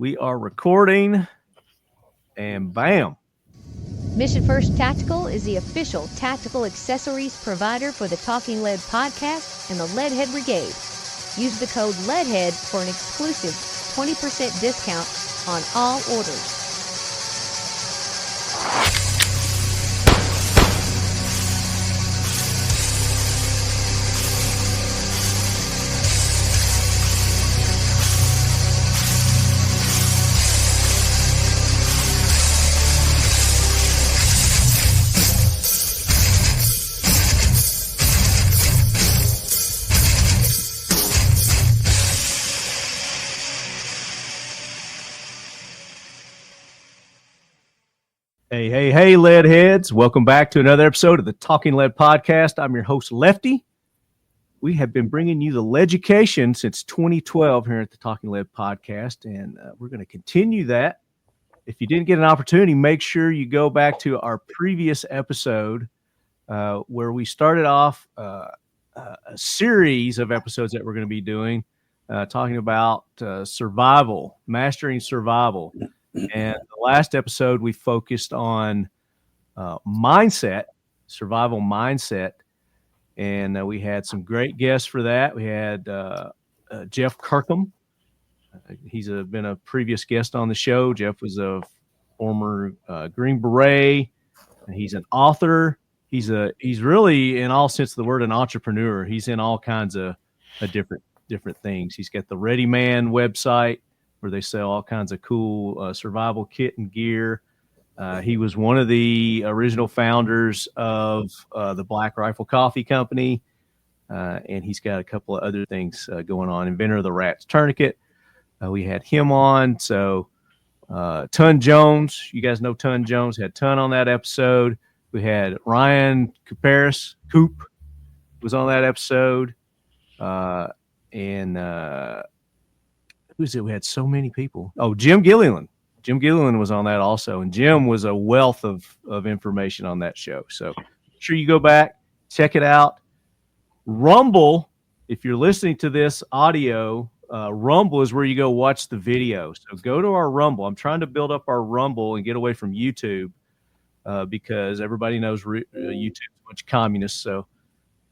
We are recording, and bam. Mission First Tactical is the official tactical accessories provider for the Talking Lead podcast and the Leadhead Brigade. Use the code LEADHEAD for an exclusive 20% discount on all orders. Hey, lead heads. Welcome back to another episode of the Talking Lead podcast. I'm your host, Lefty. We have been bringing you the leducation since 2012 here at the Talking Lead podcast, and we're going to continue that. If you didn't get an opportunity, make sure you go back to our previous episode where we started off a series of episodes that we're going to be doing, talking about survival, mastering survival. And the last episode, we focused on mindset, survival mindset. And we had some great guests for that. We had Jeff Kirkham. He's been a previous guest on the show. Jeff was a former Green Beret. And he's an author. He's really, in all sense of the word, an entrepreneur. He's in all kinds of different things. He's got the Ready Man website, where they sell all kinds of cool survival kit and gear. He was one of the original founders of the Black Rifle Coffee Company, and he's got a couple of other things going on. Inventor of the Rats Tourniquet. We had him on. So Ton Jones, you guys know Ton Jones, had Ton on that episode. We had Ryan Couparis, Coop was on that episode. Who's it? We had so many people. Oh, Jim Gilliland. Jim Gilliland was on that also. And Jim was a wealth of information on that show. So make sure you go back, check it out. Rumble, if you're listening to this audio, Rumble is where you go watch the video. So go to our Rumble. I'm trying to build up our Rumble and get away from YouTube because everybody knows YouTube's a bunch of communists. So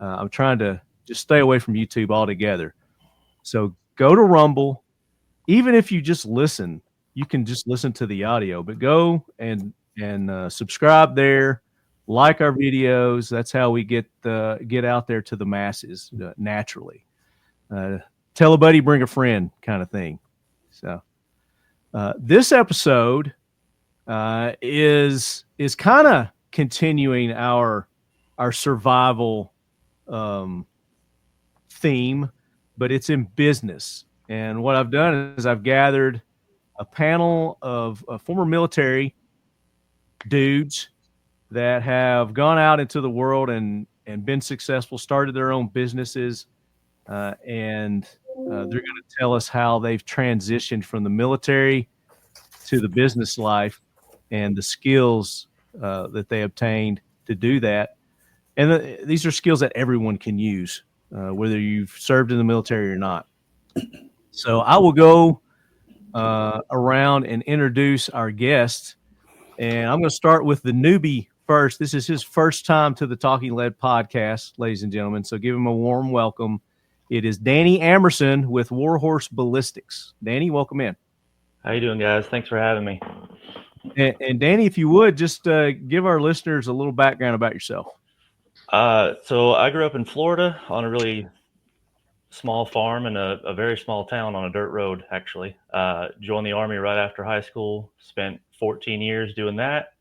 I'm trying to just stay away from YouTube altogether. So go to Rumble. Even if you just listen, you can just listen to the audio, but go and subscribe there, like our videos. That's how we get out there to the masses naturally. Tell a buddy, bring a friend kind of thing. So this episode is kind of continuing our survival theme, but it's in business. And what I've done is I've gathered a panel of former military dudes that have gone out into the world and been successful, started their own businesses, and they're going to tell us how they've transitioned from the military to the business life and the skills that they obtained to do that. And these are skills that everyone can use, whether you've served in the military or not. So I will go around and introduce our guests, and I'm going to start with the newbie first. This is his first time to the Talking Lead podcast, ladies and gentlemen, so give him a warm welcome. It is Danny Amerson with Warhorse Ballistics. Danny, welcome in. How you doing, guys? Thanks for having me. And Danny, if you would, just give our listeners a little background about yourself. So I grew up in Florida on a really small farm in a very small town on a dirt road, actually. Joined the Army right after high school, spent 14 years doing that.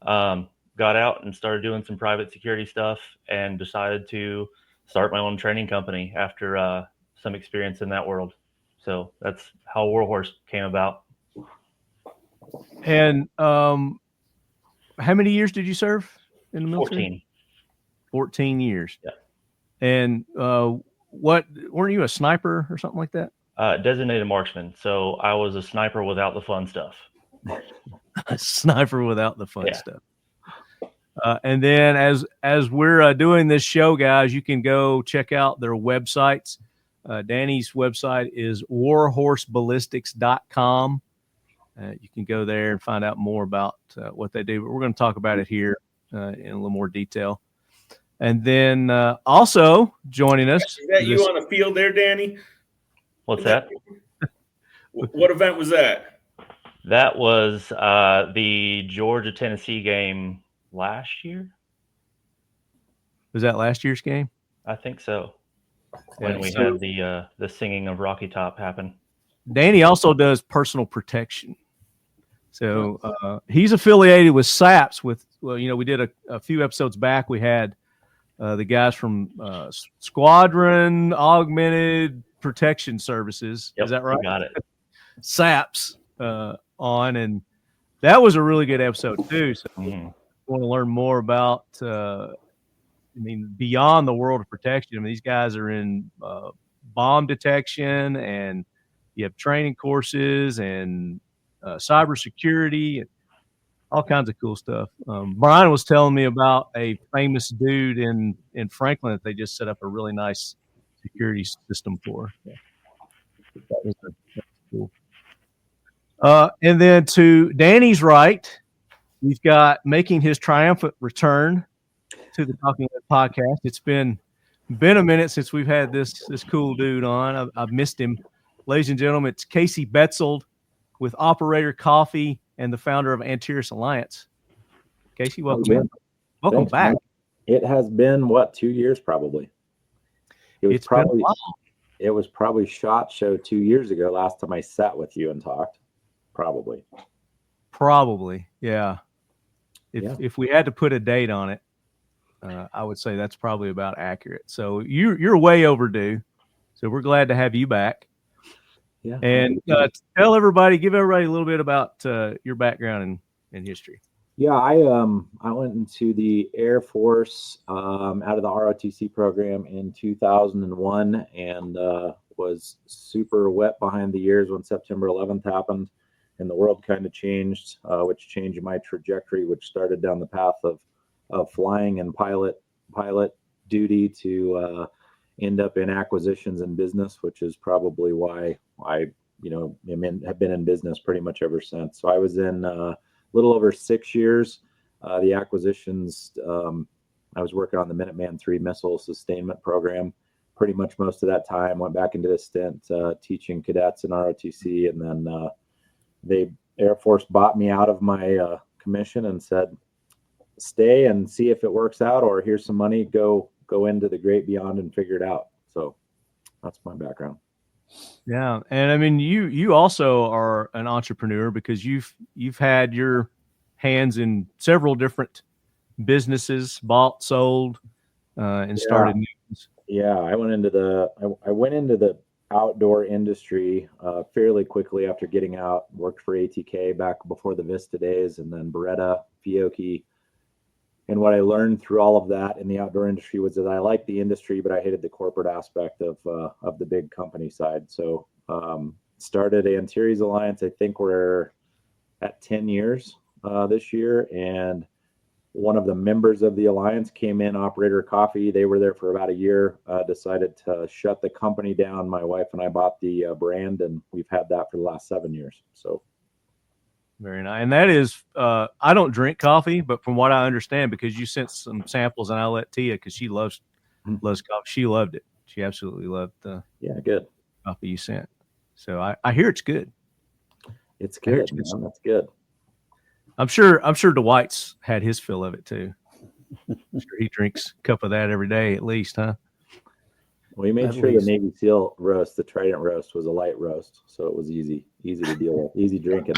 Got out and started doing some private security stuff and decided to start my own training company after some experience in that world. So that's how Warhorse came about. And how many years did you serve in the military? 14 years. Yeah. And weren't you a sniper or something like that? Designated marksman. So I was a sniper without the fun stuff. A sniper without the fun stuff. And then as we're doing this show, guys, you can go check out their websites. Danny's website is warhorseballistics.com. You can go there and find out more about what they do. But we're going to talk about it here in a little more detail. And then also joining us. Is that you on the field there, Danny? What's that? What event was that? That was the Georgia-Tennessee game last year. Was that last year's game? I think so. When we had the singing of Rocky Top happen. Danny also does personal protection. So he's affiliated with SAPS. We did a few episodes back. We had the guys from Squadron Augmented Protection Services. Yep, is that right? You got it. SAPS on, and that was a really good episode too. So if you want to learn more about, beyond the world of protection. These guys are in bomb detection, and you have training courses and cybersecurity and all kinds of cool stuff. Brian was telling me about a famous dude in Franklin that they just set up a really nice security system for. Yeah. That's cool. And then to Danny's right, we've got making his triumphant return to the Talking Lead podcast. It's been a minute since we've had this cool dude on. I've missed him. Ladies and gentlemen, it's Casey Betzold with Operator Coffee and the founder of Antares Alliance. Casey, welcome. Welcome back. Man. It has been 2 years probably. It was probably SHOT Show 2 years ago last time I sat with you and talked. Probably, yeah. If we had to put a date on it, I would say that's probably about accurate. So you're way overdue. So we're glad to have you back. Yeah. And give everybody a little bit about your background and history. Yeah, I went into the Air Force out of the ROTC program in 2001 and was super wet behind the ears when September 11th happened. And the world kind of changed, which changed my trajectory, which started down the path of flying and pilot duty to end up in acquisitions and business, which is probably why I have been in business pretty much ever since. So I was in a little over 6 years. The acquisitions, I was working on the Minuteman III missile sustainment program pretty much most of that time. Went back into the stint teaching cadets in ROTC, and then the Air Force bought me out of my commission and said, stay and see if it works out, or here's some money, go into the great beyond and figure it out. So that's my background. Yeah. And you also are an entrepreneur because you've had your hands in several different businesses, bought, sold, and started new ones. Yeah. I went into the outdoor industry fairly quickly after getting out. Worked for ATK back before the Vista days, and then Beretta, Fiocchi. And what I learned through all of that in the outdoor industry was that I liked the industry, but I hated the corporate aspect of the big company side. So started Antares Alliance. I think we're at 10 years this year, and one of the members of the alliance came in, Operator Coffee. They were there for about a year, decided to shut the company down. My wife and I bought the brand, and we've had that for the last 7 years. So very nice. And that is, I don't drink coffee, but from what I understand, because you sent some samples, and I'll let Tia, because she loves coffee. She loved it. She absolutely loved the good coffee you sent. So I hear it's good. It's good. That's good. I'm sure Dwight's had his fill of it too. I'm sure he drinks a cup of that every day at least, huh? We made sure the Navy SEAL roast, the Trident roast, was a light roast, so it was easy to deal with, easy drinking.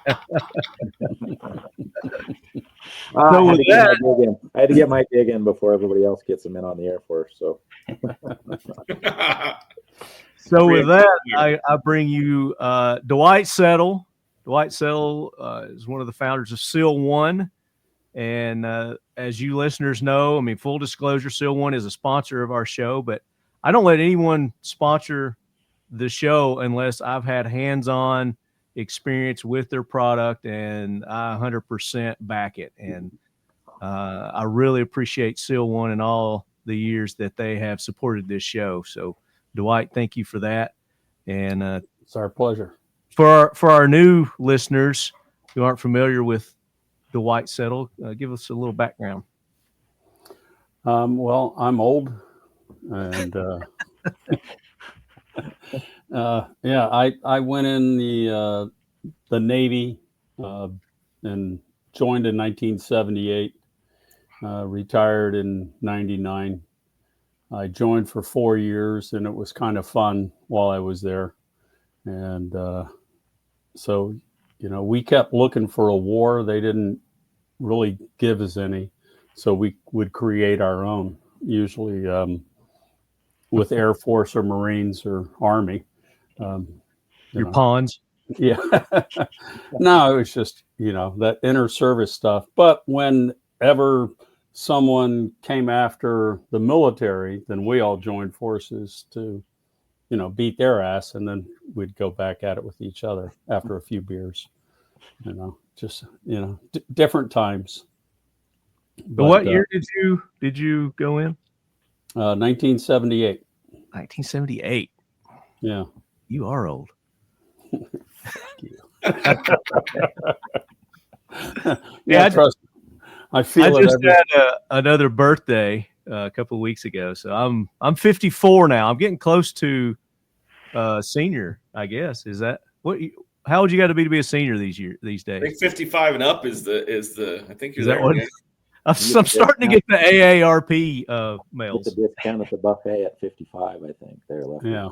I had to get my dig in before everybody else gets them in on the Air Force. So, with that, I bring you Dwight Settle. Dwight Settle is one of the founders of SEAL One. And as you listeners know, full disclosure, SEAL One is a sponsor of our show, but I don't let anyone sponsor the show unless I've had hands-on experience with their product, and I 100% back it. And I really appreciate SEAL One and all the years that they have supported this show. So, Dwight, thank you for that. And it's our pleasure. For our new listeners who aren't familiar with the White Settle, give us a little background. Well, I'm old, and I went in the Navy and joined in 1978. Retired in '99. I joined for 4 years, and it was kind of fun while I was there. And so, we kept looking for a war. They didn't really give us any, so we would create our own, usually with Air Force or Marines or Army. Your pawns. Yeah. No, it was just, that inner service stuff. But whenever someone came after the military, then we all joined forces to, beat their ass, and then we'd go back at it with each other after a few beers. Different times. But what year did you go in? 1978. 1978. Yeah. You are old. Yeah, trust me. I feel I just had another birthday a couple of weeks ago, so I'm 54 now. I'm getting close to senior, I guess. Is that what? How old you got to be a senior these days? I think 55 and up is the. I think you're Is there. that what? I'm starting to get the AARP mails. Get the discount at the buffet at 55. I think they're left. Yeah.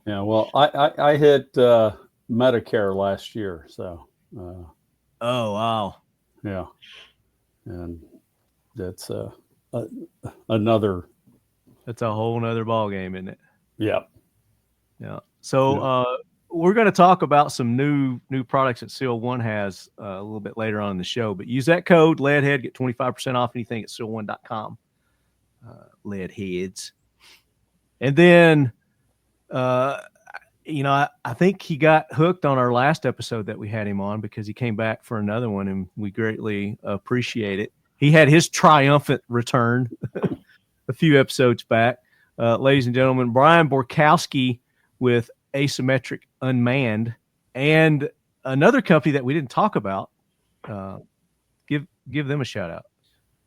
Yeah. Well, I hit Medicare last year, so. Oh wow. Yeah, and that's another. That's a whole nother ball game, isn't it? Yeah. Yeah. So we're going to talk about some new products that Seal One has a little bit later on in the show. But use that code LEADHEAD, get 25% off anything at seal1.com. Leadheads, and then I think he got hooked on our last episode that we had him on because he came back for another one, and we greatly appreciate it. He had his triumphant return a few episodes back. Ladies and gentlemen, Brian Borkowski with Asymmetric Unmanned, and another company that we didn't talk about. Give them a shout out.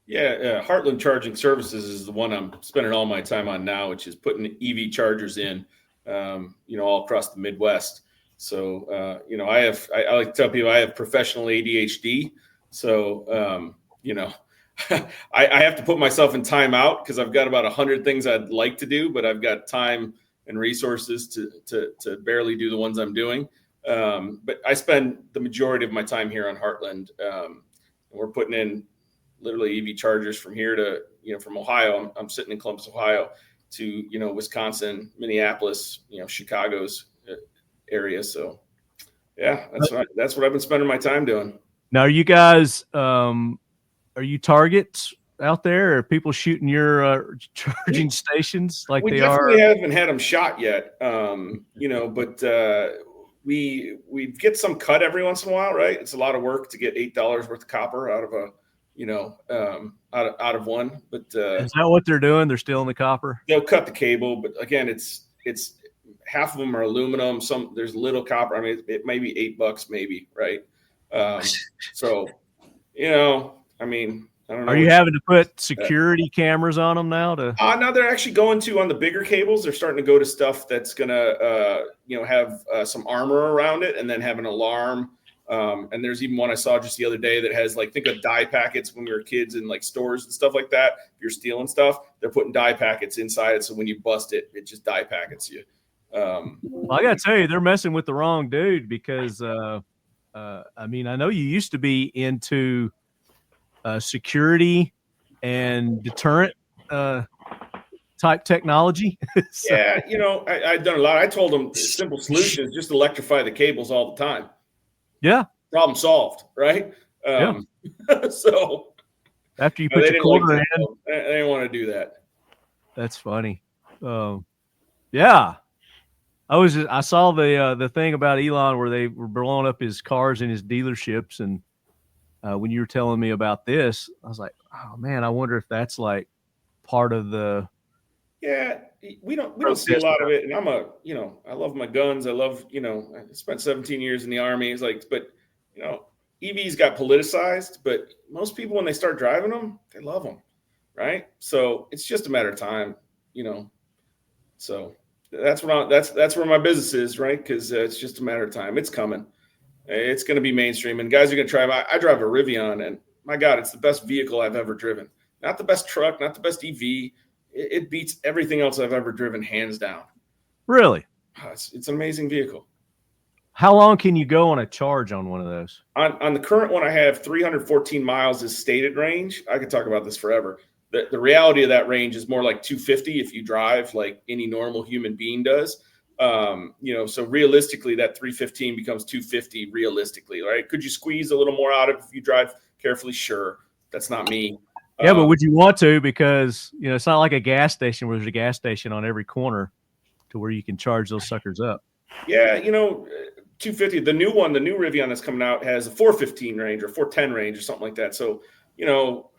Yeah, Heartland Charging Services is the one I'm spending all my time on now, which is putting EV chargers in. All across the Midwest. So, I like to tell people I have professional ADHD. So, I have to put myself in timeout because I've got about 100 things I'd like to do, but I've got time and resources to barely do the ones I'm doing. But I spend the majority of my time here on Heartland. And we're putting in literally EV chargers from here to, from Ohio. I'm sitting in Columbus, Ohio, to Wisconsin, Minneapolis, Chicago's area. So yeah, that's what I've been spending my time doing. Now, are you guys are you targets out there? Are people shooting your charging stations like they are? We definitely haven't had them shot yet. But we get some cut every once in a while, right? It's a lot of work to get $8 worth of copper out of a out of one. But is that what they're doing? They're stealing the copper? They'll cut the cable, but again, it's half of them are aluminum. There's little copper. I mean, it may be $8, maybe, right? So, I mean, I don't know. Are you having to put security cameras on them now? No, they're actually going to, on the bigger cables, they're starting to go to stuff that's gonna have some armor around it, and then have an alarm. And there's even one I saw just the other day that has, like, think of dye packets when we were kids in like stores and stuff like that. If you're stealing stuff, they're putting dye packets inside it, so when you bust it, it just dye packets you. Well, I gotta tell you, they're messing with the wrong dude because I mean, I know you used to be into security and deterrent type technology. So. Yeah, I've done a lot. I told them the simple solution is just electrify the cables all the time. Yeah. Problem solved, right? So after you put your quarter in, they didn't want to do that. That's funny. Yeah. I saw the thing about Elon where they were blowing up his cars in his dealerships, and when you were telling me about this, I was like, oh man, I wonder if that's like part of the. Yeah, we don't see a lot of it. And I love my guns. I love, I spent 17 years in the Army. It's like, but EVs got politicized, but most people, when they start driving them, they love them. Right. So it's just a matter of time, so that's where my business is. Right. Cause it's just a matter of time. It's coming. It's going to be mainstream, and guys are going to drive. I drive a Rivian, and my God, it's the best vehicle I've ever driven. Not the best truck, not the best EV. It beats everything else I've ever driven, hands down. Really? It's an amazing vehicle. How long can you go on a charge on one of those? On the current one, I have 314 miles is stated range. I could talk about this forever. The reality of that range is more like 250 if you drive like any normal human being does. So realistically, that 315 becomes 250 realistically, right? Could you squeeze a little more out of if you drive carefully? Sure. That's not me. Yeah, but would you want to? Because, it's not like a gas station where there's a gas station on every corner to where you can charge those suckers up. Yeah, 250. The new Rivian that's coming out has a 415 range or 410 range or something like that. So,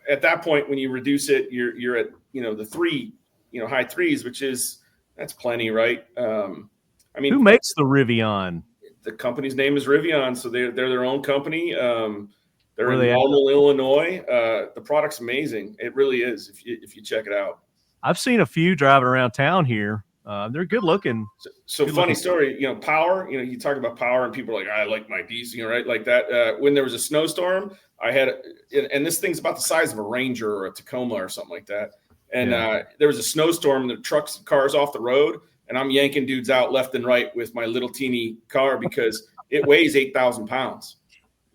at that point, when you reduce it, you're at, the high threes, that's plenty, right? Who makes the Rivian? The company's name is Rivian, so they're their own company. They're in they Normal, Illinois. The product's amazing. It really is. If you check it out, I've seen a few driving around town here. They're good looking. So funny story. Power. You talk about power, and people are like, I like my diesel, right? Like that. When there was a snowstorm, I had, and this thing's about the size of a Ranger or a Tacoma or something like that. And there was a snowstorm, and the trucks and cars off the road, and I'm yanking dudes out left and right with my little teeny car because it weighs 8,000 pounds.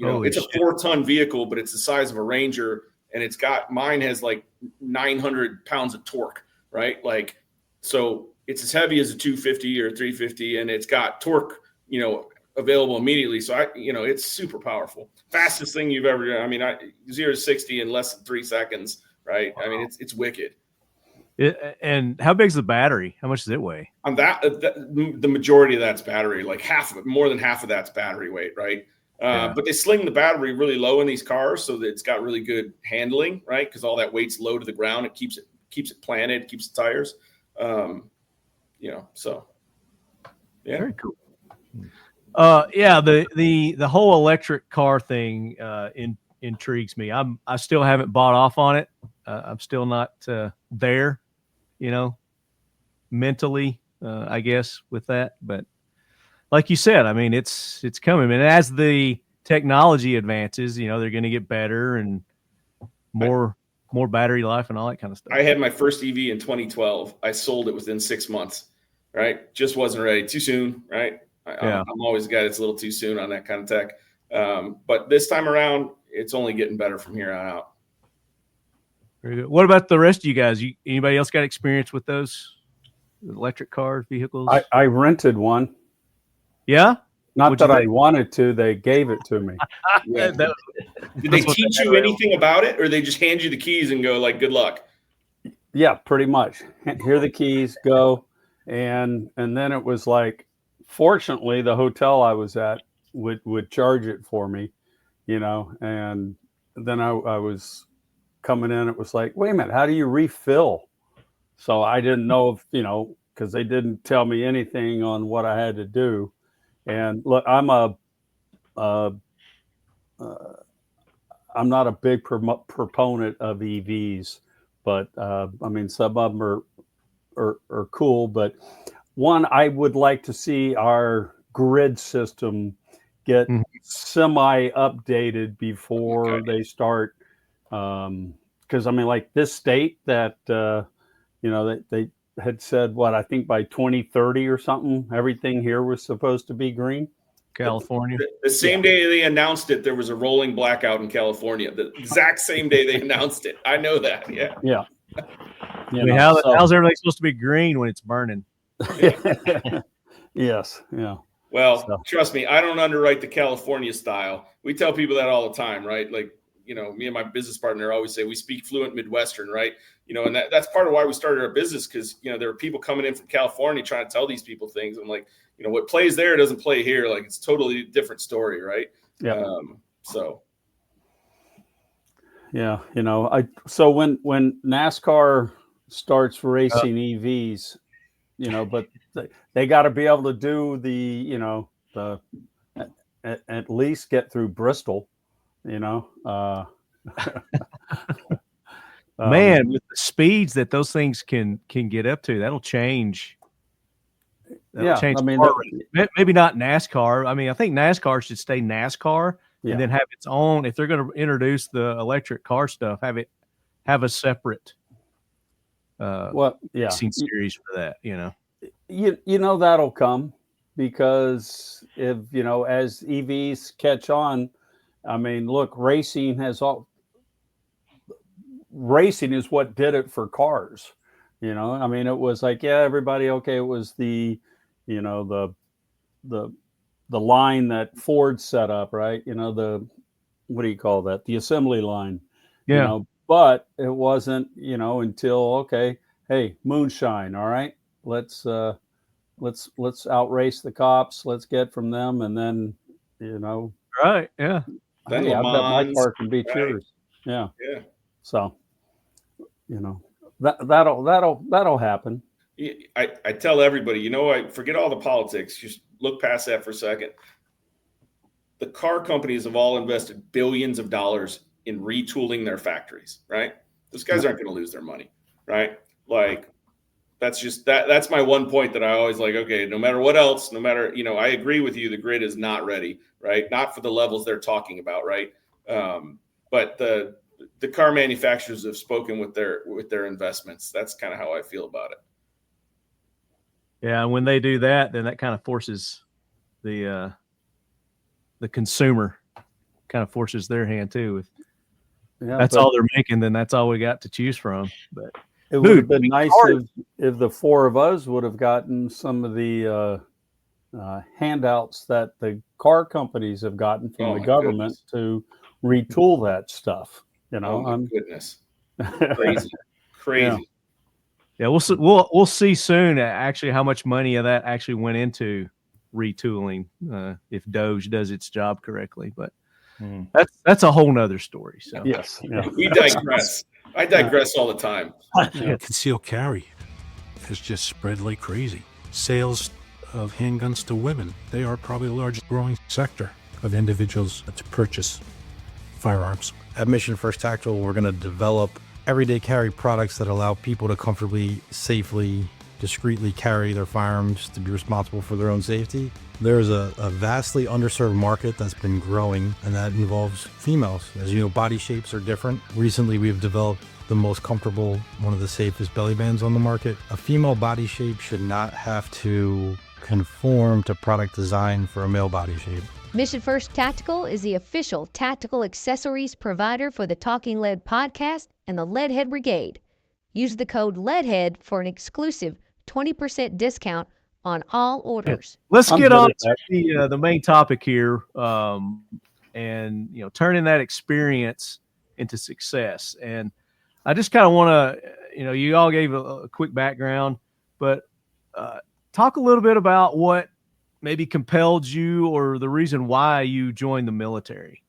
It's a 4-ton vehicle, but it's the size of a Ranger, and mine has like 900 pounds of torque, right? Like, so it's as heavy as a 250 or 350, and it's got torque, available immediately. So it's super powerful. Fastest thing you've ever done. I mean, 0 to 60 in less than 3 seconds, right? Wow. I mean, it's wicked. And how big is the battery? How much does it weigh? On that, the majority of that's battery, like more than half of that's battery weight, right? But they sling the battery really low in these cars so that it's got really good handling, right? Because all that weight's low to the ground. It keeps it planted, keeps the tires. So yeah. Very cool. The whole electric car thing intrigues me. I still haven't bought off on it. I'm still not there, mentally, I guess, with that. But like you said, I mean, it's coming. And as the technology advances, they're going to get better and more battery life and all that kind of stuff. I had my first EV in 2012. I sold it within 6 months, right? Just wasn't ready. Too soon, right? I'm always a guy that's a little too soon on that kind of tech. But this time around, it's only getting better from here on out. Very good. What about the rest of you guys? Anybody else got experience with those electric car vehicles? I rented one. Yeah? Not that I wanted to. They gave it to me. Did they teach you anything about it, or they just hand you the keys and go like, good luck? Yeah, pretty much. Here are the keys, go. And then it was like, fortunately, the hotel I was at would charge it for me, and then I was coming in. It was like, wait a minute, how do you refill? So I didn't know if, because they didn't tell me anything on what I had to do. And look, I'm not a big proponent of EVs, but I mean, some of them are cool. But one, I would like to see our grid system get semi-updated before they start. Because I mean, like this state that they had said, I think by 2030 or something, everything here was supposed to be green. California. The same day they announced it, there was a rolling blackout in California. The exact same day they announced it. I know that. Yeah. Yeah. How's everything supposed to be green when it's burning? Yes. Yeah. Well, trust me, I don't underwrite the California style. We tell people that all the time, right? Like, me and my business partner always say we speak fluent Midwestern, right? And that's part of why we started our business, because, there are people coming in from California trying to tell these people things. I'm like, what plays there doesn't play here. Like, it's totally different story, right? Yeah. So. Yeah. So when NASCAR starts racing EVs, but they got to be able to do at least get through Bristol, Man, with the speeds that those things can get up to, that'll change. Change maybe not NASCAR. I mean, I think NASCAR should stay NASCAR and then have its own. If they're going to introduce the electric car stuff, have a separate racing series for that. That'll come, because if as EVs catch on, I mean, look, racing is what did it for cars. I mean, it was like, everybody, okay, it was the line that Ford set up, right? What do you call that? The assembly line. Yeah. But it wasn't, until, okay, hey, moonshine, all right, let's outrace the cops, let's get from them, and then, right, yeah. Hey, I bet my car can beat yours. Yeah. Yeah. So, that'll happen. I tell everybody, I forget all the politics. Just look past that for a second. The car companies have all invested billions of dollars in retooling their factories, right? Those guys aren't going to lose their money, right? Like, that's just that's my one point that I always like, okay, no matter what else, I agree with you. The grid is not ready, right? Not for the levels they're talking about, right? But the car manufacturers have spoken with their investments. That's kind of how I feel about it. Yeah, and when they do that, then that kind of forces the consumer, kind of forces their hand too. If that's all they're making, then that's all we got to choose from. But it would have been nice if the four of us would have gotten some of the handouts that the car companies have gotten from the government to retool that stuff. Oh my goodness, crazy. Yeah, we'll see soon actually how much money of that actually went into retooling if Doge does its job correctly. But that's a whole nother story. So yes, we digress. I digress all the time. Concealed carry has just spread like crazy. Sales of handguns to women, they are probably the largest growing sector of individuals to purchase firearms. At Mission First Tactical, we're going to develop everyday carry products that allow people to comfortably, safely, discreetly carry their firearms to be responsible for their own safety. There's a vastly underserved market that's been growing, and that involves females. As you know, body shapes are different. Recently, we've developed the most comfortable, one of the safest belly bands on the market. A female body shape should not have to conform to product design for a male body shape. Mission First Tactical is the official tactical accessories provider for the Talking Lead podcast and the Leadhead Brigade. Use the code LEADHEAD for an exclusive 20% discount on all orders. Let's get on to the main topic here, and turning that experience into success. And I just kind of want to, you all gave a quick background, but talk a little bit about what maybe compelled you or the reason why you joined the military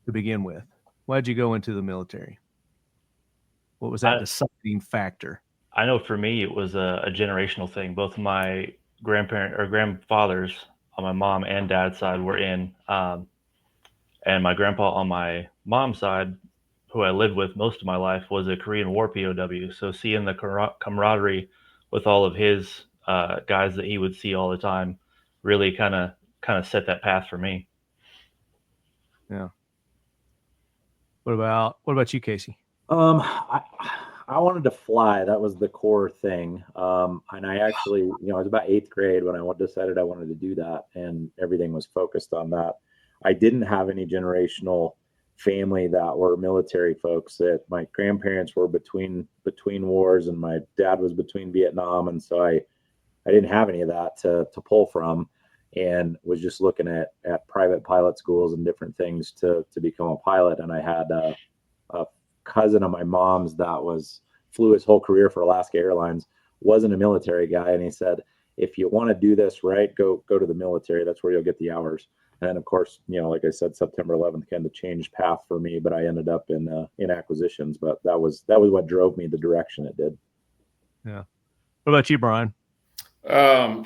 to begin with. Why did you go into the military? What was that deciding factor? I know for me, it was a generational thing. Both of my grandfathers on my mom and dad's side were in, and my grandpa on my mom's side, who I lived with most of my life, was a Korean War POW. So seeing the camaraderie with all of his guys that he would see all the time really kind of set that path for me. Yeah. What about you, Casey? I wanted to fly. That was the core thing. And I actually, I was about 8th grade when I decided I wanted to do that, and everything was focused on that. I didn't have any generational family that were military folks. That my grandparents were between wars, and my dad was between Vietnam, and so I didn't have any of that to pull from, and was just looking at private pilot schools and different things to become a pilot. And I had a cousin of my mom's that flew his whole career for Alaska Airlines, wasn't a military guy, and he said, if you want to do this right, go to the military. That's where you'll get the hours. And of course, like I said, September 11th kind of changed path for me, but I ended up in acquisitions. But that was what drove me the direction it did. Yeah. What about you, Brian? I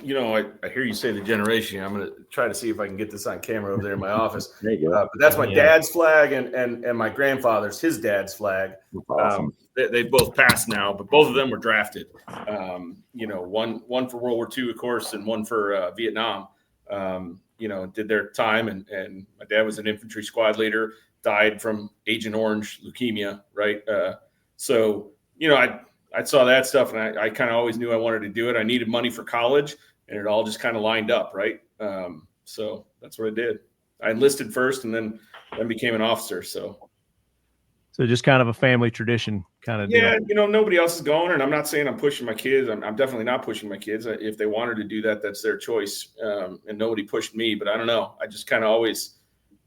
hear you say the generation. I'm going to try to see if I can get this on camera over there in my office. There you go. But that's my dad's flag and my grandfather's, his dad's flag. That's awesome. They both passed now, but both of them were drafted. One for World War II, of course, and one for Vietnam. Did their time, and my dad was an infantry squad leader, died from Agent Orange leukemia, right? I saw that stuff, and I kind of always knew I wanted to do it. I needed money for college, and it all just kind of lined up, right? So that's what I did. I enlisted first, and then became an officer. So just kind of a family tradition kind of deal. Yeah, nobody else is going, and I'm not saying I'm pushing my kids. I'm definitely not pushing my kids. If they wanted to do that, that's their choice, and nobody pushed me. But I don't know. I just kind of always,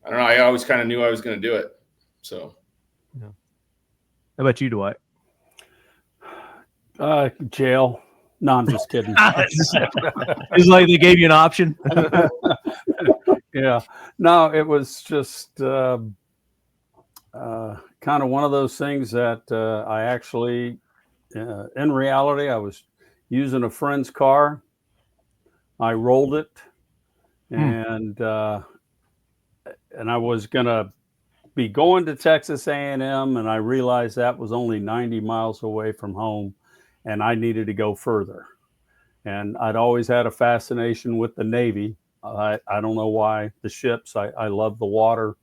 I always kind of knew I was going to do it. So, yeah. How about you, Dwight? Jail. No, I'm just kidding. It's like they gave you an option. Yeah. No, it was just kind of one of those things that I actually, in reality, I was using a friend's car. I rolled it, and I was gonna be going to Texas A&M, and I realized that was only 90 miles away from home. And I needed to go further. And I'd always had a fascination with the Navy. I don't know why. The ships, I love the water,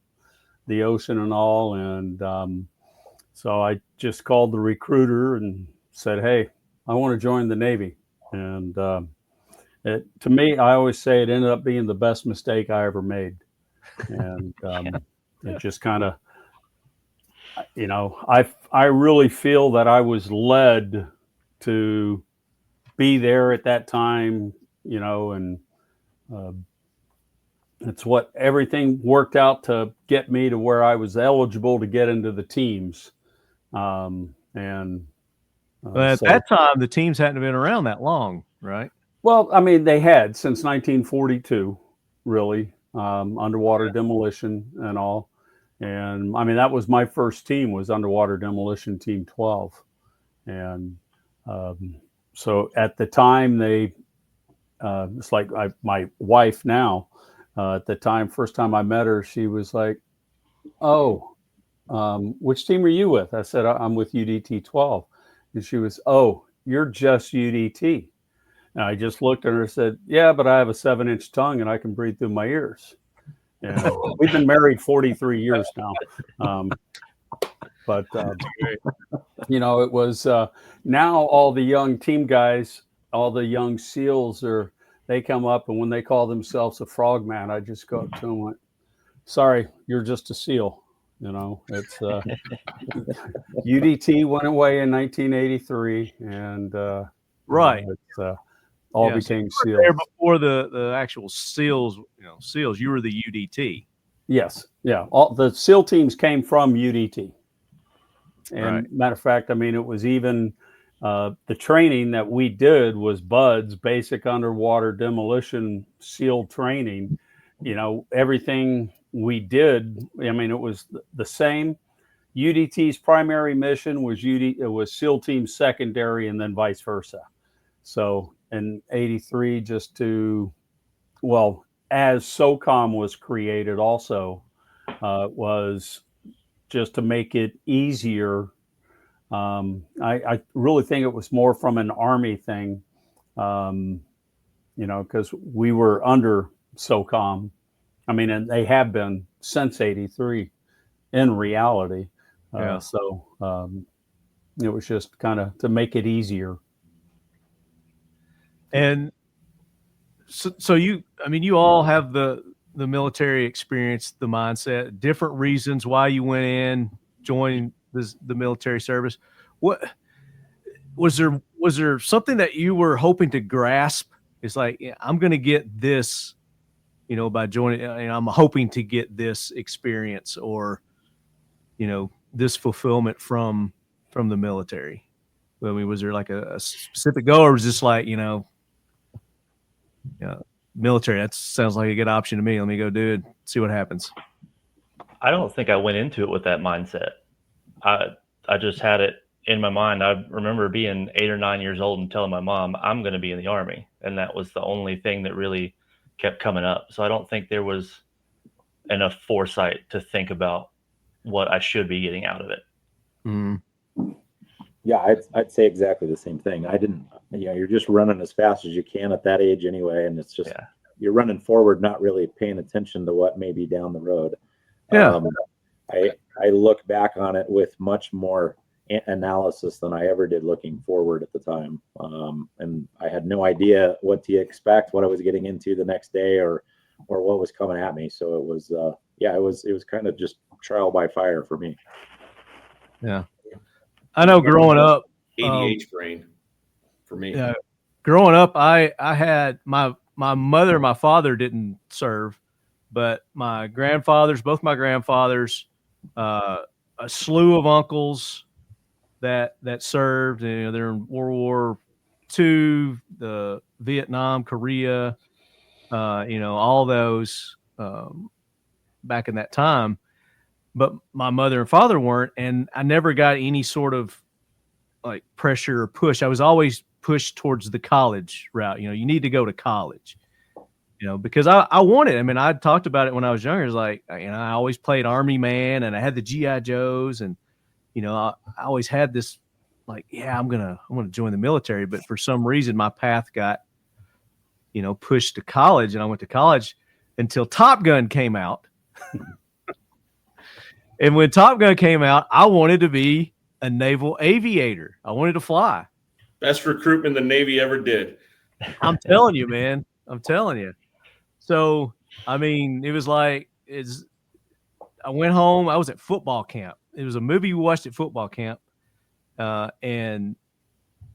the ocean and all. And so I just called the recruiter and said, hey, I want to join the Navy. And to me, I always say it ended up being the best mistake I ever made. And it just kind of, I really feel that I was led to be there at that time, and it's what everything worked out to get me to where I was eligible to get into the teams. But at that time, the teams hadn't been around that long, right? Well, I mean, they had since 1942, really, underwater demolition and all. And I mean, that was my first team, was underwater demolition team 12. And so at the time it's like my wife now, at the time, first time I met her, she was like, oh, which team are you with? I said, I'm with UDT 12. And she was, oh, you're just UDT. And I just looked at her and said, yeah, but I have a 7-inch tongue and I can breathe through my ears. And we've been married 43 years now. But it was now all the young team guys, all the young SEALs they come up, and when they call themselves a frogman, I just go up to them and went, sorry, you're just a SEAL. It's UDT went away in 1983, and right, it's all became SEALs. There before the actual SEALs, SEALs, you were the UDT. Yes, yeah. All the SEAL teams came from UDT. And right. Matter of fact, I mean, it was even the training that we did was BUDS, basic underwater demolition SEAL training. Everything we did, I mean, it was the same. UDT's primary mission was it was SEAL team secondary, and then vice versa. So in 83, as SOCOM was created also, was just to make it easier. I really think it was more from an Army thing, because we were under SOCOM. I mean, and they have been since 83 in reality. So it was just kind of to make it easier. And so you all have the military experience, the mindset, different reasons why you went in, joined the military service. What was there something that you were hoping to grasp? It's like, I'm going to get this, by joining, I'm hoping to get this experience, or, this fulfillment from the military. I mean, was there like a specific goal, or was this like, military, that sounds like a good option to me, let me go do it, see what happens? I don't think I went into it with that mindset. I just had it in my mind, I remember being 8 or 9 years old and telling my mom, I'm going to be in the Army. And that was the only thing that really kept coming up. So I don't think there was enough foresight to think about what I should be getting out of it. Mm. Yeah, I'd say exactly the same thing. I didn't, you're just running as fast as you can at that age anyway. And it's just, you're running forward, not really paying attention to what may be down the road. Yeah. I look back on it with much more analysis than I ever did looking forward at the time. And I had no idea what to expect, what I was getting into the next day or what was coming at me. So it was, it was kind of just trial by fire for me. Yeah. I know growing up, ADH brain for me. Yeah. Growing up, I had my mother and my father didn't serve, but my grandfathers, both my grandfathers, a slew of uncles that served. They're in World War II, the Vietnam, Korea, all those back in that time. But my mother and father weren't, and I never got any sort of like pressure or push. I was always pushed towards the college route. You need to go to college. Because I wanted. I mean, I talked about it when I was younger. It's like, I always played Army man, and I had the GI Joes, and I always had this, like, I'm gonna join the military. But for some reason, my path got, pushed to college, and I went to college until Top Gun came out. And when Top Gun came out, I wanted to be a naval aviator. I wanted to fly. Best recruitment the Navy ever did. I'm telling you, man. I'm telling you. So, I mean, it was like, I went home. I was at football camp. It was a movie we watched at football camp. And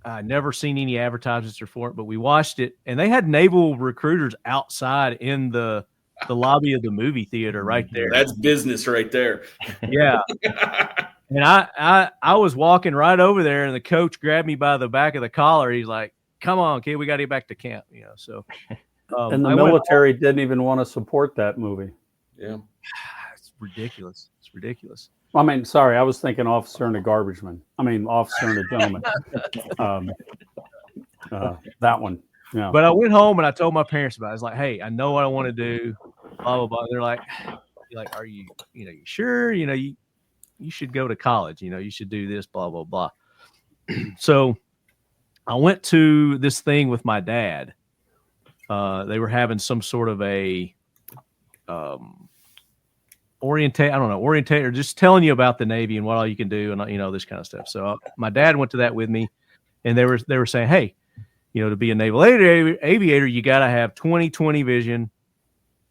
I never seen any advertisements for it, but we watched it. And they had naval recruiters outside in the lobby of the movie theater right there. That's business right there. Yeah. And I was walking right over there, and the coach grabbed me by the back of the collar. He's like, "Come on, kid, we got to get back to camp." So and the military didn't even want to support that movie. Yeah. It's ridiculous. It's ridiculous. I mean, sorry, I was thinking Officer and a Garbage Man. I mean, Officer and a Gentleman. That one. Yeah. But I went home and I told my parents about it. I was like, "Hey, I know what I want to do." Blah blah blah. They're like, "Are you, you sure? You should go to college. You should do this. Blah blah blah." So I went to this thing with my dad. They were having some sort of a orientate or just telling you about the Navy and what all you can do and this kind of stuff. So my dad went to that with me, and they were saying, "Hey, to be a naval aviator, you got to have 20/20 vision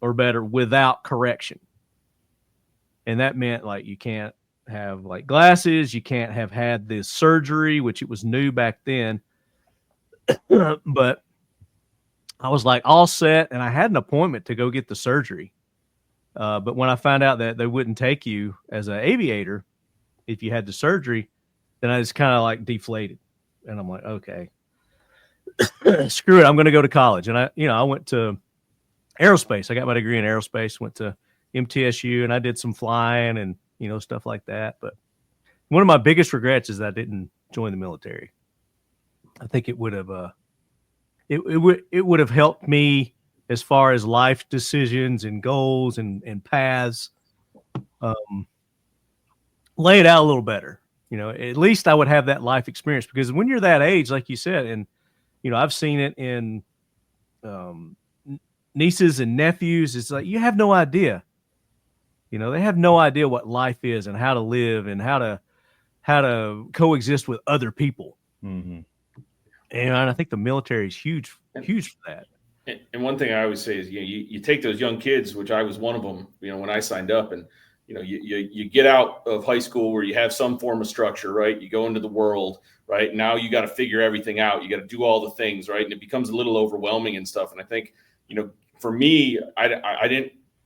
or better without correction." And that meant like you can't have like glasses, you can't have had this surgery, which it was new back then. But I was like all set, and I had an appointment to go get the surgery. But when I found out that they wouldn't take you as an aviator if you had the surgery, then I just kind of like deflated. And I'm like, okay, screw it. I'm going to go to college. And I went to aerospace. I got my degree in aerospace, went to MTSU, and I did some flying and, stuff like that. But one of my biggest regrets is that I didn't join the military. I think it would have, it would have helped me as far as life decisions and goals and paths, lay it out a little better. At least I would have that life experience, because when you're that age, like you said, and, I've seen it in nieces and nephews, it's like, you have no idea. They have no idea what life is and how to live and how to coexist with other people. Mm-hmm. And I think the military is huge for that. And one thing I always say is, you take those young kids, which I was one of them, when I signed up, and, you get out of high school where you have some form of structure, right? You go into the world, right? Now you got to figure everything out. You got to do all the things, right? And it becomes a little overwhelming and stuff. And I think, for me, I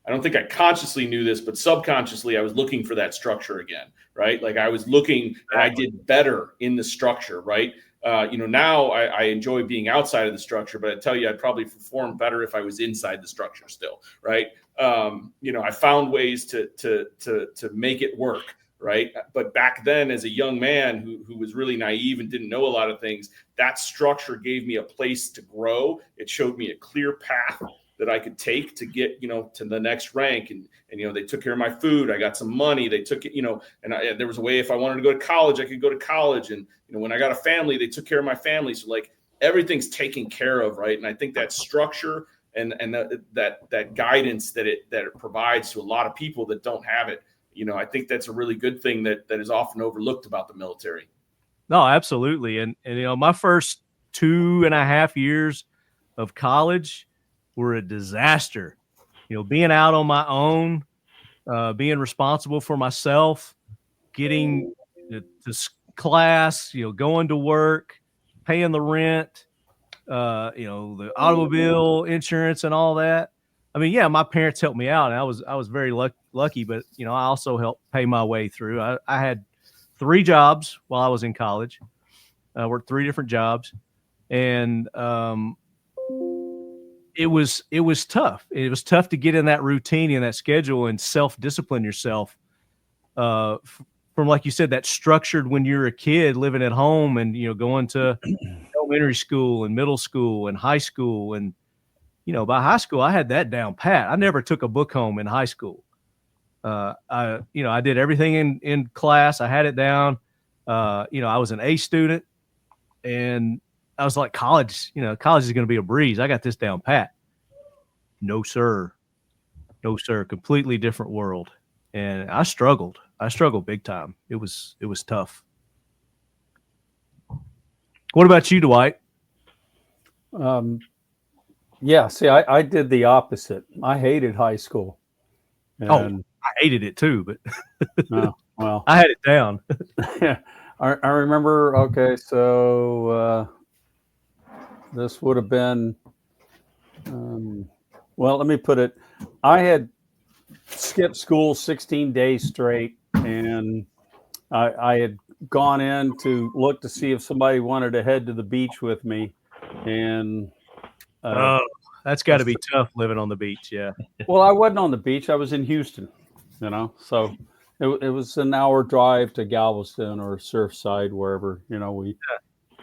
don't think I consciously knew this, but subconsciously I was looking for that structure again, right? Like I was looking, and I did better in the structure, right? Now I enjoy being outside of the structure, but I tell you, I'd probably perform better if I was inside the structure still, right? I found ways to make it work. right? But back then, as a young man who was really naive and didn't know a lot of things, that structure gave me a place to grow. It showed me a clear path that I could take to get, to the next rank. And they took care of my food. I got some money. They took it, and there was a way, if I wanted to go to college, I could go to college. And, when I got a family, they took care of my family. So like everything's taken care of. Right. And I think that structure and that guidance that it provides to a lot of people that don't have it, I think that's a really good thing that is often overlooked about the military. No, absolutely. And my first 2.5 years of college were a disaster. Being out on my own, being responsible for myself, getting to class, going to work, paying the rent, the automobile insurance and all that. I mean, yeah, my parents helped me out, and I was very lucky, but I also helped pay my way through. I had 3 jobs while I was in college. I worked 3 different jobs, and it was tough. It was tough to get in that routine and that schedule and self-discipline yourself from, like you said, that structured when you're a kid living at home and, going to elementary school and middle school and high school. And, by high school, I had that down pat. I never took a book home in high school. I did everything in class. I had it down. I was an A student, and I was like, college is going to be a breeze. I got this down pat. No, sir. Completely different world. And I struggled big time. It was tough. What about you, Dwight? Yeah, see, I did the opposite. I hated high school. And I hated it too, but well, I had it down. Yeah, I remember. Okay, so this would have been, well, let me put it. I had skipped school 16 days straight, and I had gone in to look to see if somebody wanted to head to the beach with me, and that's got to be tough living on the beach. Yeah. Well, I wasn't on the beach. I was in Houston, so it was an hour drive to Galveston or Surfside, wherever, we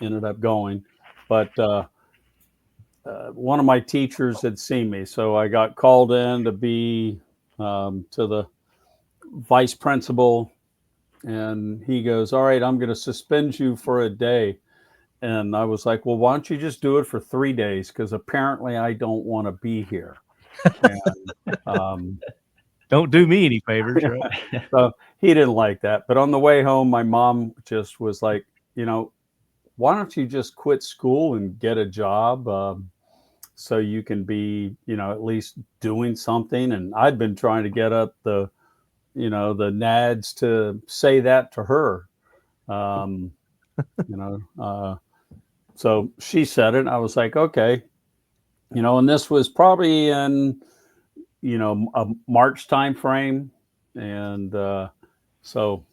ended up going. But one of my teachers had seen me, so I got called in to be to the vice principal, and he goes, "All right, I'm going to suspend you for a day." And I was like, "Well, why don't you just do it for 3 days? Because apparently I don't want to be here." And, don't do me any favors. Right? So he didn't like that. But on the way home, my mom just was like, "Why don't you just quit school and get a job so you can be, at least doing something?" And I'd been trying to get up the nads to say that to her. So she said it, and I was like, okay, and this was probably in, a March time frame. And so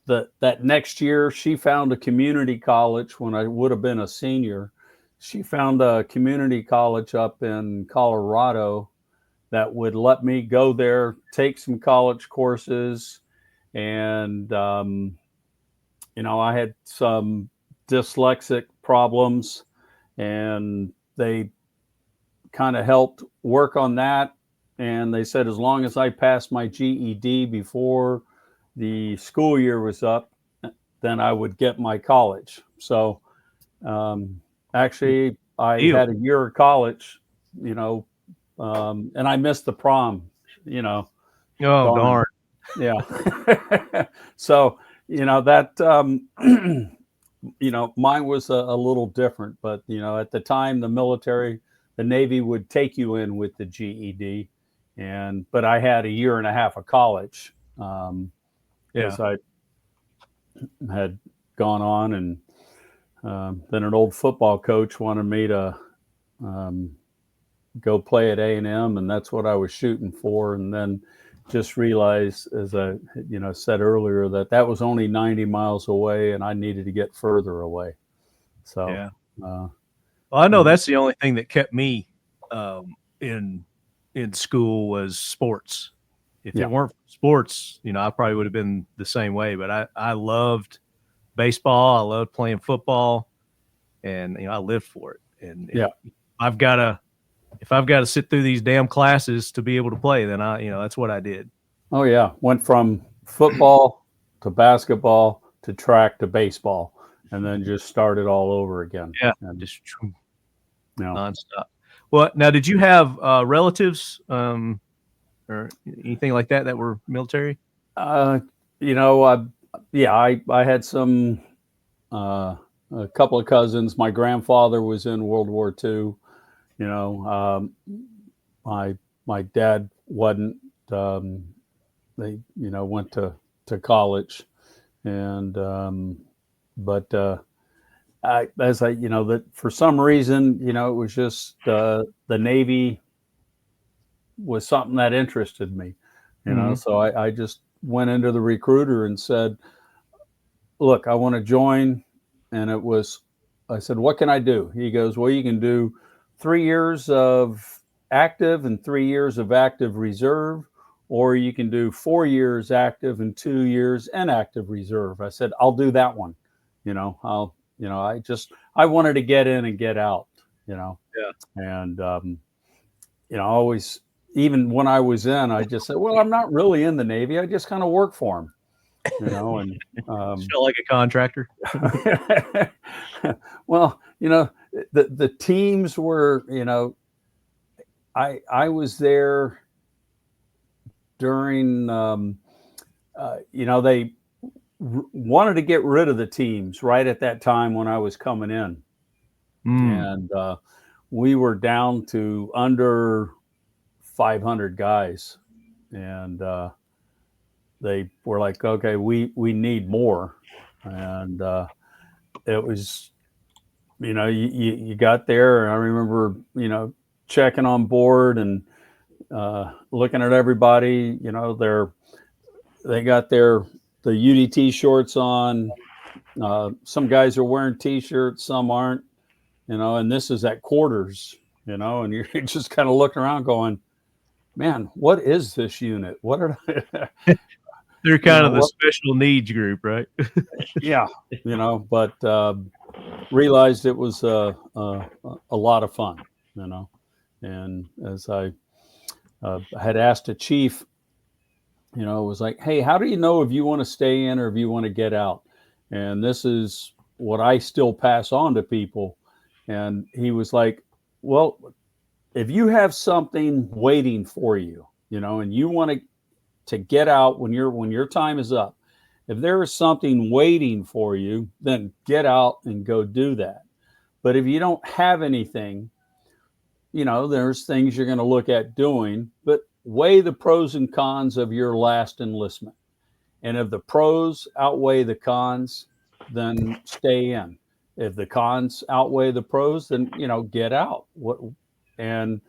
that next year, she found a community college when I would have been a senior. She found a community college up in Colorado that would let me go there, take some college courses. And, I had some dyslexic problems, and they kind of helped work on that. And they said, as long as I passed my GED before the school year was up, then I would get my college. So actually, I had a year of college, and I missed the prom, Oh, darn. Yeah. So, that, mine was a little different, but, at the time, the military, the Navy would take you in with the GED. But I had a year and a half of college. Because I had gone on, and then an old football coach wanted me to go play at A&M, and that's what I was shooting for. And then just realized, as I said earlier, that was only 90 miles away, and I needed to get further away. So yeah. Well, I know that's the only thing that kept me in school was sports. if it weren't for sports, I probably would have been the same way. But I loved baseball. I loved playing football, and I lived for it. And if I've got to sit through these damn classes to be able to play, then that's what I did. Oh yeah, went from football to basketball to track to baseball, and then just started all over again. Yeah, and just nonstop. Well, now, did you have relatives or anything like that were military? I had some a couple of cousins. My grandfather was in World War II. My dad wasn't. They went to college, and that for some reason, it was just the Navy was something that interested me, so I just went into the recruiter and said, look, I want to join. And I said, what can I do? He goes, well, you can do 3 years of active and 3 years of active reserve, or you can do 4 years active and 2 years inactive reserve. I said, I'll do that one. I wanted to get in and get out, and, always, even when I was in, I just said, well, I'm not really in the Navy. I just kind of work for them, and felt like a contractor. Well, the teams were, I was there during, they wanted to get rid of the teams right at that time when I was coming in. And we were down to under 500 guys, and they were like, okay, we need more. And it was, you got there, and I remember, checking on board and looking at everybody. They got the UDT shorts on. Some guys are wearing T-shirts, some aren't. And this is at quarters. And you're just kind of looking around, going, "Man, what is this unit? What are they?" They're kind of the special needs group, right? Yeah, but realized it was a lot of fun, And as I had asked a chief, it was like, hey, how do you know if you want to stay in or if you want to get out? And this is what I still pass on to people. And he was like, well, if you have something waiting for you, and you want to get out when your time is up, if there is something waiting for you, then get out and go do that. But if you don't have anything, there's things you're going to look at doing, but weigh the pros and cons of your last enlistment. And if the pros outweigh the cons, then stay in. If the cons outweigh the pros, then, get out. And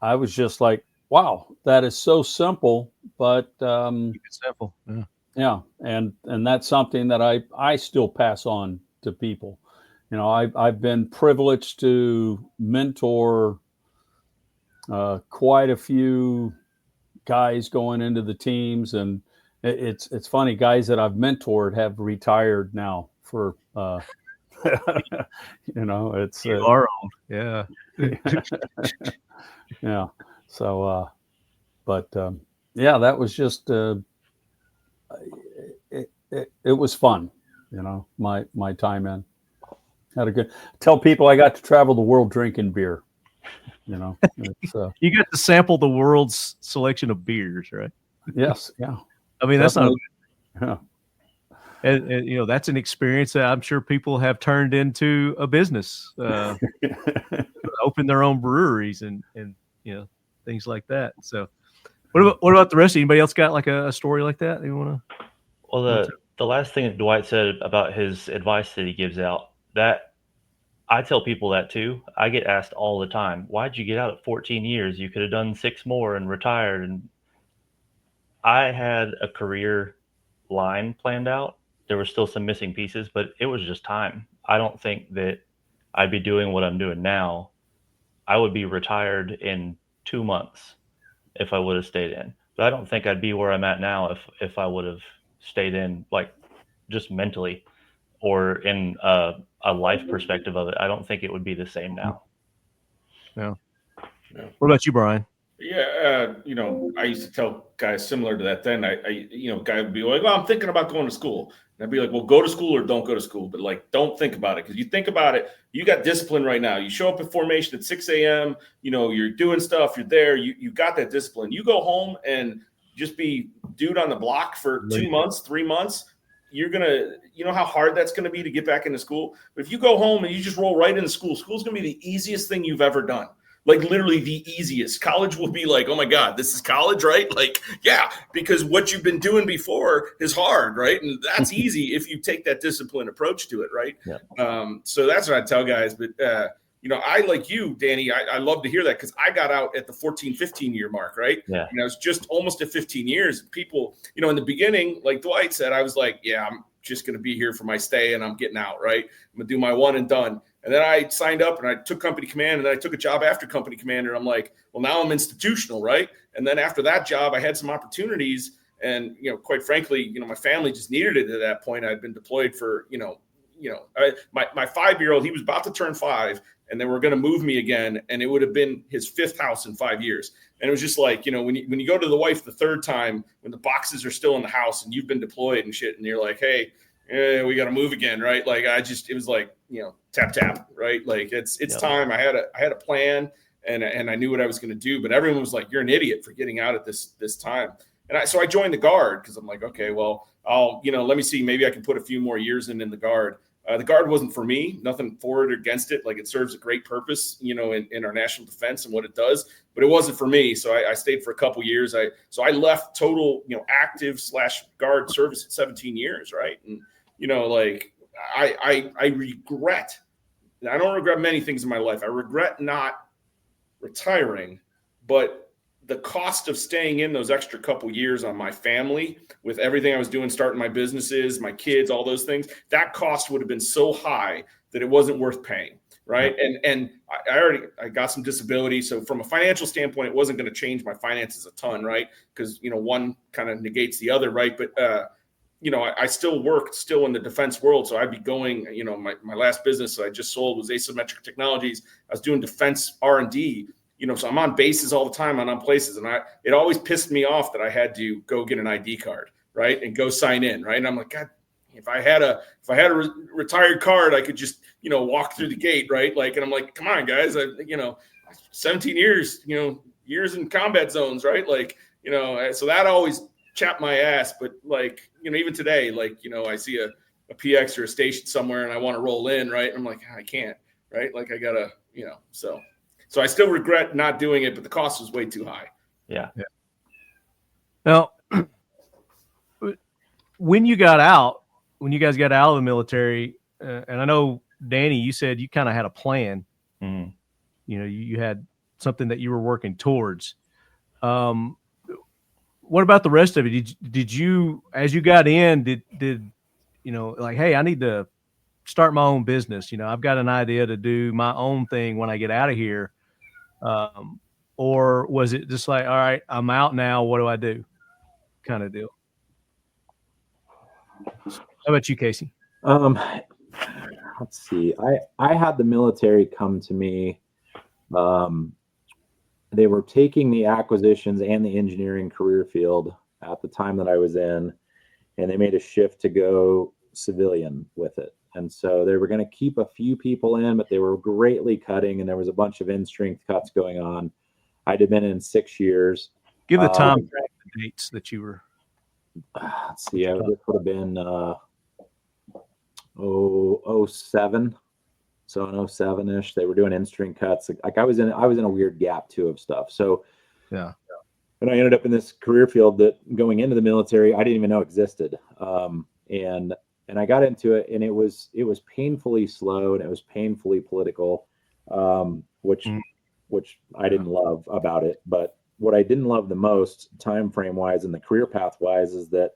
I was just like, wow, that is so simple, but it's simple. Yeah. Yeah. And that's something that I still pass on to people. I've been privileged to mentor quite a few guys going into the teams, and it's funny, guys that I've mentored have retired now for it's you are old. Yeah. Yeah. So that was just it was fun, my time in. Had a good, tell people I got to travel the world drinking beer. You got to sample the world's selection of beers, right? Yes. Yeah. I mean, that's not. Yeah. And that's an experience that I'm sure people have turned into a business, open their own breweries and things like that. So, what about the rest? Anybody else got like a story like that you want to? Well, the last thing that Dwight said about his advice that he gives out, that I tell people that too. I get asked all the time, why'd you get out at 14 years? You could have done 6 more and retired. And I had a career line planned out. There were still some missing pieces, but it was just time. I don't think that I'd be doing what I'm doing now. I would be retired in 2 months if I would have stayed in. But I don't think I'd be where I'm at now if I would have stayed in, like, just mentally or in a life perspective of it. I don't think it would be the same now. Yeah. Yeah. What about you, Brian? Yeah, I used to tell guys similar to that. Then guy would be like, "Well, I'm thinking about going to school," and I'd be like, "Well, go to school or don't go to school, but like, don't think about it, because you think about it, you got discipline right now. You show up at formation at 6 a.m. You're doing stuff. You're there. You got that discipline. You go home and just be dude on the block for 2 months, 3 months. You're gonna, how hard that's gonna be to get back into school. But if you go home and you just roll right into school, school's gonna be the easiest thing you've ever done. Like, literally the easiest. College will be like, oh my God, this is college, right? Like, yeah, because what you've been doing before is hard, right? And that's easy if you take that disciplined approach to it, right? Yeah. So that's what I tell guys. But, I, like you, Danny, I love to hear that, because I got out at the 14, 15-year mark, right? Yeah. And I was just almost at 15 years. People, in the beginning, like Dwight said, I was like, yeah, I'm just going to be here for my stay and I'm getting out, right? I'm going to do my one and done. And then I signed up and I took company command, and then I took a job after company commander. I'm like, well, now I'm institutional, right? And then after that job, I had some opportunities, and, quite frankly, my family just needed it at that point. I'd been deployed for, my 5-year-old, he was about to turn 5, and they were going to move me again. And it would have been his 5th house in 5 years. And it was just like, when you go to the wife the 3rd time, when the boxes are still in the house and you've been deployed and shit, and you're like, hey, we got to move again, right? Like, it was like, tap, tap, right? Like, it's time. I had a plan, and I knew what I was going to do, but everyone was like, you're an idiot for getting out at this time. And so I joined the Guard, because I'm like, okay, well, I'll, let me see, maybe I can put a few more years in the Guard. The Guard wasn't for me, nothing for it or against it. Like, it serves a great purpose, in our national defense and what it does, but it wasn't for me. So I stayed for a couple years. So I left total, active / Guard service at 17 years. Right. And, like, I regret, I don't regret many things in my life. I regret not retiring, but the cost of staying in those extra couple years on my family, with everything I was doing, starting my businesses, my kids, all those things, that cost would have been so high that it wasn't worth paying. Right. And I got some disability. So from a financial standpoint, it wasn't going to change my finances a ton. Right. Because, one kind of negates the other. Right. But, I still worked in the defense world. So I'd be going, my last business that I just sold was Asymmetric Technologies. I was doing defense R&D, so I'm on bases all the time, on places. And it always pissed me off that I had to go get an ID card, right, and go sign in, right? And I'm like, God, if I had a retired card, I could just, walk through the gate, right? Like, and I'm like, come on, guys, 17 years, years in combat zones, right? Like, so that always chapped my ass. But like, even today, like, I see a PX or a station somewhere and I want to roll in, right? I'm like, I can't, right? Like, I gotta, so I still regret not doing it, but the cost was way too high. Yeah. Now, when you guys got out of the military, and I know, Danny, you said you kind of had a plan. Mm-hmm. You had something that you were working towards. What about the rest of it? Did you, as you got in, did like, hey, I need to start my own business. I've got an idea to do my own thing when I get out of here. Or was it just like, all right, I'm out now, what do I do? Kind of deal. How about you, Casey? Let's see. I had the military come to me. They were taking the acquisitions and the engineering career field at the time that I was in, and they made a shift to go civilian with it. And so they were going to keep a few people in, but they were greatly cutting, and there was a bunch of in-strength cuts going on. I'd have been in 6 years. Give the time the dates that you were. Let's see. It would have been 07. So in 07-ish, they were doing in-strength cuts. Like I was in a weird gap too of stuff. So yeah. And I ended up in this career field that going into the military, I didn't even know existed. And I got into it, and it was painfully slow, and it was painfully political, which I didn't love about it. But what I didn't love the most, time frame wise and the career path wise, is that,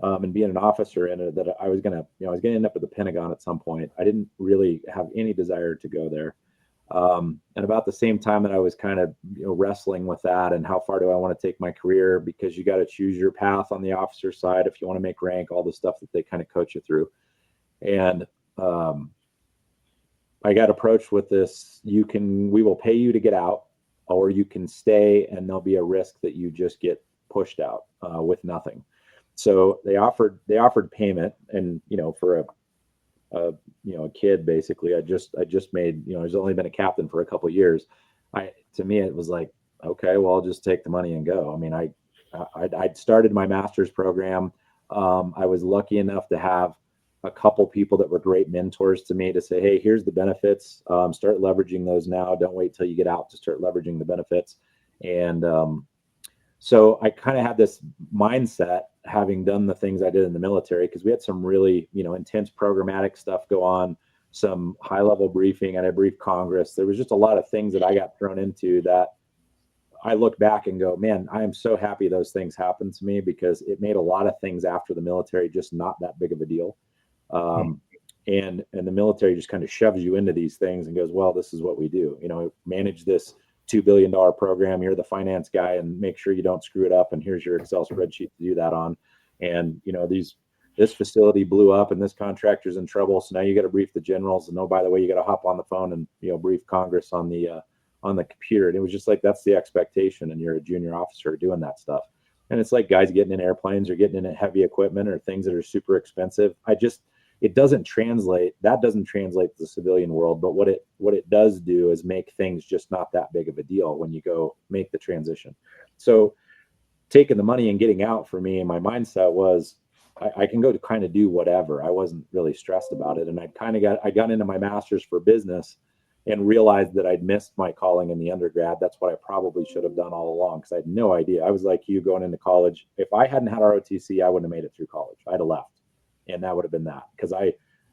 and being an officer in it, that I was gonna end up at the Pentagon at some point. I didn't really have any desire to go there. And about the same time that I was kind of wrestling with that and how far do I want to take my career, because you got to choose your path on the officer side if you want to make rank, all the stuff that they kind of coach you through. And I got approached with this: we will pay you to get out, or you can stay and there'll be a risk that you just get pushed out with nothing. So they offered payment, and for a kid, basically, I just made, I've only been a captain for a couple of years. To me, it was like, okay, well, I'll just take the money and go. I mean, I'd started my master's program. I was lucky enough to have a couple people that were great mentors to me to say, hey, here's the benefits. Start leveraging those now. Don't wait till you get out to start leveraging the benefits. And so I kind of had this mindset, having done the things I did in the military, because we had some really, intense programmatic stuff go on, some high level briefing, and I briefed Congress. There was just a lot of things that I got thrown into that I look back and go, man, I am so happy those things happened to me, because it made a lot of things after the military just not that big of a deal. And the military just kind of shoves you into these things and goes, well, this is what we do, manage this $2 billion program. You're the finance guy, and make sure you don't screw it up. And here's your Excel spreadsheet to do that on. And, this facility blew up and this contractor's in trouble. So now you got to brief the generals. And by the way, you got to hop on the phone and, brief Congress on the computer. And it was just like, that's the expectation. And you're a junior officer doing that stuff. And it's like guys getting in airplanes or getting in heavy equipment or things that are super expensive. It doesn't translate. That doesn't translate to the civilian world. But what it does do is make things just not that big of a deal when you go make the transition. So taking the money and getting out, for me, and my mindset was, I can go to kind of do whatever. I wasn't really stressed about it. And I got into my master's for business and realized that I'd missed my calling in the undergrad. That's what I probably should have done all along, because I had no idea. I was like you going into college. If I hadn't had ROTC, I wouldn't have made it through college. I'd have left. And that would have been that, because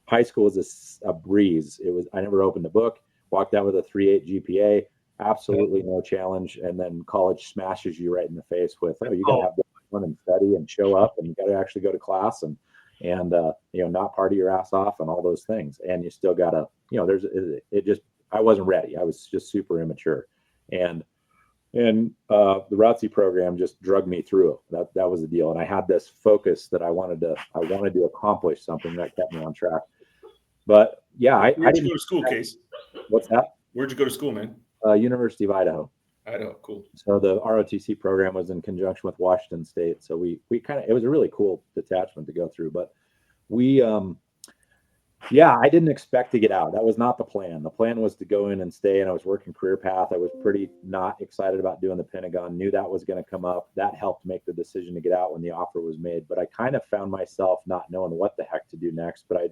high school was a breeze. I never opened a book, walked out with a 3.8 GPA, absolutely no challenge. And then college smashes you right in the face with, you got to have fun and study and show up, and you got to actually go to class and not party your ass off and all those things. And you still got to, I wasn't ready. I was just super immature. And the ROTC program just drugged me through it. That was the deal. And I had this focus that I wanted to accomplish something that kept me on track. But yeah, I didn't go to school, Case. What's that? Where'd you go to school, man? University of Idaho. Idaho, cool. So the ROTC program was in conjunction with Washington State. So we it was a really cool detachment to go through. But I didn't expect to get out. That was not the plan. The plan was to go in and stay, and I was working career path. I was pretty not excited about doing the Pentagon, knew that was going to come up. That helped make the decision to get out when the offer was made. But I kind of found myself not knowing what the heck to do next, but I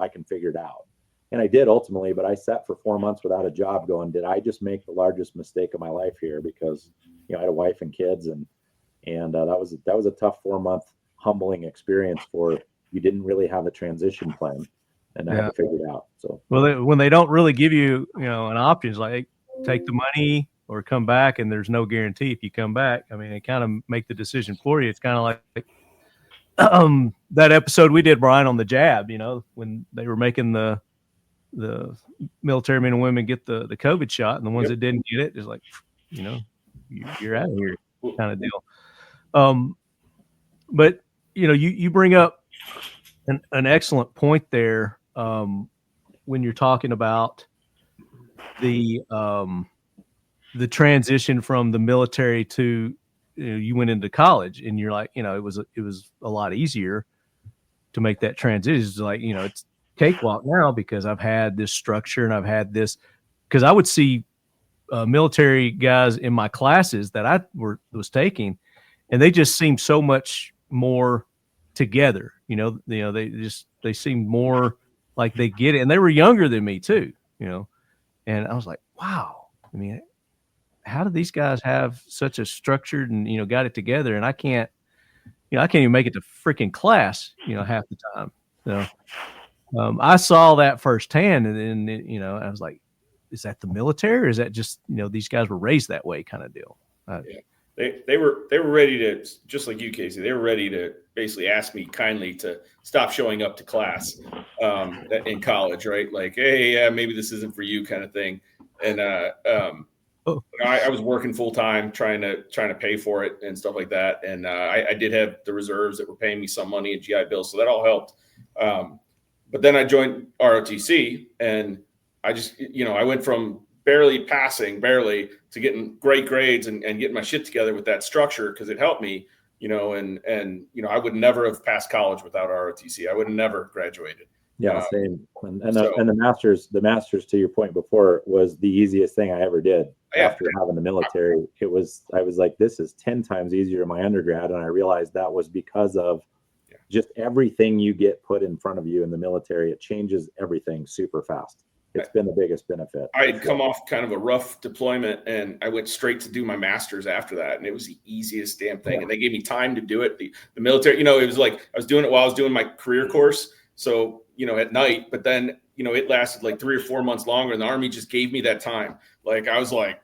can figure it out. And I did ultimately, but I sat for 4 months without a job going, did I just make the largest mistake of my life here? Because, I had a wife and kids, and that was a tough 4-month humbling experience for, you didn't really have a transition plan, and I had to figure it out. So, well, when they don't really give you, an option, it's like take the money or come back, and there's no guarantee if you come back. I mean, they kind of make the decision for you. It's kind of like that episode we did, Brian, on the jab, when they were making the military men and women get the COVID shot, and the ones that didn't get it, is like, you're out of here kind of deal. But you bring up an excellent point there when you're talking about the transition from the military to you went into college, and you're like, it was a lot easier to make that transition. It's like, it's cakewalk now, because I've had this structure, and I've had this, because I would see military guys in my classes that I was taking, and they just seemed so much more together. They seemed more like they get it, and they were younger than me too. And I was like, wow. I mean, how do these guys have such a structured and got it together? And I can't even make it to freaking class, half the time. So I saw that firsthand, and then I was like, is that the military, or is that just these guys were raised that way kind of deal? they were ready to, just like you, Casey, they were ready to basically ask me kindly to stop showing up to class in college, right? Like, hey, yeah, maybe this isn't for you, kind of thing. And I was working full time, trying to pay for it and stuff like that. And I did have the reserves that were paying me some money in GI bills, so that all helped. But then I joined ROTC, and I just, I went from barely passing to getting great grades and getting my shit together with that structure, because it helped me, and I would never have passed college without ROTC. I would have never graduated. Yeah, same. And the master's, to your point before, was the easiest thing I ever did after having the military. I was like, this is 10 times easier in my undergrad. And I realized that was because of just everything you get put in front of you in the military. It changes everything super fast. It's been the biggest benefit. I had come off kind of a rough deployment, and I went straight to do my master's after that. And it was the easiest damn thing. Yeah. And they gave me time to do it. The military, it was like I was doing it while I was doing my career course. So, at night, but then, it lasted like 3 or 4 months longer, and the Army just gave me that time. Like, I was like,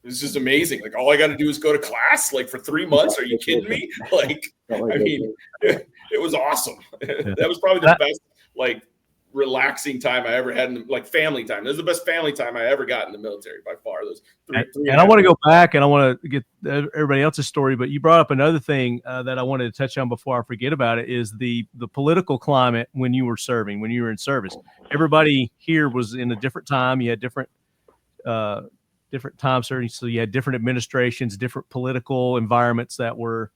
this is amazing. Like, all I got to do is go to class, like, for 3 months. Are you kidding me? Like, I mean, it was awesome. That was probably the best, like, relaxing time I ever had family time. This is the best family time I ever got in the military by far. Those three and I want to go back, and I want to get everybody else's story, but you brought up another thing that I wanted to touch on before I forget about it, is the political climate when you were in service. Everybody here was in a different time. You had different time certain, so you had different administrations, different political environments that were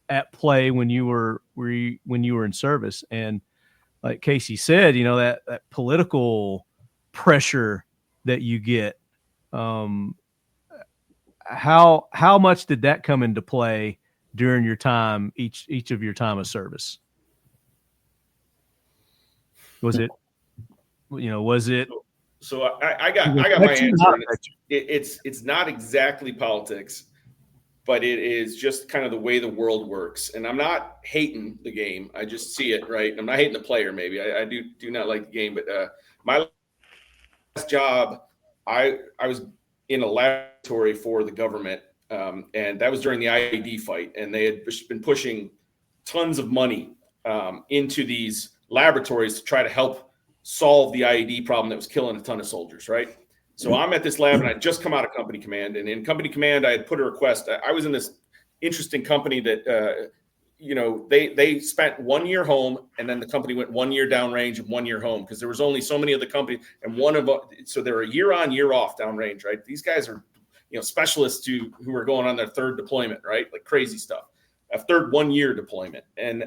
at play when you were in service. And like Casey said, that political pressure that you get, how much did that come into play during your time, each of your time of service? Was it? So I got my answer. It's not exactly politics, but it is just kind of the way the world works. And I'm not hating the game. I just see it, right? I'm not hating the player, maybe. I do not like the game, but my last job, I was in a laboratory for the government, and that was during the IED fight. And they had been pushing tons of money into these laboratories to try to help solve the IED problem that was killing a ton of soldiers, right? So I'm at this lab, and I'd just come out of company command. And in company command, I had put a request. I was in this interesting company that, they spent 1 year home, and then the company went 1 year downrange and 1 year home, because there was only so many of the company, and so they're a year on, year off downrange, right? These guys are, specialists who are going on their third deployment, right? Like crazy stuff. A third 1 year deployment. And,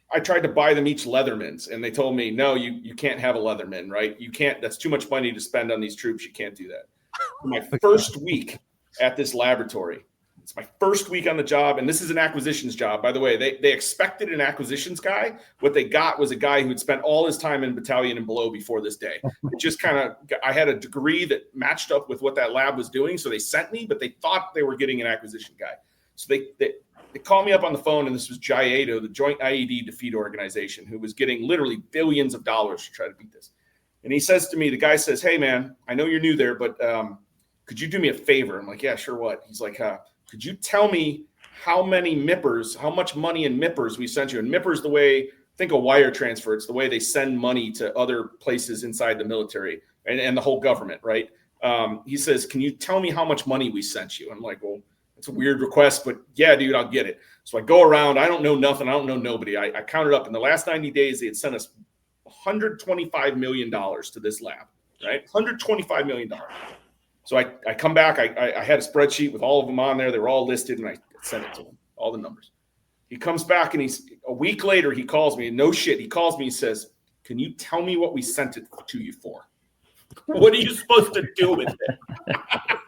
I tried to buy them each Leathermans, and they told me, no, you can't have a Leatherman, right? You can't, that's too much money to spend on these troops. You can't do that. My first week at this laboratory, it's my first week on the job, and this is an acquisitions job. By the way, they expected an acquisitions guy. What they got was a guy who had spent all his time in battalion and below before this day. It just I had a degree that matched up with what that lab was doing, so they sent me, but they thought they were getting an acquisition guy. So they called me up on the phone, and this was JIATO, the Joint IED Defeat Organization, who was getting literally billions of dollars to try to beat this. And he says to me, the guy says, hey, man, I know you're new there, but could you do me a favor? I'm like, yeah, sure, what? He's like, could you tell me how much money in MIPPers we sent you? And MIPPers, the way, think of wire transfer, it's the way they send money to other places inside the military and the whole government, right? He says, can you tell me how much money we sent you? I'm like, well, it's a weird request, but yeah, dude, I'll get it. So I go around. I don't know nothing. I don't know nobody. I counted up. In the last 90 days, they had sent us $125 million to this lab, right? $125 million. So I come back. I had a spreadsheet with all of them on there. They were all listed, and I sent it to him, all the numbers. He comes back, and a week later, he calls me. No shit. He calls me. He says, can you tell me what we sent it to you for? What are you supposed to do with it?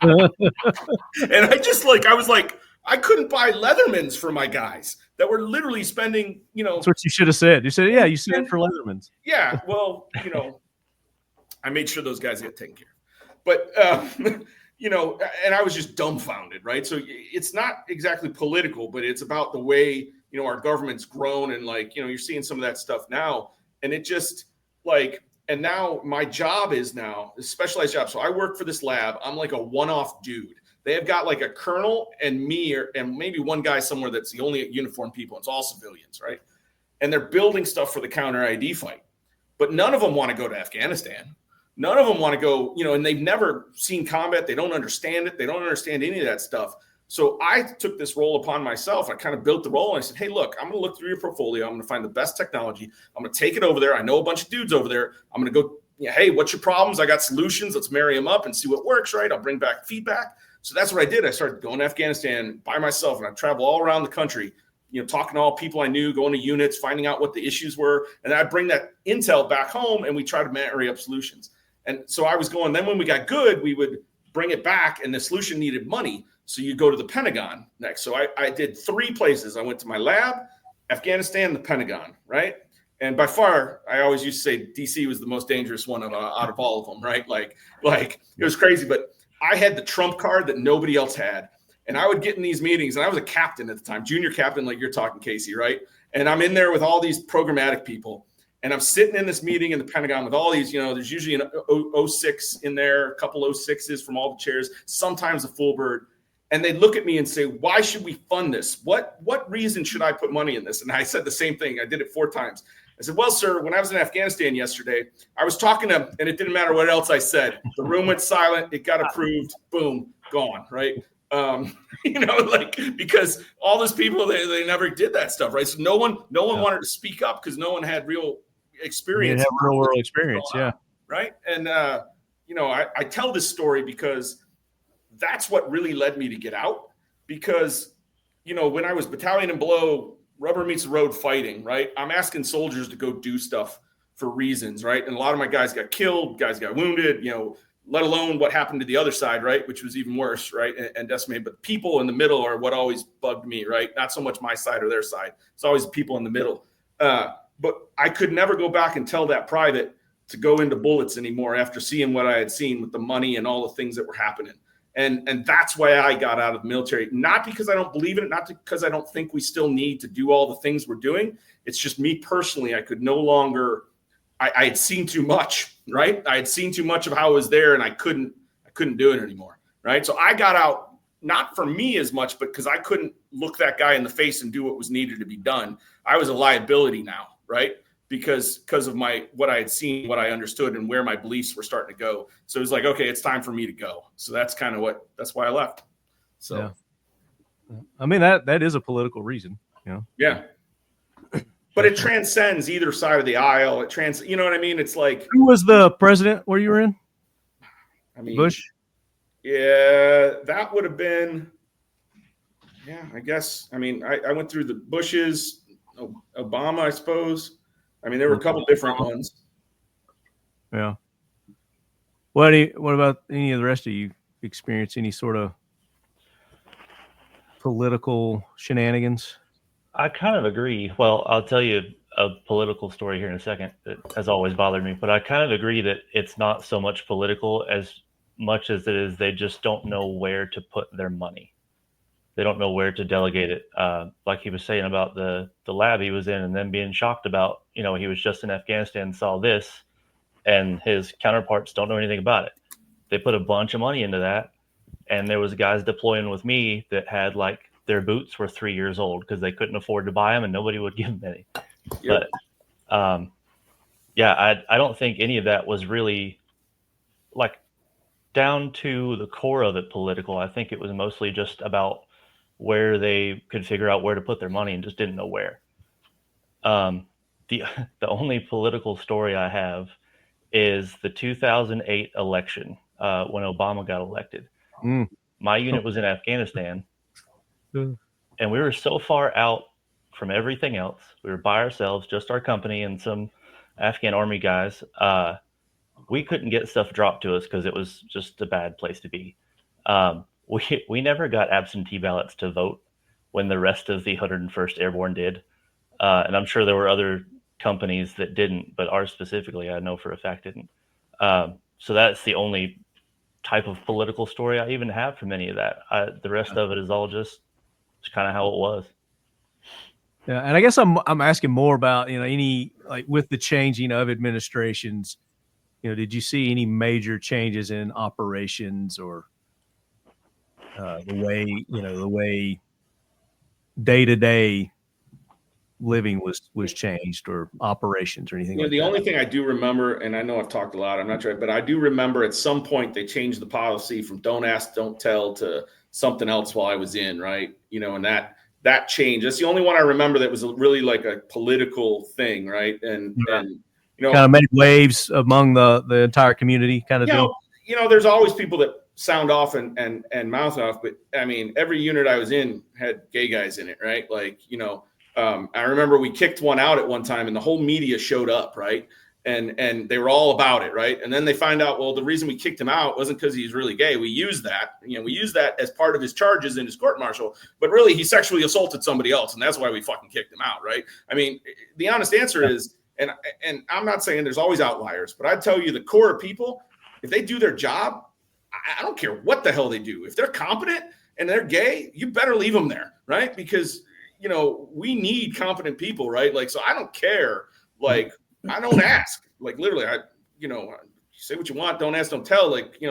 And I was like, I couldn't buy Leathermans for my guys that were literally spending, That's what you should have said. You said, yeah, you said it for Leathermans. Yeah, well, I made sure those guys get taken care of. But, and I was just dumbfounded, right? So it's not exactly political, but it's about the way, our government's grown, and you're seeing some of that stuff now. And it just and now my job is a specialized job. So I work for this lab. I'm like a one-off dude. They have got like a colonel and me, and maybe one guy somewhere that's the only uniformed people. It's all civilians, right? And they're building stuff for the counter ID fight. But none of them want to go to Afghanistan. None of them want to go, and they've never seen combat. They don't understand it. They don't understand any of that stuff. So I took this role upon myself. I kind of built the role, and I said, hey, look, I'm going to look through your portfolio. I'm going to find the best technology. I'm going to take it over there. I know a bunch of dudes over there. I'm going to go, hey, what's your problems? I got solutions. Let's marry them up and see what works, right? I'll bring back feedback. So that's what I did. I started going to Afghanistan by myself, and I traveled all around the country, talking to all people I knew, going to units, finding out what the issues were. And then I bring that intel back home, and we try to marry up solutions. And so I was going, then when we got good, we would bring it back, and the solution needed money. So you go to the Pentagon next. So I did 3 places. I went to my lab, Afghanistan, the Pentagon, right? And by far, I always used to say DC was the most dangerous one out of all of them, right? Like it was crazy, but I had the trump card that nobody else had. And I would get in these meetings, and I was a captain at the time, junior captain, like you're talking, Casey, right? And I'm in there with all these programmatic people. And I'm sitting in this meeting in the Pentagon with all these, there's usually an 06 in there, a couple 06s from all the chairs, sometimes a full bird. And they look at me and say, why should we fund this? What reason should I put money in this? And I said the same thing. I did it 4 times. I said, well, sir, when I was in Afghanistan yesterday, I was talking to them, and it didn't matter what else I said. The room went silent. It got approved. Boom, gone, right? Because all those people, they never did that stuff, right? So no one wanted to speak up because no one had real experience. Real world experience, yeah. Right. And, I tell this story because that's what really led me to get out. Because, when I was battalion and below, rubber meets the road fighting, right? I'm asking soldiers to go do stuff for reasons, right? And a lot of my guys got killed, guys got wounded, let alone what happened to the other side, right? Which was even worse, right? And decimated. But people in the middle are what always bugged me, right? Not so much my side or their side. It's always people in the middle. But I could never go back and tell that private to go into bullets anymore after seeing what I had seen with the money and all the things that were happening. And that's why I got out of the military, not because I don't believe in it, not because I don't think we still need to do all the things we're doing. It's just me personally, I could no longer, I had seen too much, right? I had seen too much of how it was there, and I couldn't do it anymore, right? So I got out, not for me as much, but because I couldn't look that guy in the face and do what was needed to be done. I was a liability now, right? Because of what I had seen, what I understood, and where my beliefs were starting to go. So it was like, okay, it's time for me to go. So that's kind of that's why I left. So, yeah. I mean, that is a political reason, Yeah. But it transcends either side of the aisle. You know what I mean? It's like, who was the president where you were in? I mean, Bush? Yeah, that would have been, I guess. I mean, I went through the Bushes, Obama, I suppose. I mean, there were a couple different ones. Yeah. What about any of the rest of you experience any sort of political shenanigans? I kind of agree. Well, I'll tell you a political story here in a second that has always bothered me, but I kind of agree that it's not so much political as much as it is they just don't know where to put their money. They don't know where to delegate it. Like he was saying about the lab he was in, and then being shocked about, he was just in Afghanistan, saw this, and his counterparts don't know anything about it. They put a bunch of money into that, and there was guys deploying with me that had their boots were 3 years old because they couldn't afford to buy them, and nobody would give them any. Yep. But I don't think any of that was really down to the core of it political. I think it was mostly just about where they could figure out where to put their money and just didn't know where. The only political story I have is the 2008 election when Obama got elected. My unit was in Afghanistan, and we were so far out from everything else. We were by ourselves, just our company and some Afghan army guys. We couldn't get stuff dropped to us because it was just a bad place to be. We never got absentee ballots to vote when the rest of the 101st Airborne did. And I'm sure there were other companies that didn't, but ours specifically, I know for a fact didn't. So that's the only type of political story I even have from any of that. The rest of it is all just kind of how it was. Yeah, and I guess I'm asking more about, any, with the changing of administrations, did you see any major changes in operations or the way day to day living was changed, or operations or anything like the that? only thing I do remember, and I know I've talked a lot, I'm not sure, but I do remember at some point they changed the policy from don't ask, don't tell to something else while I was in, right? And that change. That's the only one I remember that was really like a political thing, right? And kind of made waves among the entire community, kind of deal. There's always people that sound off and mouth off, but I mean, every unit I was in had gay guys in it, right? Like, I remember we kicked one out at one time and the whole media showed up, right? And they were all about it, right? And then they find out, well, the reason we kicked him out wasn't because he's really gay. We used that as part of his charges in his court martial, but really he sexually assaulted somebody else, and that's why we fucking kicked him out, right? I mean, the honest answer is, and I'm not saying there's always outliers, but I tell you, the core of people, if they do their job, I don't care what the hell they do. If they're competent and they're gay, you better leave them there, right? Because we need competent people, right? Like, so I don't care. Like, I don't ask. Like, literally, say what you want, don't ask, don't tell. Like,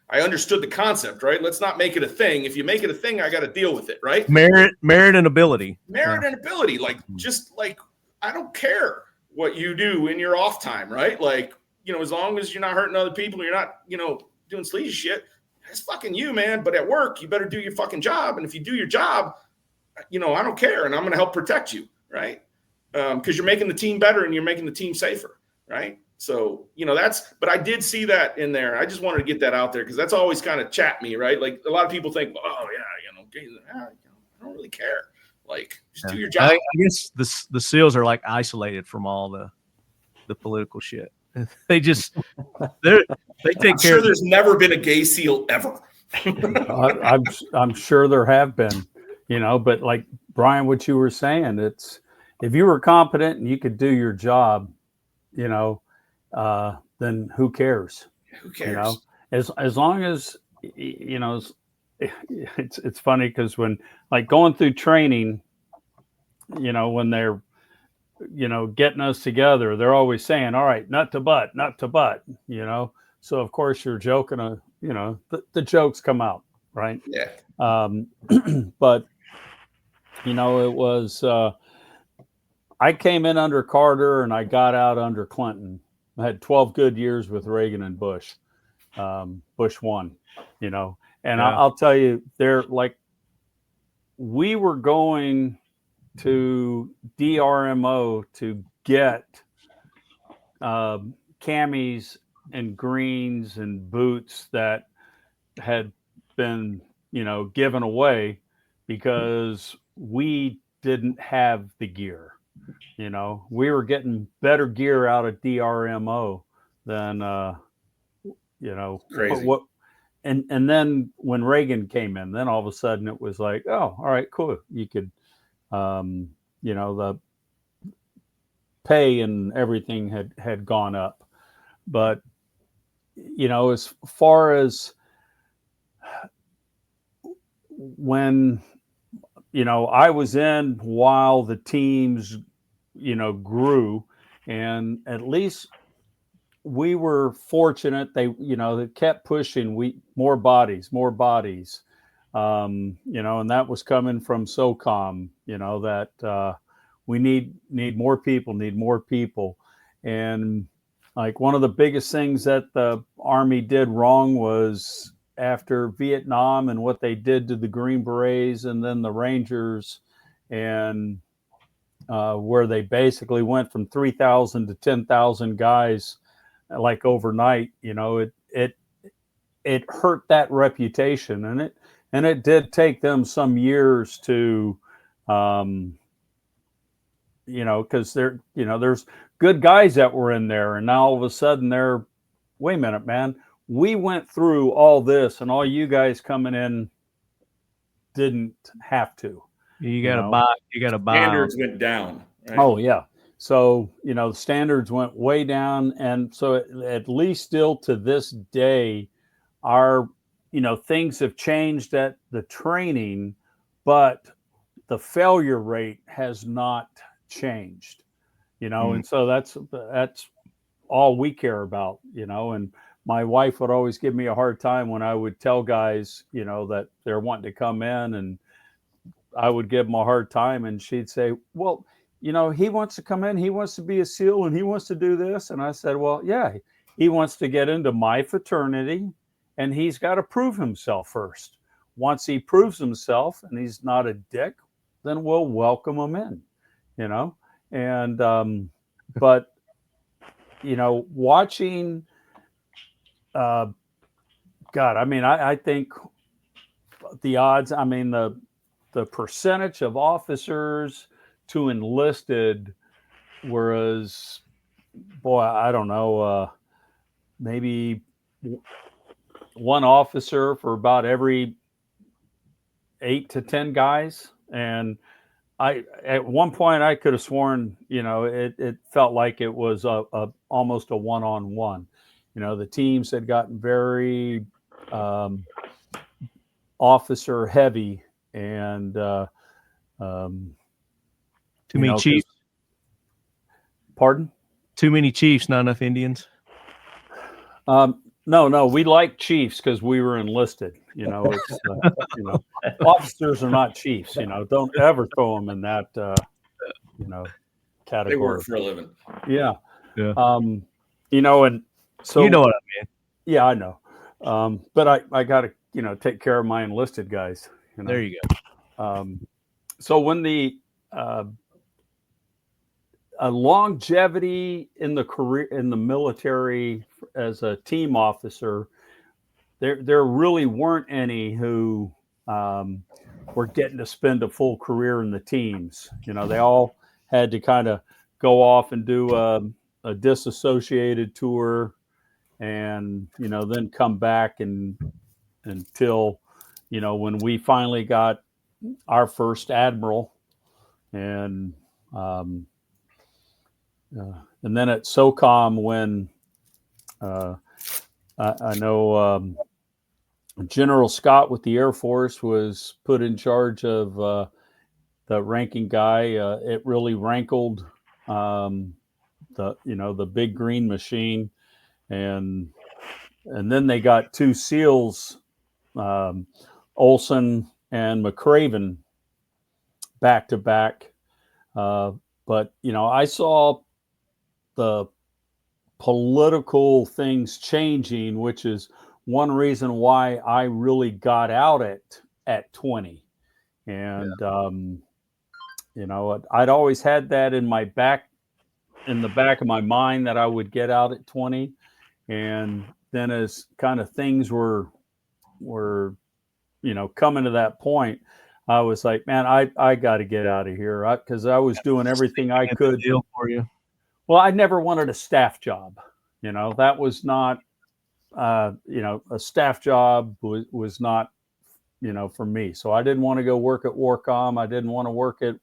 I understood the concept, right? Let's not make it a thing. If you make it a thing, I got to deal with it, right? Merit and ability. And ability. Like, just like, I don't care what you do in your off time, right? Like, as long as you're not hurting other people, you're not, doing sleazy shit, that's fucking you, man. But at work, you better do your fucking job. And if you do your job, I don't care. And I'm going to help protect you, right? Because you're making the team better and you're making the team safer, right? So, but I did see that in there. I just wanted to get that out there because that's always kind of chat me, right? Like, a lot of people think, oh, yeah, I don't really care. Like, just do your job. I guess the SEALs are like isolated from all the political shit. They just they take care. Sure, there's never been a gay SEAL ever. I'm sure there have been, but like Brian, what you were saying, it's if you were competent and you could do your job, then who cares? Who cares? As long as it's funny because when like going through training, when they're getting us together, they're always saying, all right, nut to butt. So of course you're joking, the jokes come out, right? Yeah. But it was, I came in under Carter and I got out under Clinton. I had 12 good years with Reagan and Bush. Bush won, and I'll tell you, they're like, we were going to DRMO to get camis and greens and boots that had been, given away because we didn't have the gear. We were getting better gear out of DRMO than, crazy. What. And then when Reagan came in, then all of a sudden it was like, oh, all right, cool. You could, the pay and everything had gone up. But, as far as when, I was in while the teams, grew, and at least we were fortunate. They kept pushing more bodies, and that was coming from SOCOM, that we need more people. And like one of the biggest things that the Army did wrong was after Vietnam and what they did to the Green Berets and then the Rangers, and where they basically went from 3,000 to 10,000 guys like overnight. It hurt that reputation, and it did take them some years to, because there's good guys that were in there, and now all of a sudden wait a minute, man, we went through all this, and all you guys coming in didn't have to. You got to buy. Standards went down. Right? Oh yeah. So, the standards went way down. And so at least still to this day, our, things have changed at the training, but the failure rate has not changed, and so that's all we care about, and my wife would always give me a hard time when I would tell guys, that they're wanting to come in, and I would give them a hard time, and she'd say, well, he wants to come in, he wants to be a SEAL, and he wants to do this. And I said, well, yeah, he wants to get into my fraternity, and he's got to prove himself first. Once he proves himself and he's not a dick, then we'll welcome him in, and, but, watching, God, I mean, I think the odds, I mean, the percentage of officers to enlisted, whereas, boy, I don't know, maybe one officer for about every 8 to 10 guys. And at one point I could have sworn, it felt like it was almost a one-on-one. The teams had gotten very officer heavy, and Too many chiefs. Pardon? Too many chiefs, not enough Indians. No, we like chiefs because we were enlisted. It's officers are not chiefs. Don't ever throw them in that category. They work for a living. Yeah. Yeah. And so what I mean. Yeah, I know. But I got to take care of my enlisted guys. There you go. So when the longevity in the career in the military as a team officer, there really weren't any who were getting to spend a full career in the teams. They all had to kind of go off and do a disassociated tour, and then come back until when we finally got our first admiral, and then at SOCOM, when I know General Scott with the Air Force was put in charge of the ranking guy, it really rankled the big green machine, and then they got 2 SEALs, Olson and McCraven, back to back. But I saw the political things changing, which is one reason why I really got out at 20. And I'd always had that in the back of my mind that I would get out at 20. And then as kind of things were coming to that point, I was like, man, I got to get out of here, because I was doing everything I could. Deal for you. Well, I never wanted a staff job. That was not, a staff job was not, for me. So I didn't want to go work at Warcom. I didn't want to work at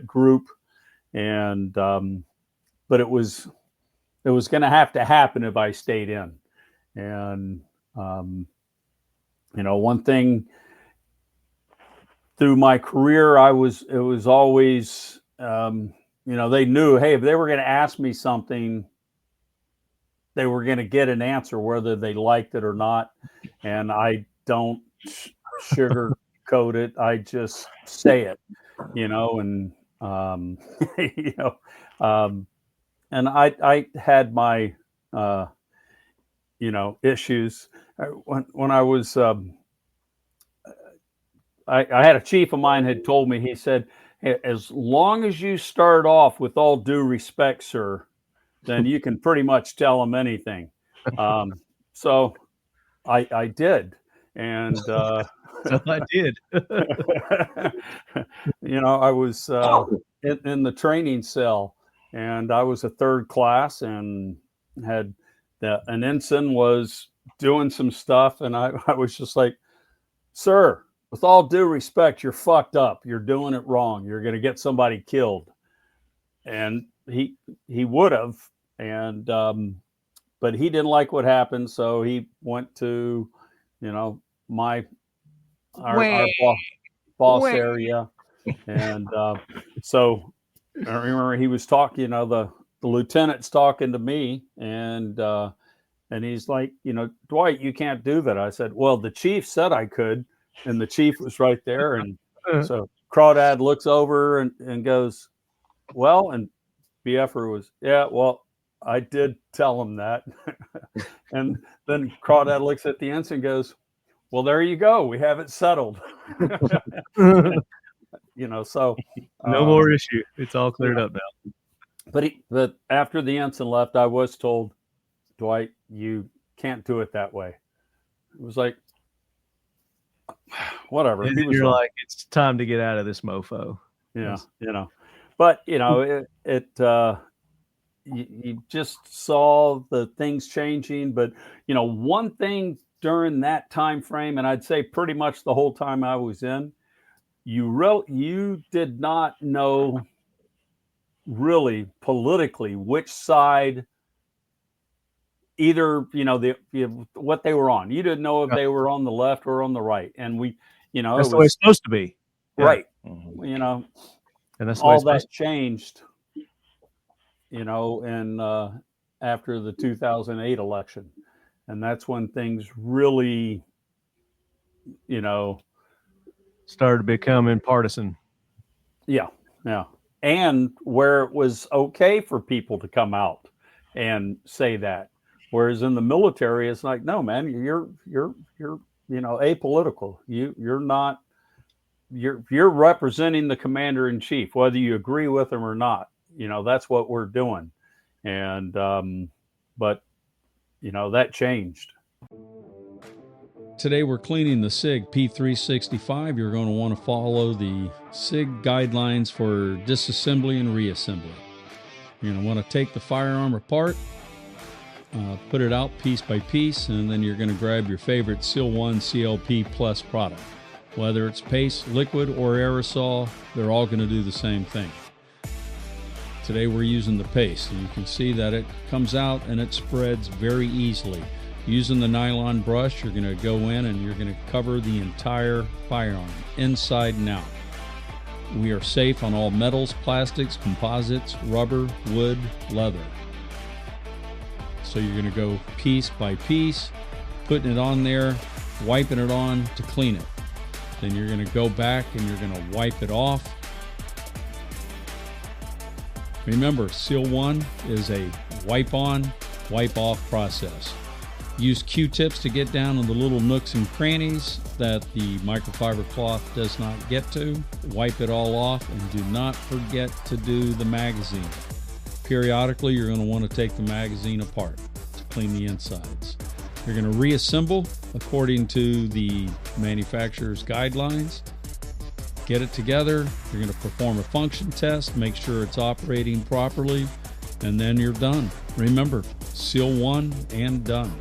Group, and but it was going to have to happen if I stayed in. And one thing through my career, it was always, they knew, hey, if they were going to ask me something, they were going to get an answer, whether they liked it or not. And I don't sugarcoat it. I just say it, and, and I had my, issues when I was, I had a chief of mine had told me, he said, hey, as long as you start off with all due respect, sir, then you can pretty much tell them anything. So I did. And So I did. I was in the training cell, and I was a 3rd class, and had an ensign was doing some stuff, and I was just like, sir, with all due respect, you're fucked up. You're doing it wrong. You're going to get somebody killed. And he would have, and but he didn't like what happened, so he went to our boss area, and so I remember he was talking, the lieutenant's talking to me, and And he's like, Dwight, you can't do that. I said, well, the chief said I could. And the chief was right there. And so Crawdad looks over and goes, well, and BFer was, yeah, well, I did tell him that. And then Crawdad looks at the ensign and goes, well, there you go. We have it settled. So no more issue. It's all cleared up now. But after the ensign left, I was told, Dwight, you can't do it that way. It was like, whatever. You're like, it's time to get out of this mofo. Yeah, But you just saw the things changing. But one thing during that time frame, and I'd say pretty much the whole time I was in, you did not know really politically which side either what they were on. You didn't know if they were on the left or on the right, and that's the way it's supposed to be, right? Mm-hmm. And that's all that changed, and after the 2008 election, and that's when things really, started becoming partisan. Yeah. And where it was okay for people to come out and say that. Whereas in the military, it's like, no, man, you're apolitical. You're representing the commander in chief, whether you agree with him or not. That's what we're doing. And, but that changed. Today we're cleaning the SIG P365. You're going to want to follow the SIG guidelines for disassembly and reassembly. You're going to want to take the firearm apart, put it out piece by piece, and then you're going to grab your favorite Seal 1 CLP Plus product. Whether it's paste, liquid, or aerosol, they're all going to do the same thing. Today we're using the paste, and you can see that it comes out and it spreads very easily. Using the nylon brush, you're going to go in and you're going to cover the entire firearm, inside and out. We are safe on all metals, plastics, composites, rubber, wood, leather. So you're going to go piece by piece, putting it on there, wiping it on to clean it. Then you're going to go back and you're going to wipe it off. Remember, Seal 1 is a wipe on, wipe off process. Use Q-tips to get down on the little nooks and crannies that the microfiber cloth does not get to. Wipe it all off, and do not forget to do the magazine. Periodically, you're going to want to take the magazine apart to clean the insides. You're going to reassemble according to the manufacturer's guidelines. Get it together. You're going to perform a function test, make sure it's operating properly, and then you're done. Remember, Seal 1 and done.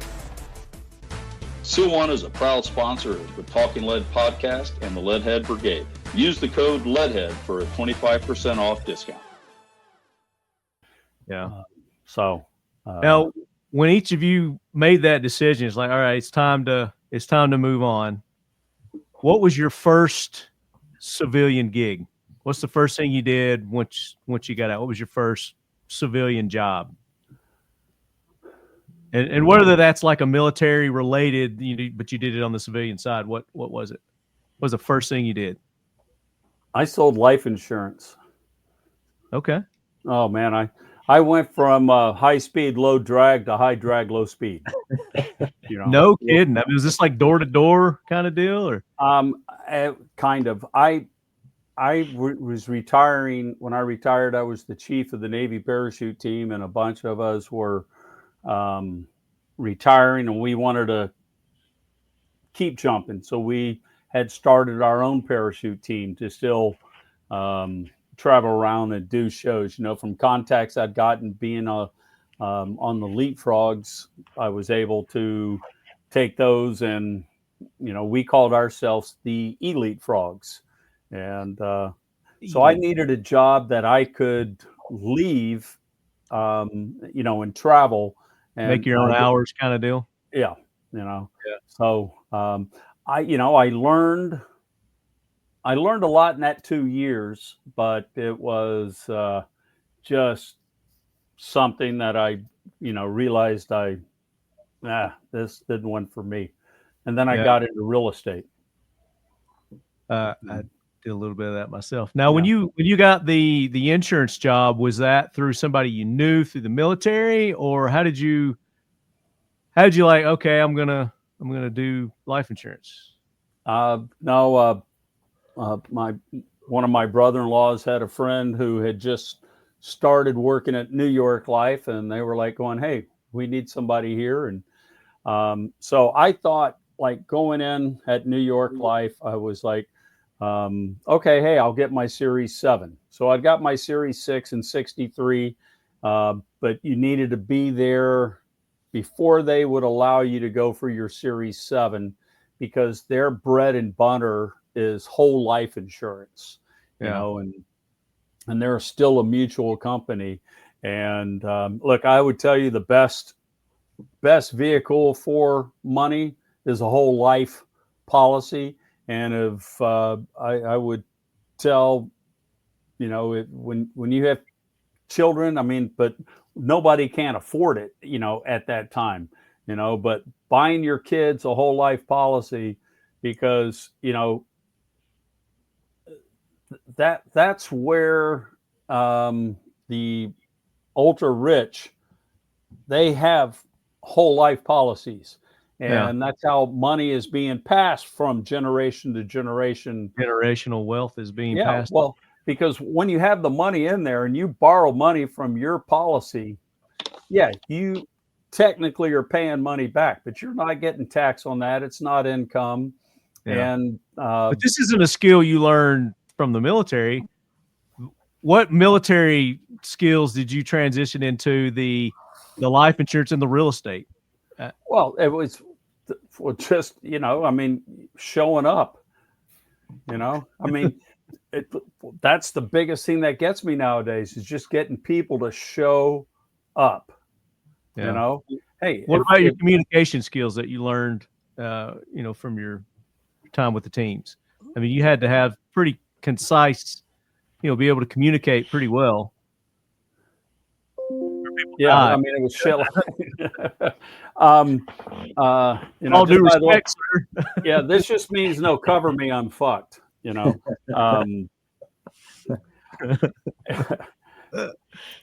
Seal 1 is a proud sponsor of the Talking Lead podcast and the Leadhead Brigade. Use the code LEADHEAD for a 25% off discount. Yeah. Now, when each of you made that decision, it's like, all right, it's time to move on. What was your first civilian gig? What's the first thing you did once you got out? What was your first civilian job? And whether that's like a military related, but you did it on the civilian side, what was it? What was the first thing you did? I sold life insurance. Okay. Oh man, I went from high speed, low drag to high drag, low speed. No kidding. I mean, was this like door to door kind of deal, or? Kind of. I was retiring. When I retired, I was the chief of the Navy parachute team, and a bunch of us were retiring, and we wanted to keep jumping. So we had started our own parachute team to still travel around and do shows. From contacts I'd gotten being on the leapfrogs, I was able to take those, and we called ourselves the elite frogs. And so I needed a job that I could leave, and travel and make your own hours kind of deal. Yeah. So I learned a lot in that 2 years, but it was just something that I realized I this didn't one for me. And then I Yeah. got into real estate. I did a little bit of that myself. Now, when you got the insurance job, was that through somebody you knew through the military, or how did you like, okay, I'm gonna do life insurance? No, one of my brother-in-laws had a friend who had just started working at New York Life, and they were like going, "Hey, we need somebody here." And so I thought, like, going in at New York Life, I was like, okay, hey, I'll get my Series 7. So I got my Series 6 in 63, but you needed to be there before they would allow you to go for your Series 7, because their bread and butter is whole life insurance, you know, and they're still a mutual company. And look, I would tell you the best vehicle for money is a whole life policy. And if I would tell, you know, when you have children, I mean, but nobody can afford it, you know, at that time, you know, but buying your kids a whole life policy, because, you know, that's where the ultra rich, they have whole life policies. And that's how money is being passed from generation to generation. Generational wealth is being passed. Well, because when you have the money in there and you borrow money from your policy, you technically are paying money back, but you're not getting tax on that. It's not income. And but this isn't a skill you learned from the military. What military skills did you transition into the life insurance and the real estate? Well, it was just, you know, I mean, showing up, you know, I mean, that's the biggest thing that gets me nowadays, is just getting people to show up, you know. Hey, what about your communication skills that you learned, you know, from your time with the teams? I mean, you had to have pretty concise, you know, be able to communicate pretty well. I mean, it was shit. You know, all due respect, sir. Yeah, this just means no, cover me, I'm fucked, you know.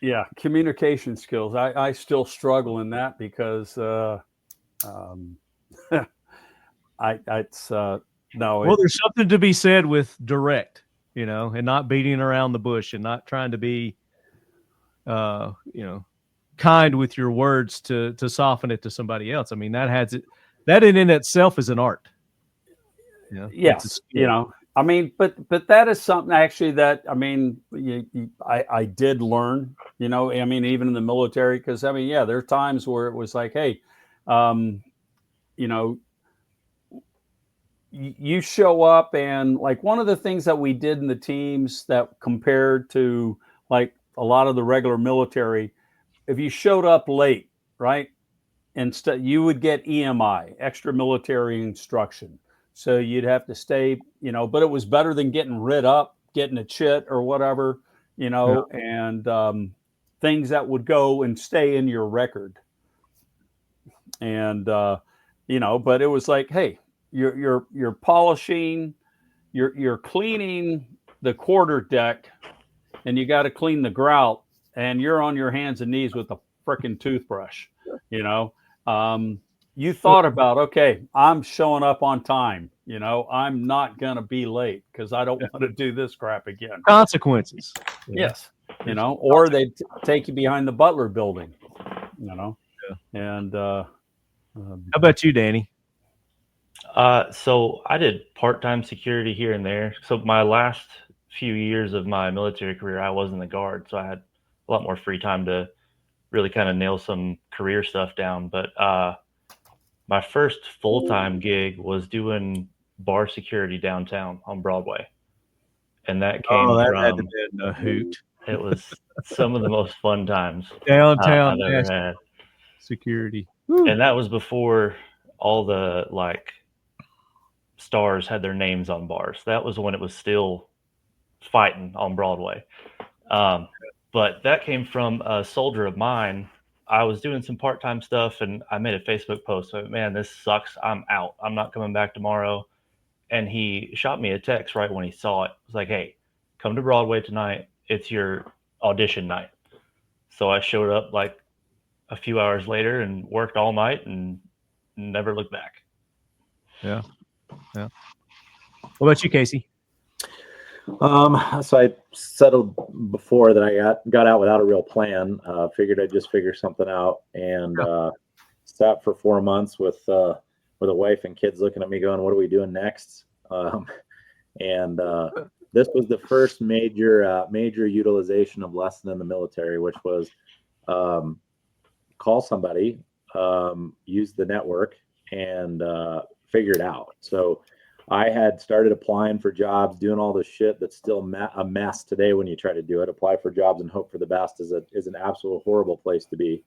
Yeah, communication skills. I still struggle in that, because there's something to be said with direct, you know, and not beating around the bush, and not trying to be you know, kind with your words to soften it to somebody else. I mean, that in itself is an art. Yes, you know, I mean, but that is something actually that, I mean, I did learn, you know, I mean, even in the military, because I mean, there are times where it was like, hey, you know, you show up, and like one of the things that we did in the teams that compared to like a lot of the regular military, if you showed up late, right, instead you would get EMI, extra military instruction. So you'd have to stay, you know, but it was better than getting rid up, getting a chit or whatever, you know, and things that would go and stay in your record. And you know, but it was like, hey, you're polishing, you're cleaning the quarter deck, and you got to clean the grout, and you're on your hands and knees with a freaking toothbrush, you know. You thought about, okay, I'm showing up on time, you know, I'm not gonna be late because I don't want to do this crap again. Consequences. Yes, you know, or they take you behind the Butler building, you know. And how about you, Danny? So I did part-time security here and there. So my last few years of my military career, I was in the Guard, so I had a lot more free time to really kind of nail some career stuff down. But my first full-time gig was doing bar security downtown on Broadway, and that came that from had to be a hoot. It was some of the most fun times Downtown I've ever had. Security. And that was before all the like stars had their names on bars. That was when it was still fighting on Broadway. But that came from a soldier of mine. I was doing some part-time stuff and I made a Facebook post. So, man, this sucks. I'm out. I'm not coming back tomorrow. And he shot me a text right when he saw it. It was like, hey, come to Broadway tonight. It's your audition night. So I showed up like a few hours later and worked all night and never looked back. Yeah. Yeah. What about you, Casey? So I settled before that I got out without a real plan. Figured I'd just figure something out, and sat for 4 months with a wife and kids looking at me going, what are we doing next? This was the first major utilization of lesson in the military, which was call somebody, use the network, and figure it out. So I had started applying for jobs, doing all the shit that's still a mess today when you try to do it. Apply for jobs and hope for the best is an absolute horrible place to be.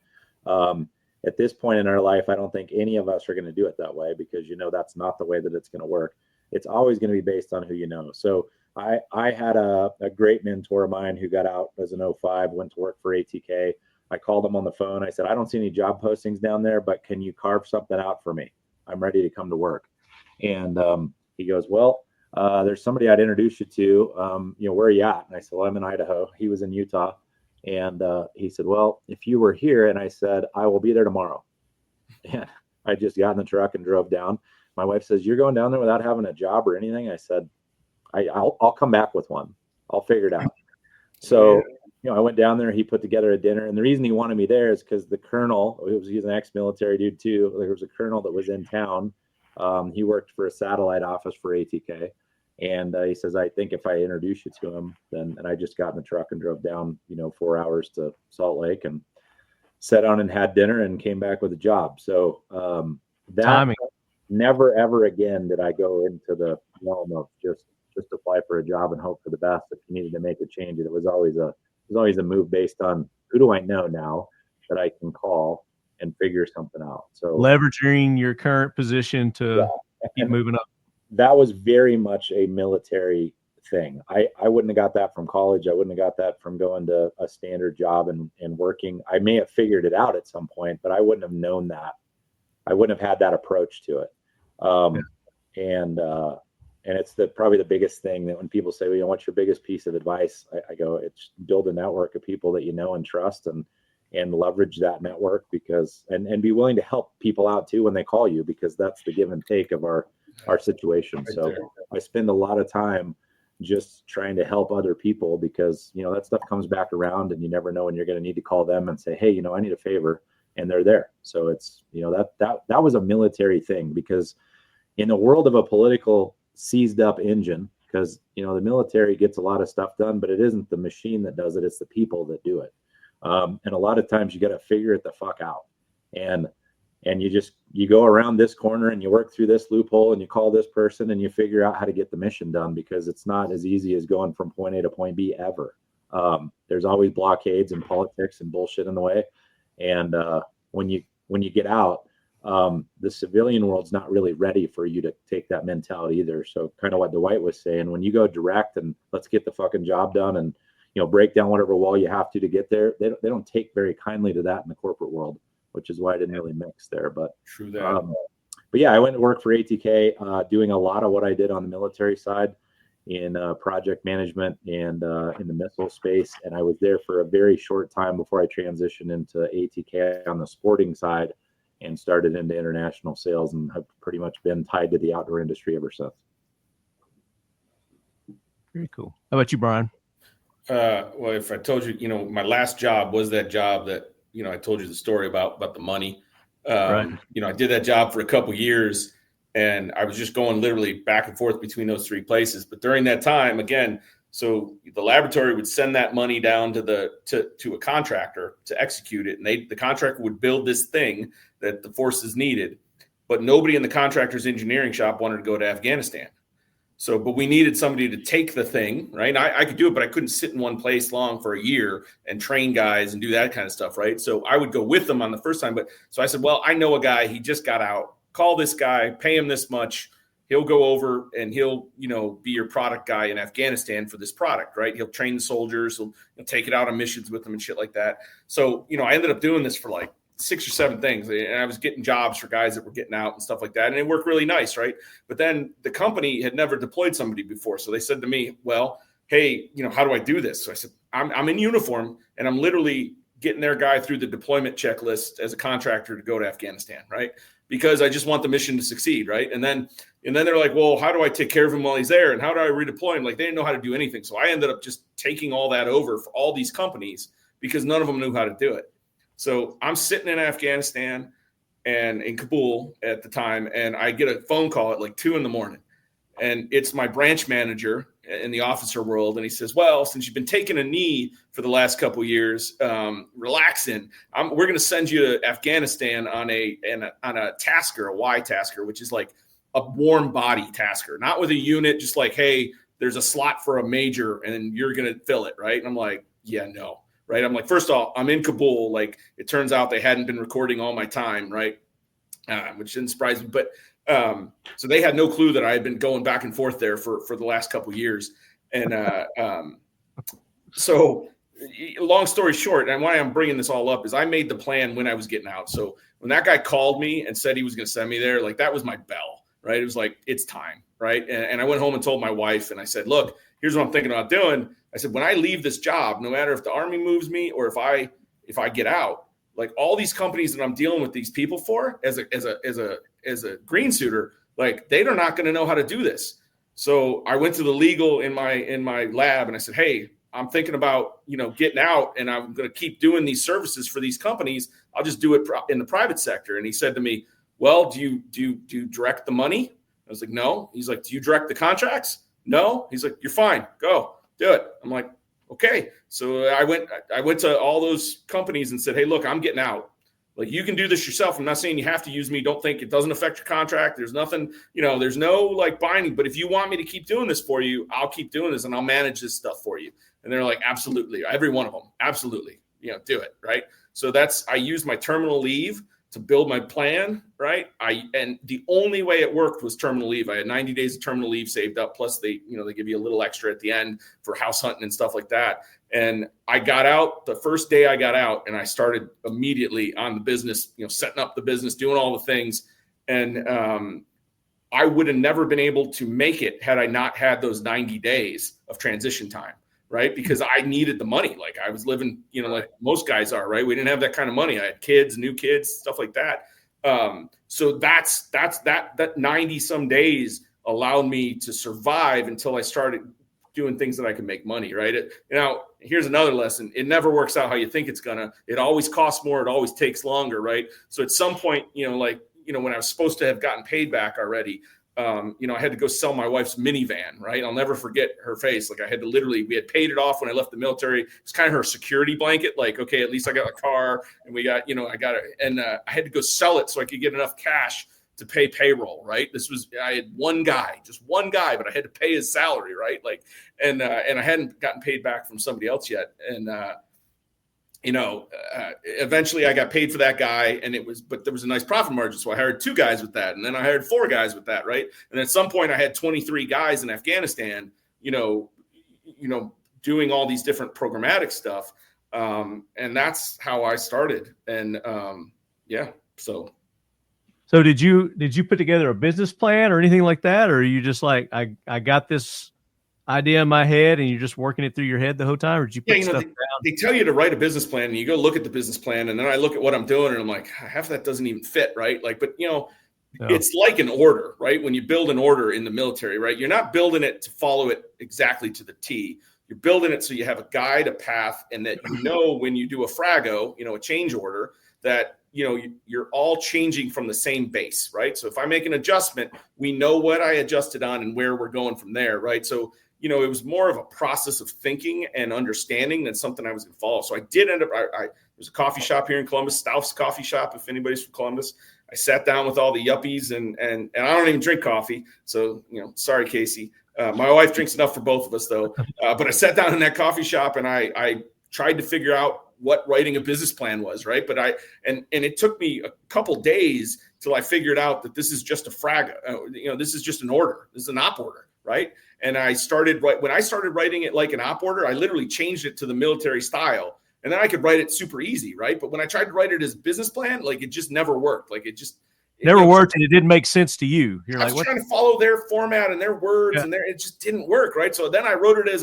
At this point in our life, I don't think any of us are going to do it that way, because that's not the way that it's going to work. It's always going to be based on who you know. So I had a great mentor of mine who got out as an 05, went to work for ATK. I called him on the phone. I said, I don't see any job postings down there, but can you carve something out for me? I'm ready to come to work. And he goes, well, there's somebody I'd introduce you to. Where are you at? And I said, well, I'm in Idaho. He was in Utah. And he said, well, if you were here, and I said, I will be there tomorrow. And I just got in the truck and drove down. My wife says, you're going down there without having a job or anything? I said, I'll come back with one. I'll figure it out. So, I went down there. He put together a dinner. And the reason he wanted me there is because the colonel, he's an ex-military dude too. There was a colonel that was in town. He worked for a satellite office for ATK. And he says, I think if I introduce you to him, then, and I just got in the truck and drove down, 4 hours to Salt Lake and sat down and had dinner and came back with a job. So that timing. Never, ever again did I go into the realm of just apply for a job and hope for the best. If you needed to make a change, it was always a move based on who do I know now that I can call and figure something out. So leveraging your current position to keep moving up. That was very much a military thing. I wouldn't have got that from college. I wouldn't have got that from going to a standard job and working. I may have figured it out at some point, but I wouldn't have known that. I wouldn't have had that approach to it. And it's probably the biggest thing that when people say, well, what's your biggest piece of advice? I go, it's build a network of people that you know and trust, and leverage that network, because and be willing to help people out too when they call you, because that's the give and take of our situation. Right. So there. I spend a lot of time just trying to help other people, because that stuff comes back around, and you never know when you're going to need to call them and say, hey, I need a favor, and they're there. So it's that was a military thing, because in the world of a political seized up engine, because the military gets a lot of stuff done, but it isn't the machine that does it, it's the people that do it. And a lot of times you got to figure it the fuck out, and you go around this corner and you work through this loophole and you call this person and you figure out how to get the mission done, because it's not as easy as going from point A to point B ever. There's always blockades and politics and bullshit in the way. And when you get out, the civilian world's not really ready for you to take that mentality either. So kind of what Dwight was saying, when you go direct and let's get the fucking job done and break down whatever wall you have to get there, they don't take very kindly to that in the corporate world, which is why I didn't really mix there. But true that. But yeah, I went to work for ATK, doing a lot of what I did on the military side in project management and in the missile space. And I was there for a very short time before I transitioned into ATK on the sporting side and started into international sales, and have pretty much been tied to the outdoor industry ever since. Very cool. How about you, Brian? Well, if I told you, my last job was that job that, I told you the story about the money. Right. I did that job for a couple years, and I was just going literally back and forth between those three places. But during that time, again, so the laboratory would send that money down to a contractor to execute it. And the contractor would build this thing that the forces needed, but nobody in the contractor's engineering shop wanted to go to Afghanistan. So, but we needed somebody to take the thing, right? I could do it, but I couldn't sit in one place long for a year and train guys and do that kind of stuff, right? So I would go with them on the first time. So I said, well, I know a guy, he just got out. Call this guy, pay him this much. he'll go over and he'll, be your product guy in Afghanistan for this product, right? He'll train the soldiers, he'll take it out on missions with them and shit like that. So, I ended up doing this for like 6 or 7 things. And I was getting jobs for guys that were getting out and stuff like that. And it worked really nice, right? But then the company had never deployed somebody before. So they said to me, well, hey, how do I do this? So I said, I'm in uniform and I'm literally getting their guy through the deployment checklist as a contractor to go to Afghanistan, right? Because I just want the mission to succeed, right? And then they're like, well, how do I take care of him while he's there? And how do I redeploy him? Like, they didn't know how to do anything. So I ended up just taking all that over for all these companies because none of them knew how to do it. So I'm sitting in Afghanistan and in Kabul at the time, and I get a phone call at like 2 a.m. And it's my branch manager in the officer world. And he says, well, since you've been taking a knee for the last couple of years, relaxing, we're going to send you to Afghanistan on a tasker, a Y tasker, which is like a warm body tasker, not with a unit, just like, hey, there's a slot for a major and you're going to fill it. Right. And I'm like, yeah, no. Right. I'm like, first of all, I'm in Kabul. Like, it turns out they hadn't been recording all my time. Right. Which didn't surprise me. But so they had no clue that I had been going back and forth there for the last couple of years. And so long story short, and why I'm bringing this all up is I made the plan when I was getting out. So when that guy called me and said he was going to send me there, like, that was my bell, right? It was like, it's time. Right. And I went home and told my wife, and I said, look, here's what I'm thinking about doing. I said, when I leave this job, no matter if the Army moves me or if I get out, like, all these companies that I'm dealing with these people for as a green suitor, like, they are not going to know how to do this. So I went to the legal in my lab and I said, hey, I'm thinking about, getting out, and I'm going to keep doing these services for these companies. I'll just do it in the private sector. And he said to me, well, do you direct the money? I was like, no. He's like, do you direct the contracts? No. He's like, you're fine. Go do it. I'm like, okay. So I went to all those companies and said, hey, look, I'm getting out. Like, you can do this yourself. I'm not saying you have to use me. Don't think it doesn't affect your contract. There's nothing, there's no like binding, but if you want me to keep doing this for you, I'll keep doing this and I'll manage this stuff for you. And they're like, absolutely. Every one of them. Absolutely. Do it. Right. So I used my terminal leave to build my plan. Right. And the only way it worked was terminal leave. I had 90 days of terminal leave saved up. Plus they give you a little extra at the end for house hunting and stuff like that. And I got out the first day I got out, and I started immediately on the business, setting up the business, doing all the things. And I would have never been able to make it had I not had those 90 days of transition time, right? Because I needed the money. Like, I was living, like most guys are, right? We didn't have that kind of money. I had kids, new kids, stuff like that. So that 90 some days allowed me to survive until I started doing things that I could make money, right? Now, here's another lesson. It never works out how you think it's gonna. It always costs more. It always takes longer, right? So at some point, when I was supposed to have gotten paid back already, I had to go sell my wife's minivan, right? I'll never forget her face. Like, we had paid it off when I left the military. It's kind of her security blanket. Like, okay, at least I got a car, and we got, I got it. And I had to go sell it so I could get enough cash to pay payroll, right? I had just one guy, but I had to pay his salary, right? Like, and I hadn't gotten paid back from somebody else yet. And, eventually I got paid for that guy, but there was a nice profit margin. So I hired 2 guys with that. And then I hired 4 guys with that. Right. And at some point I had 23 guys in Afghanistan, doing all these different programmatic stuff. And that's how I started. And, So did you put together a business plan or anything like that? Or are you just like, I got this idea in my head and you're just working it through your head the whole time? Or did you put stuff down? They tell you to write a business plan, and you go look at the business plan, and then I look at what I'm doing and I'm like, half of that doesn't even fit, right? Like, but it's like an order, right? When you build an order in the military, right? You're not building it to follow it exactly to the T. You're building it so you have a guide, a path, and that when you do a frago, a change order, that you're all changing from the same base, right? So if I make an adjustment, we know what I adjusted on and where we're going from there, right? So, it was more of a process of thinking and understanding than something I was going to follow. So I did end up, there's a coffee shop here in Columbus, Stouff's Coffee Shop, if anybody's from Columbus. I sat down with all the yuppies and I don't even drink coffee. So, sorry, Casey. My wife drinks enough for both of us though. But I sat down in that coffee shop and I tried to figure out what writing a business plan was, right? But and it took me a couple days till I figured out that this is just a frag. This is just an order. This is an op order, right? And when I started writing it like an op order, I literally changed it to the military style, and then I could write it super easy, right? But when I tried to write it as a business plan, like it just never worked. Like it never worked, and it didn't make sense to you. You're I like, was trying to follow their format and their words, and it just didn't work, right? So then I wrote it as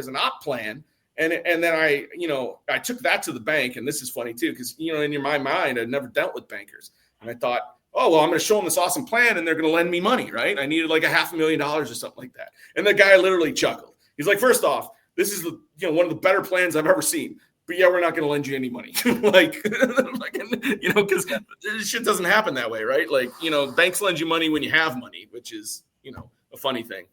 an op plan, and then I took that to the bank, and this is funny too, because in my mind I'd never dealt with bankers, and I thought, oh well, I'm going to show them this awesome plan, and they're going to lend me money, right? I needed like $500,000 or something like that, and the guy literally chuckled. He's like, first off, this is one of the better plans I've ever seen. But yeah, we're not going to lend you any money, because shit doesn't happen that way, right? Like, banks lend you money when you have money, which is, a funny thing.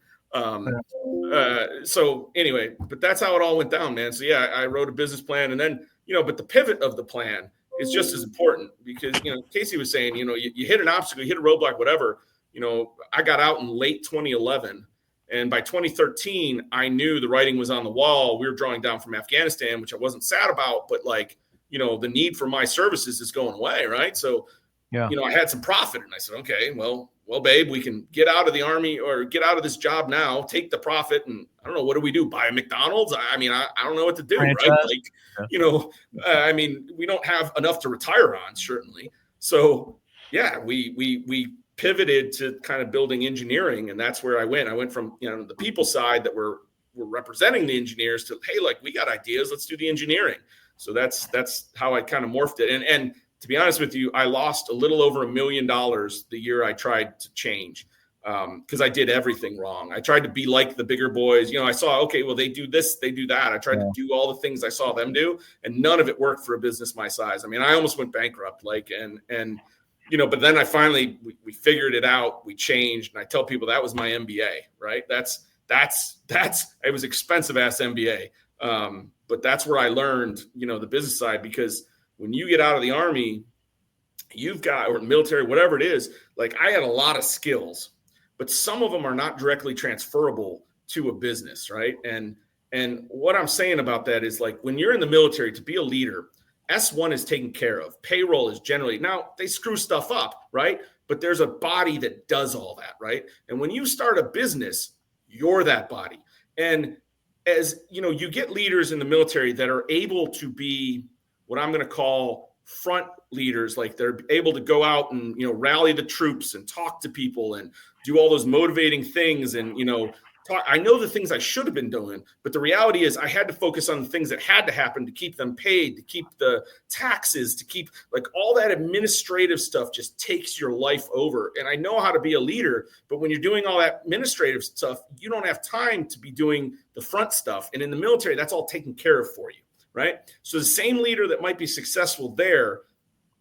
So anyway, but that's how it all went down, man. So yeah, I wrote a business plan, and then, but the pivot of the plan is just as important because, Casey was saying, you hit an obstacle, you hit a roadblock, whatever. I got out in late 2011. And by 2013, I knew the writing was on the wall. We were drawing down from Afghanistan, which I wasn't sad about, but the need for my services is going away, right? So, I had some profit, and I said, okay, well, babe, we can get out of the Army or get out of this job now, take the profit, and I don't know, what do we do? Buy a McDonald's? I don't know what to do, franchise. Right? We don't have enough to retire on, certainly. So, yeah, we pivoted to kind of building engineering, and that's where I went. I went from the people side that were representing the engineers to, hey, we got ideas, let's do the engineering. So that's how I kind of morphed it. And to be honest with you, I lost a little over $1 million the year I tried to change because I did everything wrong. I tried to be like the bigger boys. I saw, okay, well, they do this, they do that. I tried to do all the things I saw them do, and none of it worked for a business my size. I mean, I almost went bankrupt, but then I finally, we figured it out, we changed, and I tell people that was my MBA, right? It was expensive ass MBA. But that's where I learned, the business side, because when you get out of the Army, or military, whatever it is, I had a lot of skills, but some of them are not directly transferable to a business, right? And what I'm saying about that is when you're in the military, to be a leader, S1 is taken care of. Payroll is generally, now they screw stuff up, right? But there's a body that does all that, right? And when you start a business, you're that body. And as you get leaders in the military that are able to be what I'm going to call front leaders, they're able to go out and, rally the troops and talk to people and do all those motivating things and, I know the things I should have been doing, but the reality is I had to focus on the things that had to happen to keep them paid, to keep the taxes, to keep all that administrative stuff just takes your life over. And I know how to be a leader, but when you're doing all that administrative stuff, you don't have time to be doing the front stuff. And in the military, that's all taken care of for you, right? So the same leader that might be successful there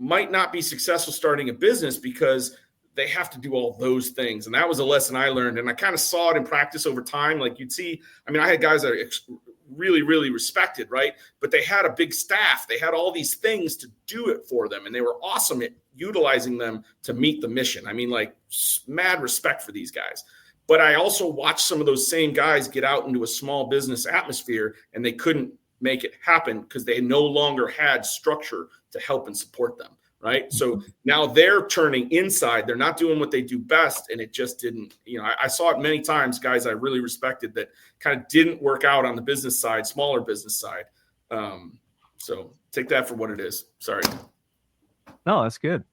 might not be successful starting a business because they have to do all those things. And that was a lesson I learned. And I kind of saw it in practice over time. You'd see, I had guys that are really, really respected, right? But they had a big staff. They had all these things to do it for them. And they were awesome at utilizing them to meet the mission. Mad respect for these guys. But I also watched some of those same guys get out into a small business atmosphere, and they couldn't make it happen because they no longer had structure to help and support them. Right. So now they're turning inside. They're not doing what they do best. And it just didn't, I saw it many times, guys I really respected that kind of didn't work out on the business side, smaller business side. So take that for what it is. Sorry. No, that's good.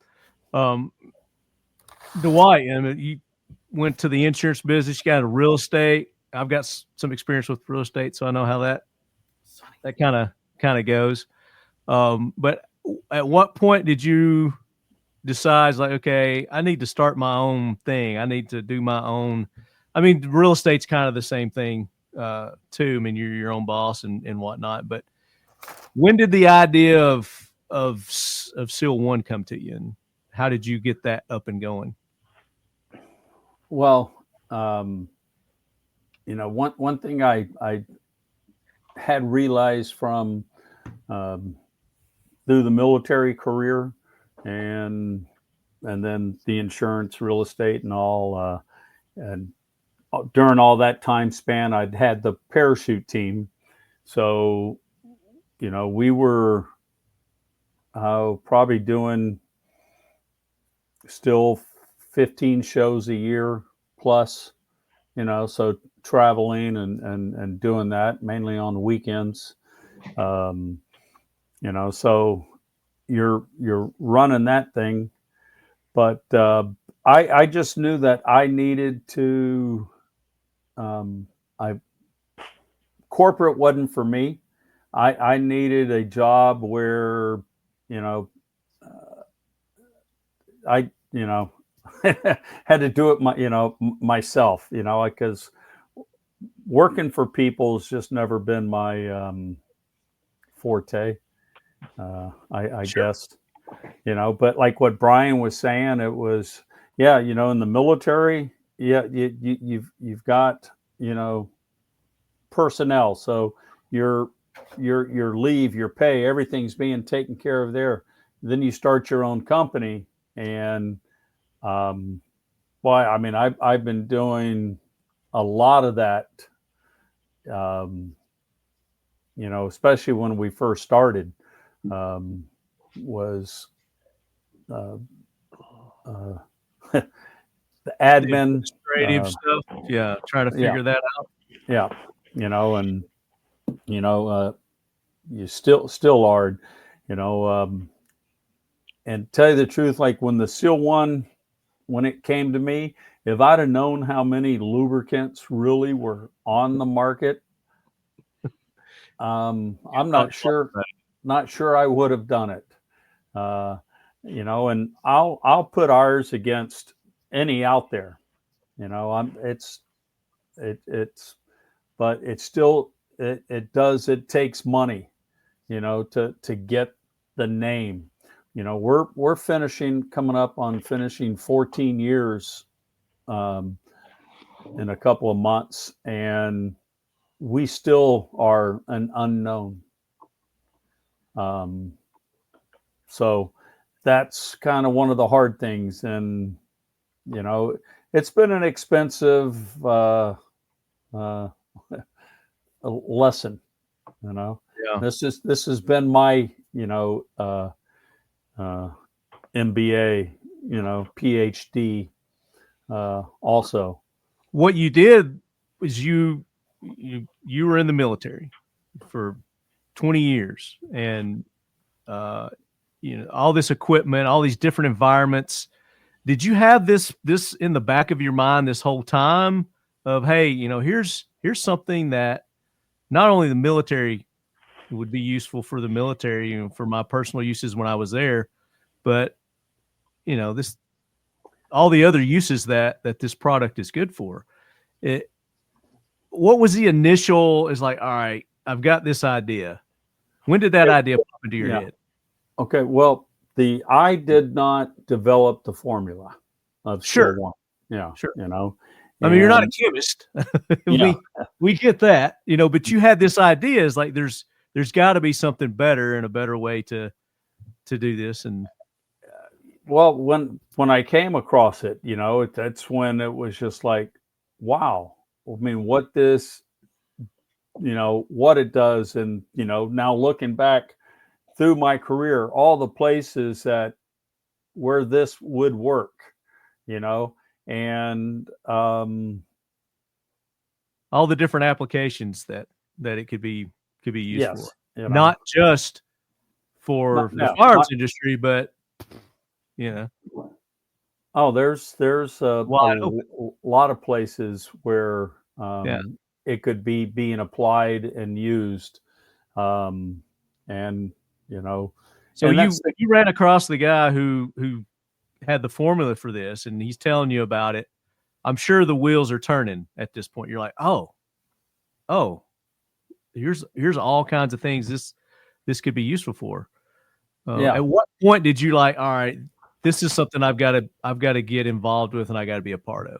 Dwight, you went to the insurance business, you got into real estate. I've got some experience with real estate, so I know how that kind of goes. But at what point did you decide okay, I need to start my own thing? I need to do my own. Real estate's kind of the same thing too. You're your own boss and whatnot. But when did the idea of SEAL One come to you, and how did you get that up and going? Well, one thing I had realized from through the military career and then the insurance, real estate and all, and during all that time span, I'd had the parachute team. So, we were probably doing still 15 shows a year plus, so traveling and doing that mainly on the weekends. So you're running that thing, but I just knew that I needed to. Corporate wasn't for me. I needed a job where, I had to do it myself, because working for people has just never been my forte. I guess, but like what Brian was saying, it was, in the military, you've got, personnel. So your leave, your pay, everything's being taken care of there. Then you start your own company, and I've been doing a lot of that. Especially when we first started, was the admin, administrative stuff. Yeah, trying to figure that out. Yeah, and you still are, and tell you the truth, like when the Seal 1, when it came to me, if I'd have known how many lubricants really were on the market, I'm not sure I would have done it. And I'll put ours against any out there. But it's still, it takes money, to get the name. We're coming up on finishing 14 years in a couple of months, and we still are an unknown. So that's kind of one of the hard things. And, it's been an expensive lesson, Yeah. This has been my, MBA, PhD, also. What you did was you were in the military for 20 years, and all this equipment, all these different environments. Did you have this in the back of your mind this whole time of, hey, here's something that not only the military would be useful for the military, for my personal uses when I was there, but this, all the other uses that this product is good for. What was the initial, is like, all right, I've got this idea. When did that idea pop into your head? Okay. Well, I did not develop the formula of Sure. Seal 1. Yeah. Sure. I mean, you're not a chemist. we get that, but you had this idea, is like, there's got to be something better and a better way to do this. And well, when I came across it, that's when it was just like, wow. I mean, what this, what it does. And, now looking back through my career, all the places where this would work, and all the different applications that it could be used for, not just for the firearms industry, but oh, there's a lot of places where it could be being applied and used, and So you ran across the guy who had the formula for this, and he's telling you about it. I'm sure the wheels are turning at this point. You're like, oh, here's all kinds of things this could be useful for. At what point did you like, all right, this is something I've got to get involved with, and I got to be a part of?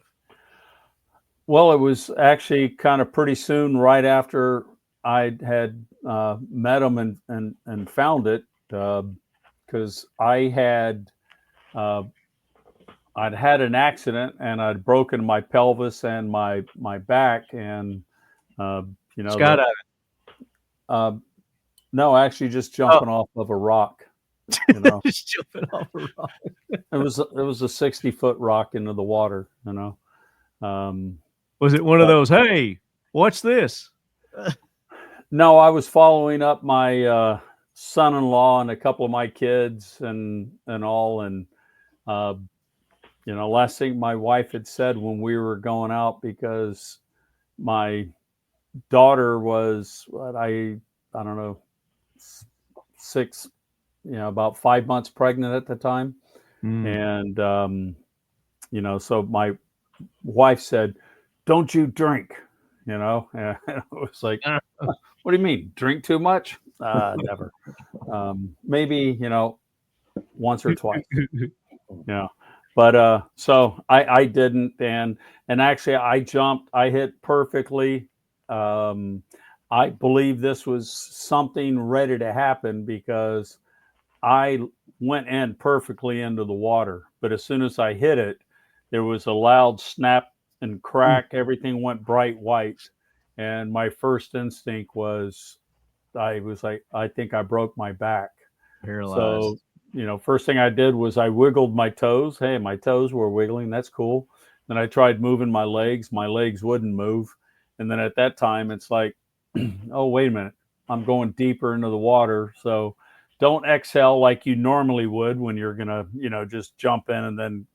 Well, it was actually kind of pretty soon, right after I had met him and found it, because I'd had an accident, and I'd broken my pelvis and my back, and skydiving. No, actually just jumping off of a rock. You know, Just jumping off a rock. it was a 60-foot rock into the water. You know, Was it one of those? Hey, watch this. No, I was following up my son-in-law and a couple of my kids and all, and you know, last thing my wife had said when we were going out, because my daughter was what I don't know, six, you know, about 5 months pregnant at the time. And you know, so my wife said, "Don't you drink?" You know, and I was like, "What do you mean, drink too much?" Never. Maybe, you know, once or twice. Yeah. But so I didn't, and actually I jumped, I hit perfectly. I believe this was something ready to happen because I went in perfectly into the water, but as soon as I hit it, there was a loud snap and crack. Everything went bright white, and my first instinct was, I was like, I think I broke my back. Paralyzed. So, you know, first thing I did was I wiggled my toes. Hey, my toes were wiggling. That's cool. Then I tried moving my legs. My legs wouldn't move. And then at that time, it's like, oh, wait a minute. I'm going deeper into the water. So don't exhale like you normally would when you're going to, you know, just jump in and then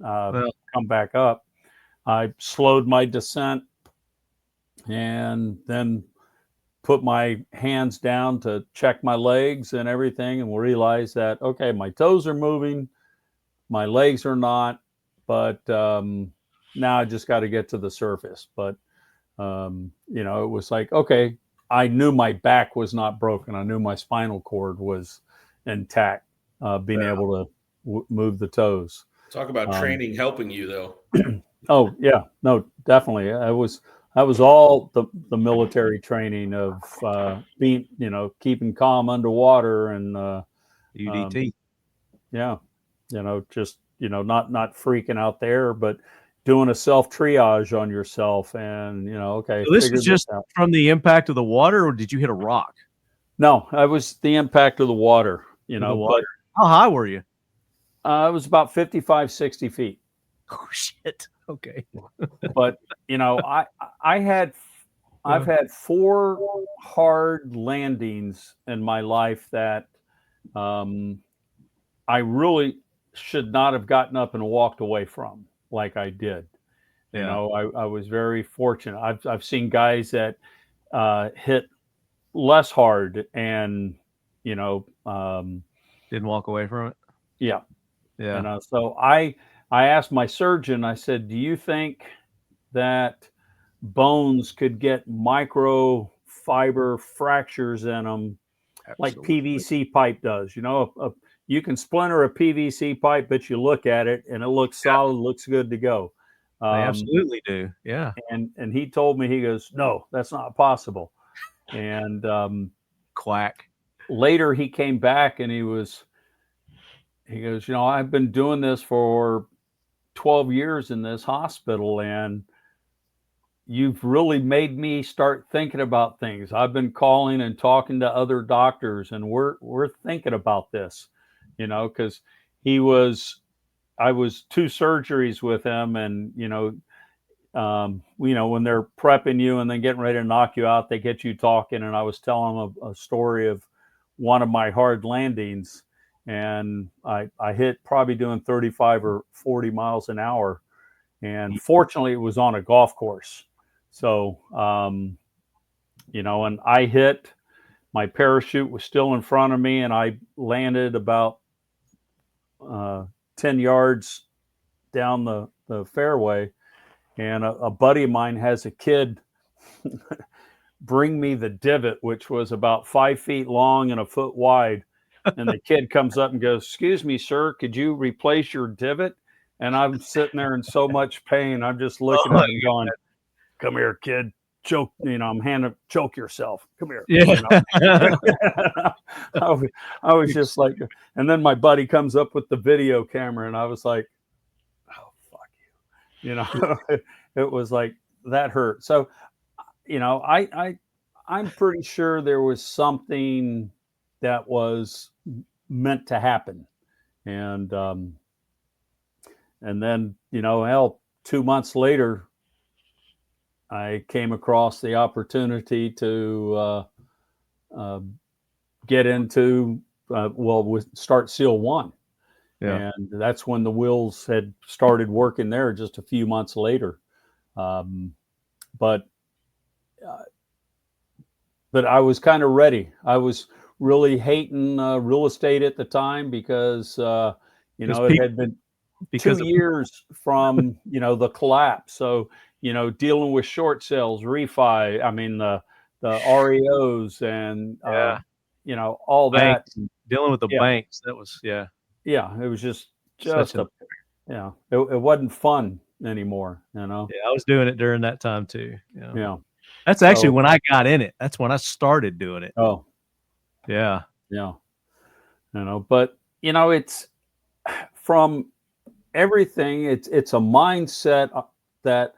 come back up. I slowed my descent and then put my hands down to check my legs and everything, and realize that, okay, my toes are moving, my legs are not, but now I just got to get to the surface. But you know, it was like, okay, I knew my back was not broken. I knew my spinal cord was intact, being able to move the toes. Talk about training helping you, though. Oh yeah, no, definitely. I was all the military training of being, you know, keeping calm underwater and UDT. Yeah, you know, just, you know, not freaking out there, but doing a self triage on yourself, and, you know, okay. So this was just from the impact of the water, or did you hit a rock? No, I was the impact of the water. You know, water. How high were you? It was about 55, 60 feet. Oh shit. Okay. But, you know, I've had 4 hard landings in my life that I really should not have gotten up and walked away from like I did. You know, I was very fortunate. I've seen guys that hit less hard and, you know, didn't walk away from it. Yeah. Yeah. You know, so I asked my surgeon, I said, do you think that bones could get microfiber fractures in them like PVC pipe does? You know, you can splinter a PVC pipe, but you look at it and it looks solid, looks good to go. They absolutely do. Yeah. And he told me, he goes, no, that's not possible. And quack. Later he came back and he goes, you know, I've been doing this for 12 years in this hospital, and you've really made me start thinking about things. I've been calling and talking to other doctors, and we're thinking about this, you know, because I was 2 surgeries with him, and, you know, when they're prepping you and then getting ready to knock you out, they get you talking. And I was telling them a story of one of my hard landings, and I hit probably doing 35 or 40 miles an hour. And fortunately it was on a golf course. So, you know, and I hit, my parachute was still in front of me, and I landed about 10 yards down the fairway. And a buddy of mine has a kid bring me the divot, which was about 5 feet long and a foot wide. And the kid comes up and goes, "Excuse me, sir, could you replace your divot?" And I'm sitting there in so much pain. I'm just looking at him going, "Come here, kid. Choke, you know, I'm handing, choke yourself. Come here." Yeah. You know? I was just like, and then my buddy comes up with the video camera, and I was like, "Oh, fuck you." You know, it was like, that hurt. So, you know, I'm pretty sure there was something that was meant to happen. And then, hell, 2 months later, I came across the opportunity to get into, start Seal One. Yeah. And that's when the wheels had started working there just a few months later. But I was kind of ready. I was really hating real estate at the time because, it had been 2 years from, the collapse. So, dealing with short sales, refi, I mean, the REOs and, all Banks, that. dealing with the Yeah. banks. That was, yeah. Yeah. It was just it wasn't fun anymore, Yeah, I was doing it during that time too. Yeah. That's actually when I got in it. That's when I started doing it. Oh, yeah. Yeah. But it's from everything, it's a mindset that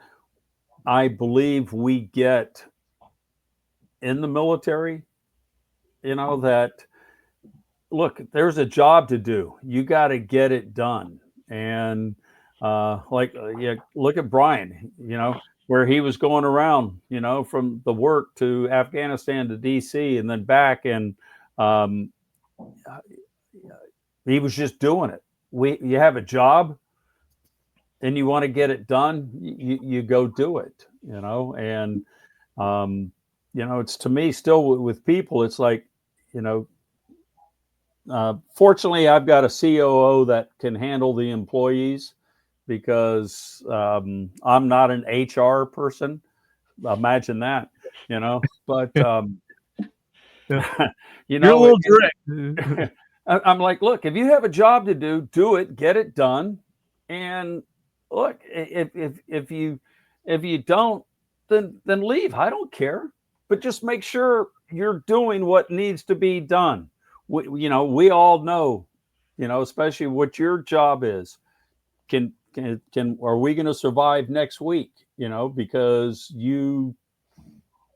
I believe we get in the military, that look, there's a job to do. You got to get it done. And look at Brian, where he was going around, from the work to Afghanistan to DC and then back. And he was just doing it. You have a job and you want to get it done, you go do it, and it's, to me, still with people, it's like, fortunately I've got a COO that can handle the employees because I'm not an HR person. Imagine that, but you're a little direct. I'm like, look, if you have a job to do it, get it done. And look, if you don't, then leave. I don't care, but just make sure you're doing what needs to be done. We all know, especially what your job is. Are we going to survive next week? Because you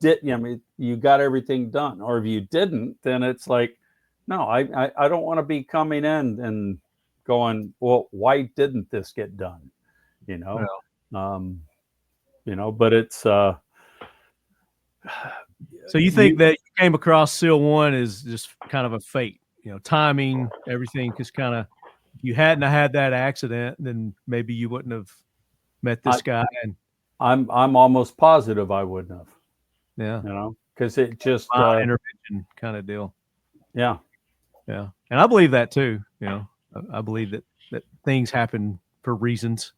got everything done, or if you didn't, then it's like, no, I don't want to be coming in and going, well, why didn't this get done? But it's so you think that you came across Seal One is just kind of a fate, timing, everything, because kind of, if you hadn't had that accident, then maybe you wouldn't have met this guy. And I'm almost positive I wouldn't have. Yeah. Because it just intervention kind of deal. Yeah. Yeah. And I believe that too. I believe that things happen for reasons.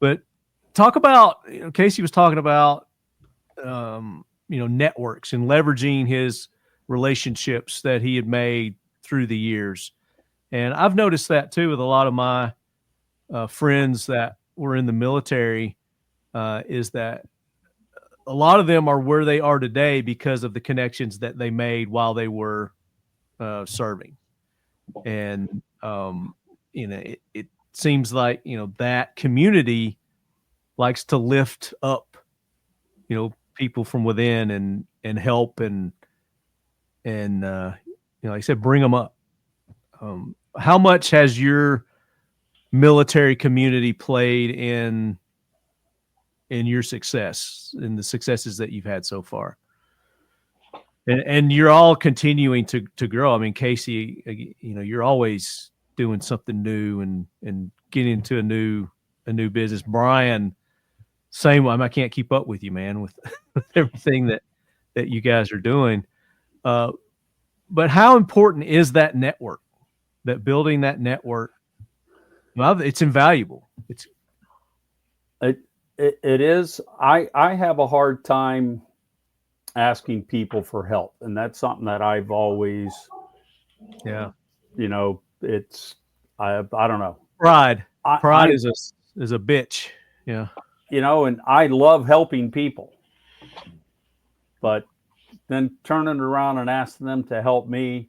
But talk about, Casey was talking about, networks and leveraging his relationships that he had made through the years. And I've noticed that too with a lot of my friends that were in the military, is that a lot of them are where they are today because of the connections that they made while they were serving. And, it seems like, that community likes to lift up, people from within and help and like I said, bring them up. How much has your military community played in your success, in the successes that you've had so far? And you're all continuing to grow. I mean, Casey, you're always doing something new and getting into a new business. Brian, same. I can't keep up with you, man, with everything that you guys are doing. But how important is that network? That building that network? Well, it's invaluable. It is. I have a hard time asking people for help, and that's something that I've always, it's I don't know. Pride is a bitch. Yeah. And I love helping people, but then turning around and asking them to help me,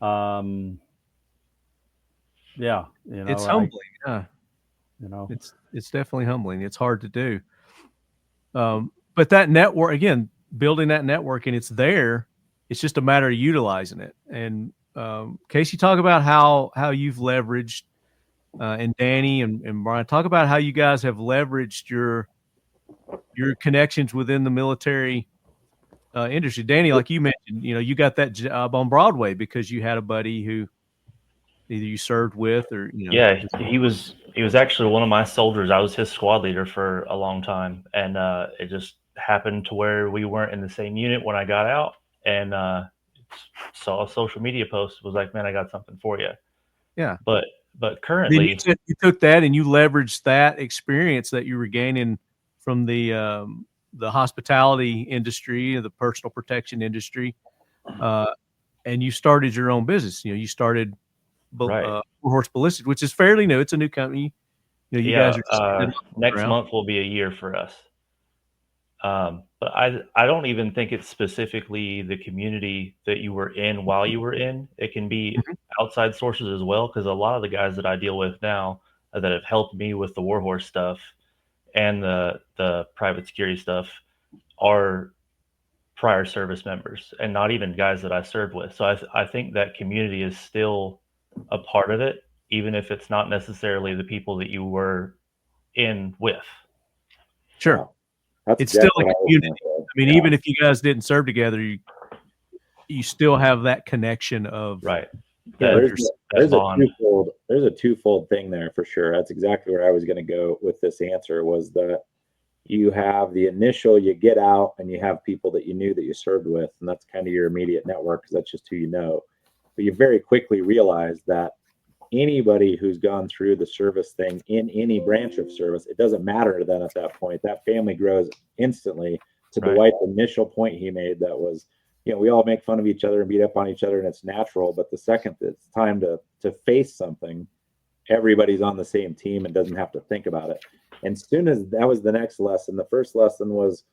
it's humbling. Yeah. It's definitely humbling. It's hard to do. But that network, again, building that network, and it's there. It's just a matter of utilizing it. And Casey, talk about how you've leveraged, and Danny and Brian, talk about how you guys have leveraged your connections within the military industry. Danny, like you mentioned, you got that job on Broadway because you had a buddy who either you served with or Yeah, he was actually one of my soldiers. I was his squad leader for a long time, and it just happened to where we weren't in the same unit when I got out, and saw a social media post, was like, man, I got something for you. Yeah. But currently, you took that and you leveraged that experience that you were gaining from the hospitality industry, the personal protection industry, and you started your own business. You started right. Horse Ballistic, which is fairly new. It's a new company. You guys are next month will be a year for us. But I don't even think it's specifically the community that you were in while you were in. It can be outside sources as well, because a lot of the guys that I deal with now that have helped me with the Warhorse stuff and the private security stuff are prior service members and not even guys that I served with. So I think that community is still a part of it, even if it's not necessarily the people that you were in with. Sure. It's still a community. I mean, even if you guys didn't serve together, you still have that connection of right. Yeah, there's a twofold thing there for sure. That's exactly where I was going to go with this answer, was that you have the initial, you get out and you have people that you knew that you served with, and that's kind of your immediate network because that's just who you know. But you very quickly realize that anybody who's gone through the service thing in any branch of service, it doesn't matter to them at that point. That family grows instantly. To Dwight's initial point he made, that was, we all make fun of each other and beat up on each other, and it's natural. But the second it's time to face something, everybody's on the same team and doesn't have to think about it. And soon as that was the next lesson, the first lesson was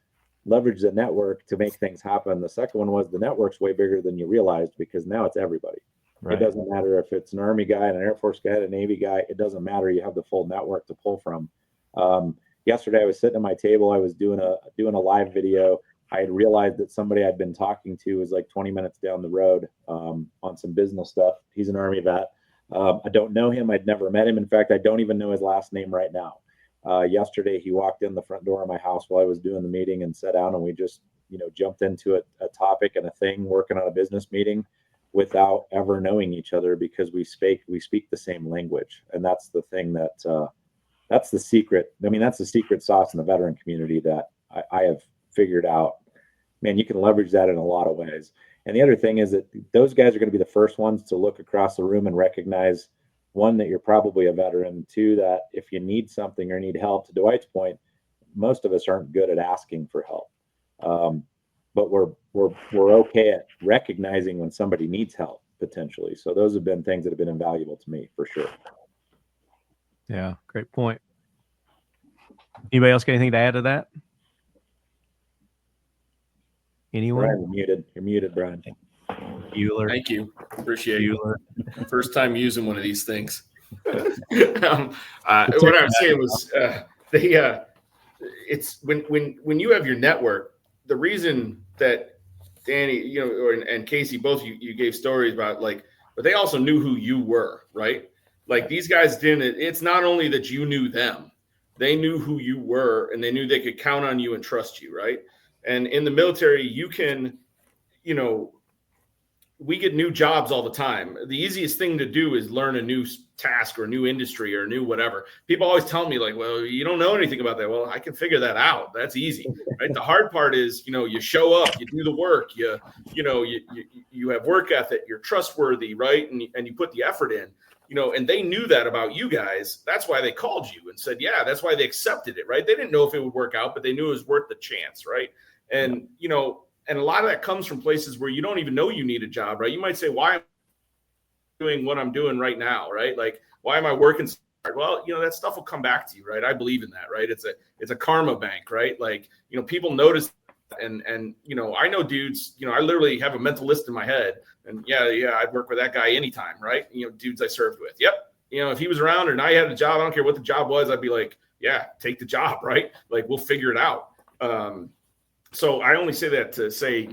leverage the network to make things happen. The second one was the network's way bigger than you realized, because now it's everybody. Right. It doesn't matter if it's an Army guy, an Air Force guy, a Navy guy. It doesn't matter. You have the full network to pull from. Yesterday, I was sitting at my table. I was doing a live video. I had realized that somebody I'd been talking to was like 20 minutes down the road on some business stuff. He's an Army vet. I don't know him. I'd never met him. In fact, I don't even know his last name right now. Yesterday, he walked in the front door of my house while I was doing the meeting and sat down, and we just, jumped into a topic and a thing, working on a business meeting without ever knowing each other, because we speak the same language. And that's the thing that's the secret. I mean, that's the secret sauce in the veteran community that I have figured out. Man, you can leverage that in a lot of ways. And the other thing is that those guys are going to be the first ones to look across the room and recognize, one, that you're probably a veteran, two, that if you need something or need help, to Dwight's point, most of us aren't good at asking for help. But we're okay at recognizing when somebody needs help potentially. So those have been things that have been invaluable to me for sure. Yeah, great point. Anybody else got anything to add to that? Anyone? Brian, you're muted, Brian. Bueller. Thank you. Appreciate it. First time using one of these things. What I'm saying was it's when you have your network, the reason that Danny, and Casey, both you gave stories about, but they also knew who you were, right? Like, these guys didn't. It's not only that you knew them, they knew who you were, and they knew they could count on you and trust you, right? And in the military, you can, we get new jobs all the time. The easiest thing to do is learn a new task or a new industry or a new whatever. People always tell me, like, well, you don't know anything about that. Well, I can figure that out. That's easy, right? The hard part is, you show up, you do the work, you have work ethic, you're trustworthy, right? And you put the effort in, and they knew that about you guys. That's why they called you and said, yeah, that's why they accepted it, right? They didn't know if it would work out, but they knew it was worth the chance, right? And, and a lot of that comes from places where you don't even know you need a job, right? You might say, why am I doing what I'm doing right now, right? Like, why am I working so hard? Well, that stuff will come back to you, right? I believe in that, right? It's a karma bank, right? Like, people notice, and I know dudes, I literally have a mental list in my head, and yeah, I'd work with that guy anytime, right? Dudes I served with. Yep. If he was around and I had a job, I don't care what the job was, I'd be like, yeah, take the job, right? Like, we'll figure it out. So I only say that to say,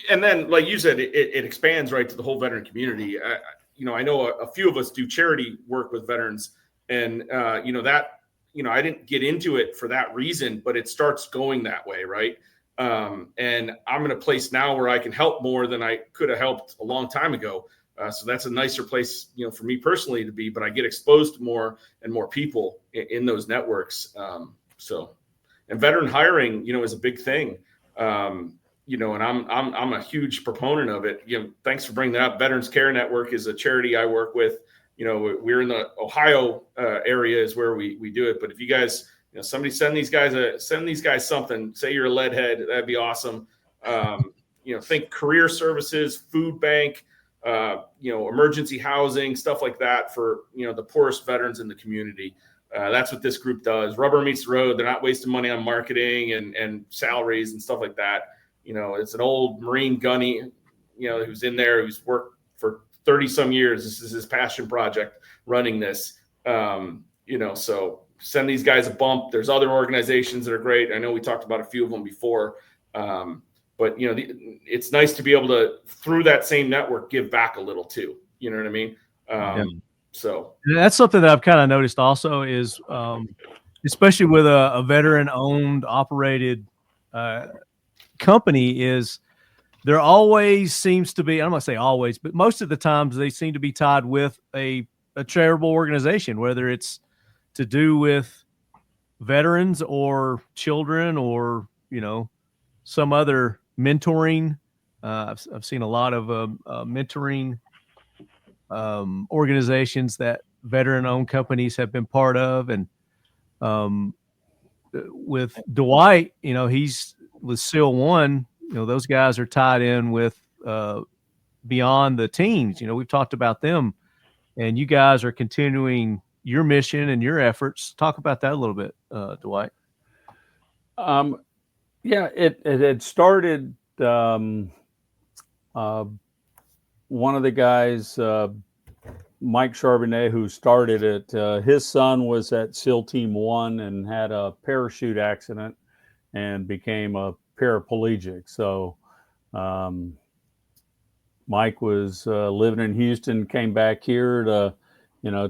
and then, like you said, it expands right to the whole veteran community. I know a few of us do charity work with veterans, and I didn't get into it for that reason, but it starts going that way, right? And I'm in a place now where I can help more than I could have helped a long time ago. So that's a nicer place, for me personally to be, but I get exposed to more and more people in those networks. And veteran hiring, is a big thing. And I'm a huge proponent of it. Thanks for bringing that up. Veterans Care Network is a charity I work with. We're in the Ohio area is where we do it. But if you guys, somebody send these guys something, say you're a lead head, that'd be awesome. Think career services, food bank, emergency housing, stuff like that for, the poorest veterans in the community. That's what this group does. Rubber meets the road. They're not wasting money on marketing and salaries and stuff like that. It's an old Marine gunny, who's in there, who's worked for 30 some years. This is his passion project running this. So send these guys a bump. There's other organizations that are great. I know we talked about a few of them before. But it's nice to be able to, through that same network, give back a little too. You know what I mean? So that's something that I've kind of noticed also is, especially with a veteran-owned, operated company, is there always seems to be, I'm not going to say always, but most of the times they seem to be tied with a charitable organization, whether it's to do with veterans or children or, some other mentoring. I've seen a lot of mentoring organizations that veteran-owned companies have been part of. And with Dwight, he's with SEAL 1, those guys are tied in with Beyond the Teams. We've talked about them, and you guys are continuing your mission and your efforts. Talk about that a little bit, Dwight. Yeah, it had started. One of the guys, Mike Charbonnet, who started it, his son was at SEAL Team 1 and had a parachute accident and became a paraplegic. So Mike was living in Houston, came back here to,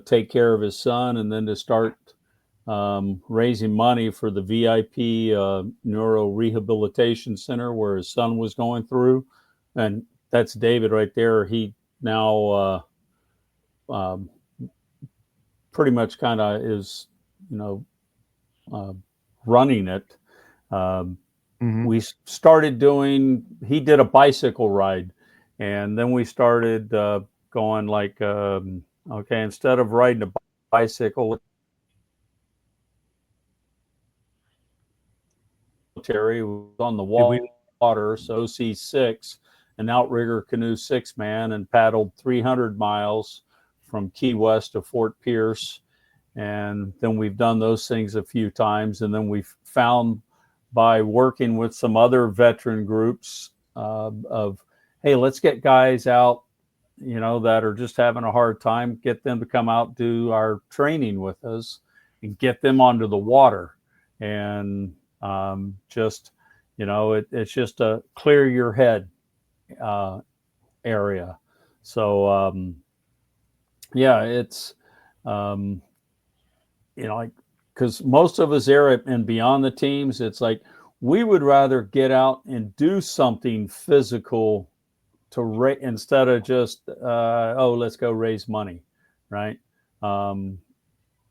take care of his son, and then to start raising money for the VIP Neuro Rehabilitation Center where his son was going through. And that's David right there. He now pretty much kind of is, running it. We started he did a bicycle ride, and then we started going like, okay, instead of riding a bicycle, military was on the water, so OC6, an outrigger canoe 6-man, and paddled 300 miles from Key West to Fort Pierce. And then we've done those things a few times. And then we've found, by working with some other veteran groups, hey, let's get guys out, that are just having a hard time, get them to come out, do our training with us, and get them onto the water. And just, it's just a clear your head area. So, yeah, it's, like, because most of us there and Beyond the Teams, it's like we would rather get out and do something physical instead of just, let's go raise money, right?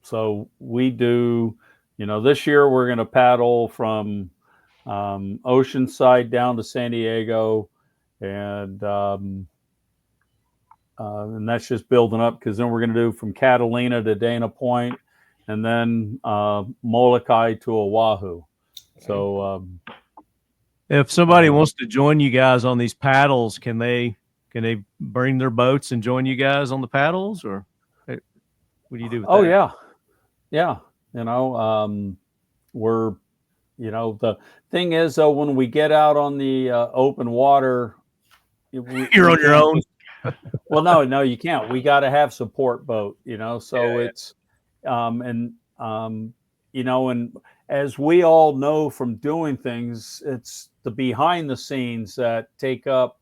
So we do, this year we're going to paddle from Oceanside down to San Diego, and that's just building up, because then we're going to do from Catalina to Dana Point, and then Molokai to Oahu. So if somebody wants to join you guys on these paddles, can they bring their boats and join you guys on the paddles, or what do you do with that? Yeah. We're, the thing is, though, when we get out on the open water, you're on your own. Well, no, you can't. We got to have support boat, so it's, and as we all know from doing things, it's the behind the scenes that take up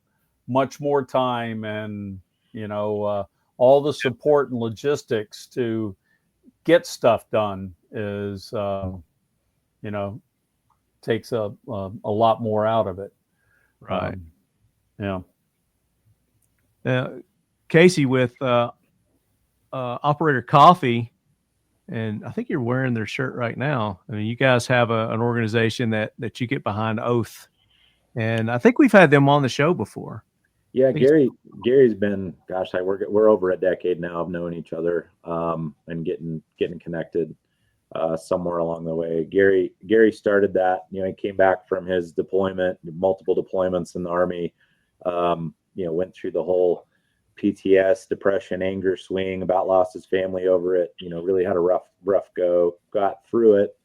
much more time, and all the support and logistics to get stuff done is takes a lot more out of it. Right. Yeah. Casey, with Operator Coffee, and I think you're wearing their shirt right now. I mean, you guys have an organization that you get behind oath, and I think we've had them on the show before. Yeah, Gary's been, gosh, we're over a decade now of knowing each other, and getting connected somewhere along the way. Gary started that. He came back from his deployment, multiple deployments in the Army. Went through the whole PTS, depression, anger swing, about lost his family over it. Really had a rough go. Got through it,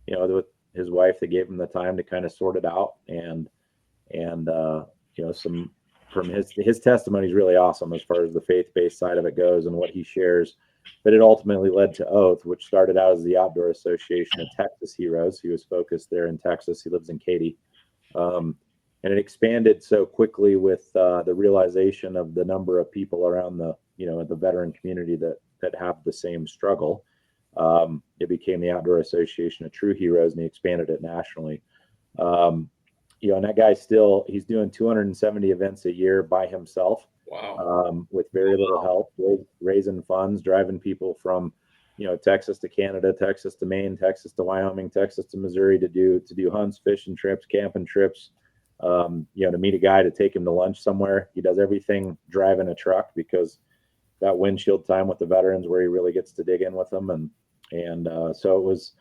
with his wife, they gave him the time to kind of sort it out, and some from his testimony is really awesome as far as the faith-based side of it goes and what he shares. But it ultimately led to Oath, which started out as the Outdoor Association of Texas Heroes. He was focused there in Texas. He lives in Katy. And it expanded so quickly with the realization of the number of people around the veteran community that have the same struggle. It became the Outdoor Association of True Heroes, and he expanded it nationally. And that guy he's doing 270 events a year by himself. Wow. With very little help, raising funds, driving people from, Texas to Canada, Texas to Maine, Texas to Wyoming, Texas to Missouri to do hunts, fishing trips, camping trips, to meet a guy to take him to lunch somewhere. He does everything driving a truck, because that windshield time with the veterans where he really gets to dig in with them. And so it was,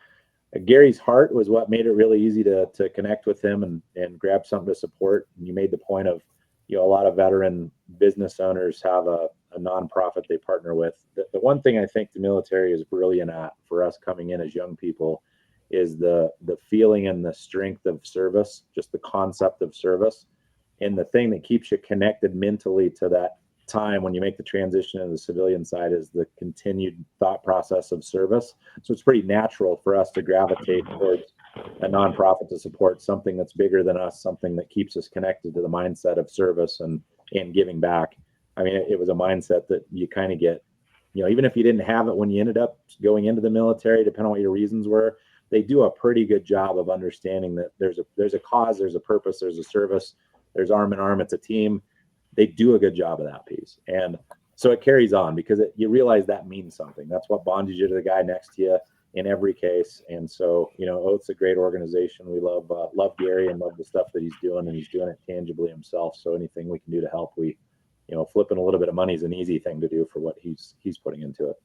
Gary's heart was what made it really easy to connect with him and grab something to support. And you made the point of, a lot of veteran business owners have a nonprofit they partner with. The one thing I think the military is brilliant at for us coming in as young people is the feeling and the strength of service, just the concept of service. And the thing that keeps you connected mentally to that time when you make the transition to the civilian side is the continued thought process of service. So it's pretty natural for us to gravitate towards a nonprofit to support something that's bigger than us, something that keeps us connected to the mindset of service and giving back. I mean, it was a mindset that you kind of get, even if you didn't have it when you ended up going into the military, depending on what your reasons were, they do a pretty good job of understanding that there's a cause, there's a purpose, there's a service, there's arm in arm, it's a team. They do a good job of that piece. And so it carries on because you realize that means something. That's what bonds you to the guy next to you in every case. And so, Oath's a great organization. We love Gary and love the stuff that he's doing, and he's doing it tangibly himself. So anything we can do to help, flipping a little bit of money is an easy thing to do for what he's putting into it.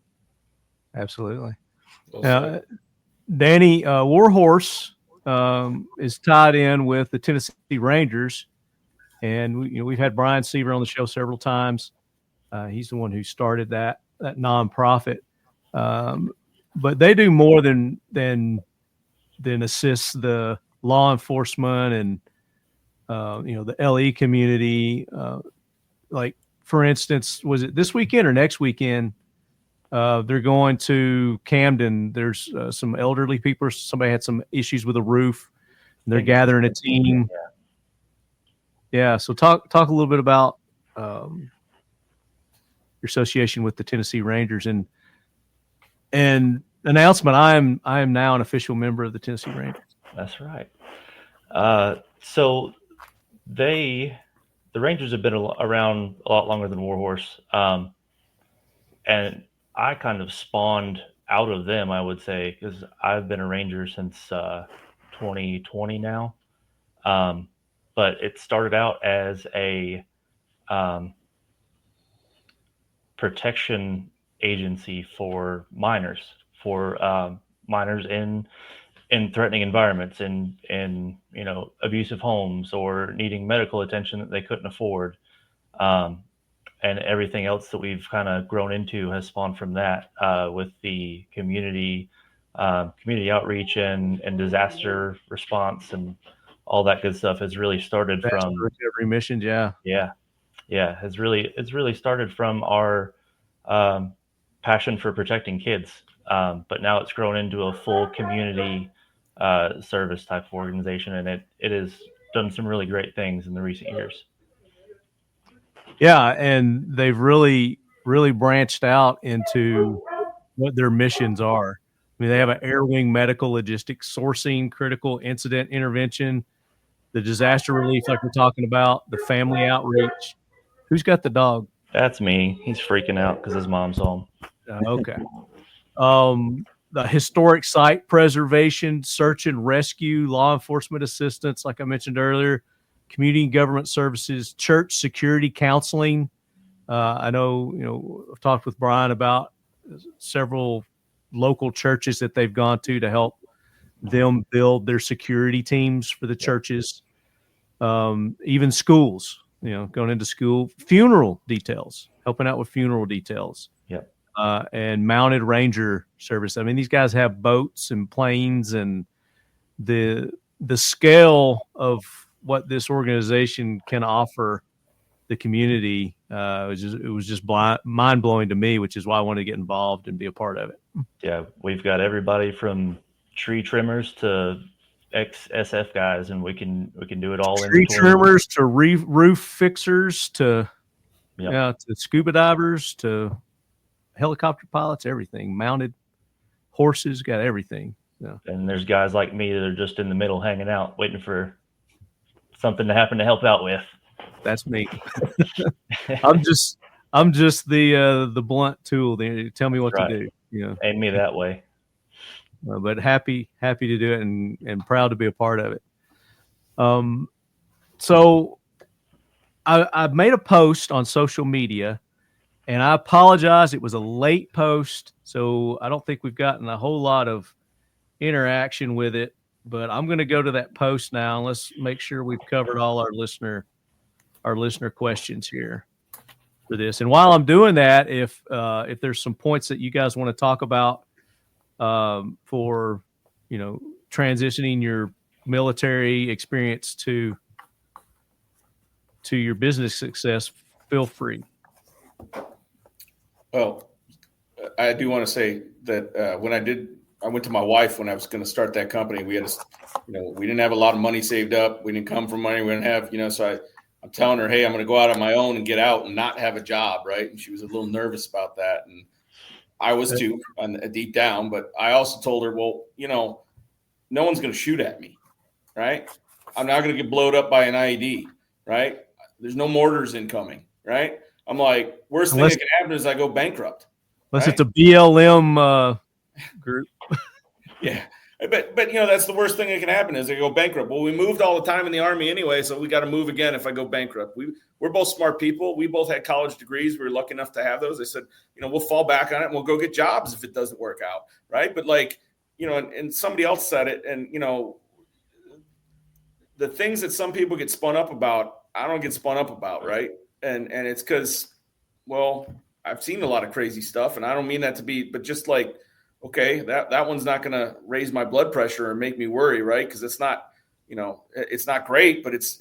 Absolutely. Danny, Warhorse is tied in with the Tennessee Rangers. And we've had Brian Seaver on the show several times. He's the one who started that nonprofit. But they do more than assist the law enforcement and the LE community. Like, for instance, was it this weekend or next weekend? They're going to Camden. There's some elderly people. Somebody had some issues with a roof. And they're gathering a team. Yeah, so talk a little bit about your association with the Tennessee Rangers and announcement. I am now an official member of the Tennessee Rangers. That's right. So the Rangers have been around a lot longer than Warhorse, and I kind of spawned out of them, I would say, because I've been a Ranger since 2020 now. But it started out as a protection agency for minors in threatening environments, in abusive homes, or needing medical attention that they couldn't afford, and everything else that we've kind of grown into has spawned from that, with the community outreach and disaster response and all that good stuff has really started from recovery missions. It's really started from our passion for protecting kids But now it's grown into a full community service type of organization, and it has done some really great things in the recent years. Yeah, and they've really branched out into what their missions are. I mean, they have an air wing medical logistics sourcing, critical incident intervention, the disaster relief, like we're talking about, the family outreach. Who's got the dog? That's me. He's freaking out because his mom's home. Okay. The historic site preservation, search and rescue, law enforcement assistance, like I mentioned earlier, community and government services, church security counseling. I know, I've talked with Brian about several local churches that they've gone to help them build their security teams for the churches. Even schools, going into school, funeral details, helping out with funeral details. Yep. And mounted ranger service. I mean, these guys have boats and planes, and the scale of what this organization can offer the community it was just mind blowing to me, which is why I wanted to get involved and be a part of it. Yeah, we've got everybody from tree trimmers to ex-SF guys, and we can do it all. Tree trimmers to roof fixers to to scuba divers to helicopter pilots, everything. Mounted horses, got everything. Yeah. And there's guys like me that are just in the middle hanging out, waiting for something to happen to help out with. That's me. I'm just the blunt tool. Tell me what to do. Aim me that way. But happy to do it and proud to be a part of it. So I made a post on social media, and I apologize. It was a late post, so I don't think we've gotten a whole lot of interaction with it. But I'm going to go to that post now. And let's make sure we've covered all our listener questions here for this. And while I'm doing that, if there's some points that you guys want to talk about for transitioning your military experience to your business success, feel free. Well, I do want to say that when I went to my wife when I was going to start that company. We had, we didn't have a lot of money saved up. We didn't come from money. We didn't have, so I'm telling her, hey, I'm going to go out on my own and get out and not have a job, right? And she was a little nervous about that, and I was too, deep down. But I also told her, well, no one's going to shoot at me, right? I'm not going to get blown up by an IED, right? There's no mortars incoming, right? I'm like, worst thing that can happen is I go bankrupt. Unless it's a BLM group. Yeah. But that's the worst thing that can happen is I go bankrupt. Well, we moved all the time in the Army anyway, so we got to move again if I go bankrupt. We're both smart people. We both had college degrees. We were lucky enough to have those. I said, we'll fall back on it and we'll go get jobs if it doesn't work out, right? But and somebody else said it, and the things that some people get spun up about, I don't get spun up about, right? And it's because, well, I've seen a lot of crazy stuff, and I don't mean that to be, but just like, okay, that one's not going to raise my blood pressure or make me worry, right? Because it's not, it's not great, but it's,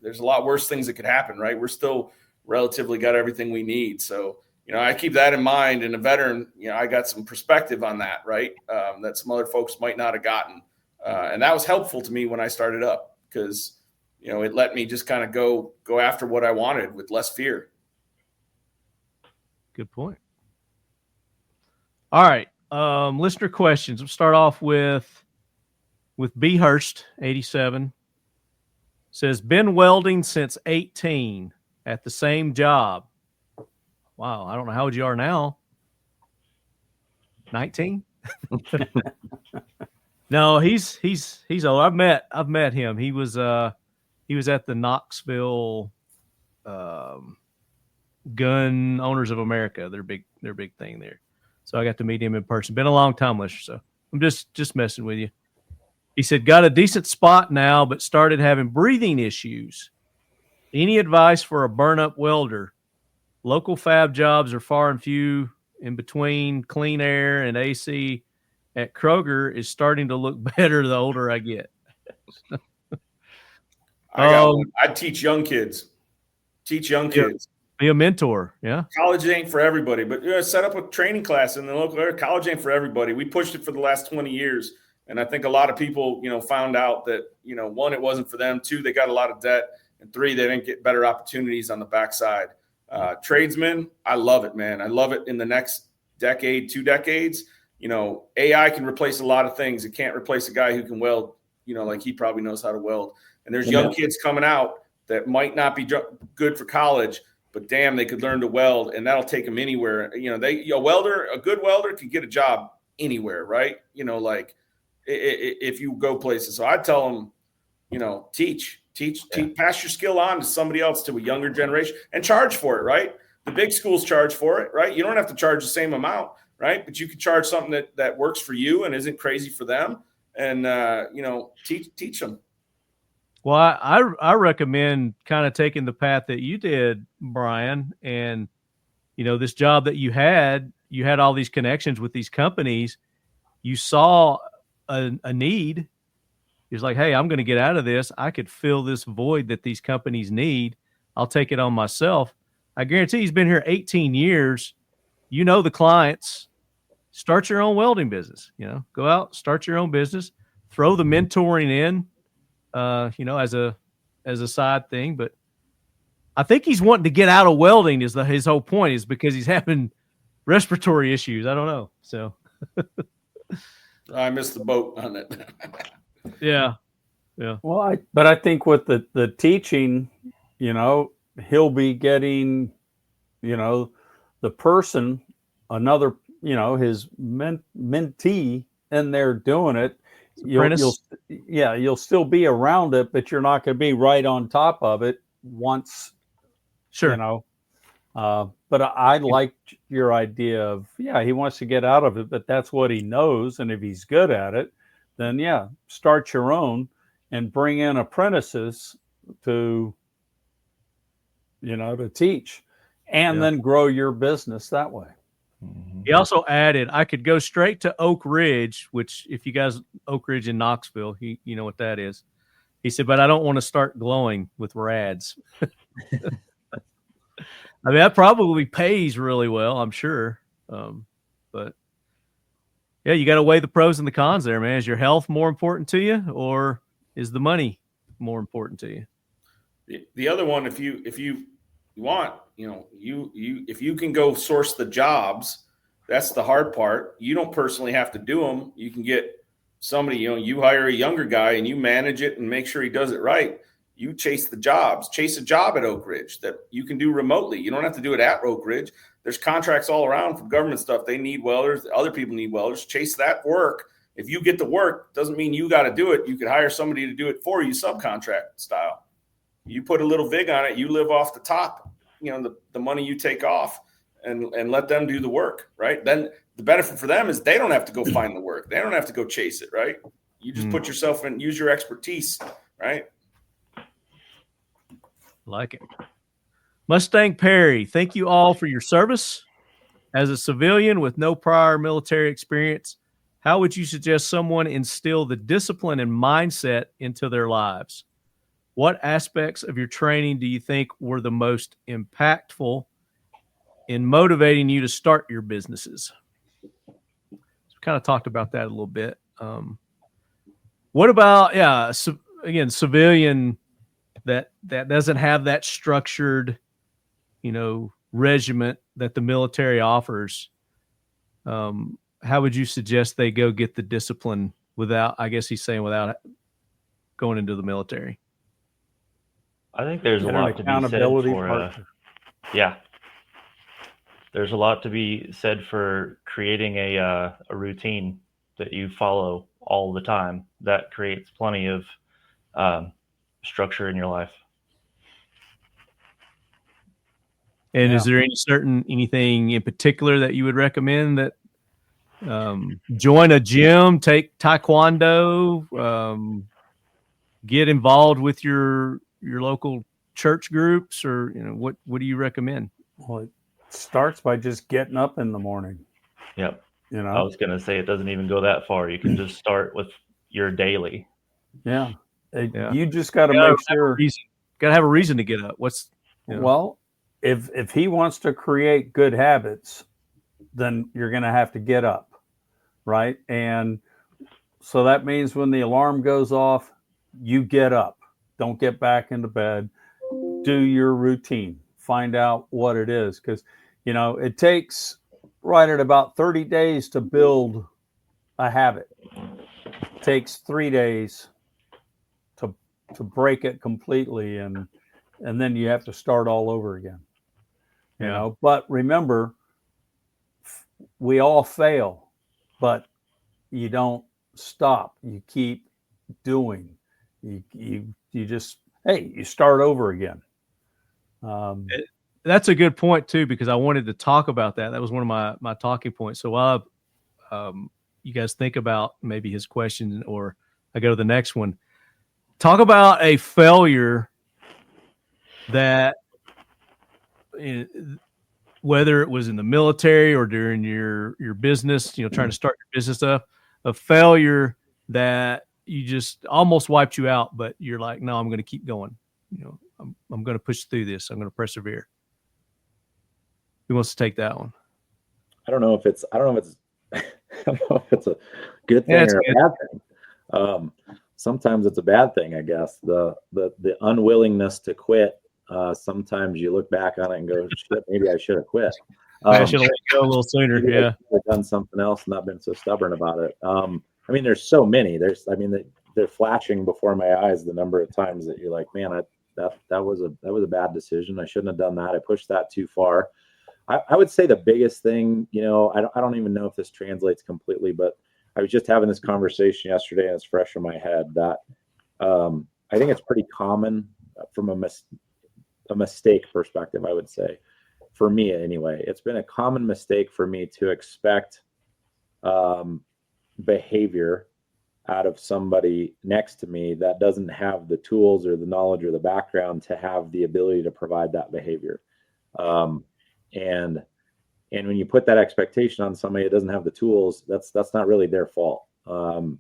there's a lot worse things that could happen, right? We're still relatively got everything we need. So, I keep that in mind. And a veteran, I got some perspective on that, right? That some other folks might not have gotten. And that was helpful to me when I started up because, it let me just kind of go after what I wanted with less fear. Good point. All right. Listener questions. We'll start off with B. Hurst, 87. Says, been welding since 18 at the same job. Wow. I don't know how old you are now. 19? No, he's old. I've met him. He was at the Knoxville Gun Owners of America. Their big thing there. So I got to meet him in person. Been a long time listener, so I'm just messing with you. He said, got a decent spot now, but started having breathing issues. Any advice for a burn-up welder? Local fab jobs are far and few in between. Clean air and AC at Kroger is starting to look better the older I get. I teach young kids. Be a mentor. Yeah. College ain't for everybody, but set up a training class in the local area. College ain't for everybody. We pushed it for the last 20 years. And I think a lot of people, found out that, one, it wasn't for them. Two, they got a lot of debt. And three, they didn't get better opportunities on the backside. Tradesmen, I love it, man. I love it in the next decade, 2 decades. AI can replace a lot of things. It can't replace a guy who can weld, like he probably knows how to weld. And there's young kids coming out that might not be good for college, but damn, they could learn to weld, and that'll take them anywhere. A good welder can get a job anywhere, right? If you go places. So I tell them, teach, pass your skill on to somebody else, to a younger generation, and charge for it, right? The big schools charge for it, right? You don't have to charge the same amount, right? But you can charge something that works for you and isn't crazy for them, and teach them. Well, I recommend kind of taking the path that you did, Brian, and this job that you had all these connections with these companies. You saw a need. You're like, hey, I'm going to get out of this. I could fill this void that these companies need. I'll take it on myself. I guarantee he's been here 18 years. The clients. Start your own welding business. Go out, start your own business. Throw the mentoring in. As a side thing, but I think he's wanting to get out of welding his whole point is because he's having respiratory issues. I don't know. So I missed the boat on it. Yeah. Well, I think with the teaching, he'll be getting, the person, another, his mentee in there doing it. You'll still be around it, but you're not going to be right on top of it once. Sure. But I liked your idea of, he wants to get out of it, but that's what he knows. And if he's good at it, then start your own and bring in apprentices to teach and then grow your business that way. He also added, I could go straight to Oak Ridge, which if you guys, Oak Ridge in Knoxville, you know what that is. He said, but I don't want to start glowing with rads. I mean, that probably pays really well, I'm sure. But you got to weigh the pros and the cons there, man. Is your health more important to you, or is the money more important to you? The other one, if you want, if you can go source the jobs, that's the hard part. You don't personally have to do them. You can get somebody, you hire a younger guy and you manage it and make sure he does it right. You chase the jobs, chase a job at Oak Ridge that you can do remotely. You don't have to do it at Oak Ridge. There's contracts all around for government stuff. They need welders. Other people need welders. Chase that work. If you get the work, doesn't mean you got to do it. You could hire somebody to do it for you, subcontract style. You put a little vig on it. You live off the top, the money you take off and let them do the work, right? Then the benefit for them is they don't have to go find the work. They don't have to go chase it, right? You just put yourself in, use your expertise, right? Like it. Mustang Perry, thank you all for your service. As a civilian with no prior military experience, how would you suggest someone instill the discipline and mindset into their lives? What aspects of your training do you think were the most impactful in motivating you to start your businesses? So we kind of talked about that a little bit. What about, civilian that doesn't have that structured, regiment that the military offers? How would you suggest they go get the discipline without going into the military? I think there's a lot to be said for, there's a lot to be said for creating a routine that you follow all the time. That creates plenty of structure in your life. And is there anything in particular that you would recommend that join a gym, take taekwondo, get involved with your local church groups, or what do you recommend? Well, it starts by just getting up in the morning. Yep. I was going to say it doesn't even go that far. You can just start with your daily. You just got to make sure. Got to have a reason to get up. Well, if he wants to create good habits, then you're going to have to get up, right? And so that means when the alarm goes off, you get up. Don't get back into bed. Do your routine. Find out what it is, because it takes right at about 30 days to build a habit. It takes 3 days to break it completely, and then you have to start all over again. But remember, we all fail, but you don't stop. You keep doing. You just you start over again. That's a good point too, because I wanted to talk about that. That was one of my talking points. So while you guys think about maybe his question, or I go to the next one, talk about a failure that, whether it was in the military or during your business, trying to start your business up, a failure that you just almost wiped you out, but you're like, no, I'm going to keep going. I'm going to push through this. I'm going to persevere. Who wants to take that one? I don't know if it's I don't know if it's a good thing or a bad thing. Sometimes it's a bad thing, I guess. The unwillingness to quit. Sometimes you look back on it and go, shit, maybe I should have quit. I should have let go a little sooner. Yeah. I should have done something else and not been so stubborn about it. There's so many. They're flashing before my eyes the number of times that you're like, man, that was a bad decision. I shouldn't have done that. I pushed that too far. I would say the biggest thing, I don't even know if this translates completely, but I was just having this conversation yesterday and it's fresh in my head that I think it's pretty common from a mistake perspective, I would say. For me anyway, it's been a common mistake for me to expect behavior out of somebody next to me that doesn't have the tools or the knowledge or the background to have the ability to provide that behavior. And when you put that expectation on somebody that doesn't have the tools, that's not really their fault. You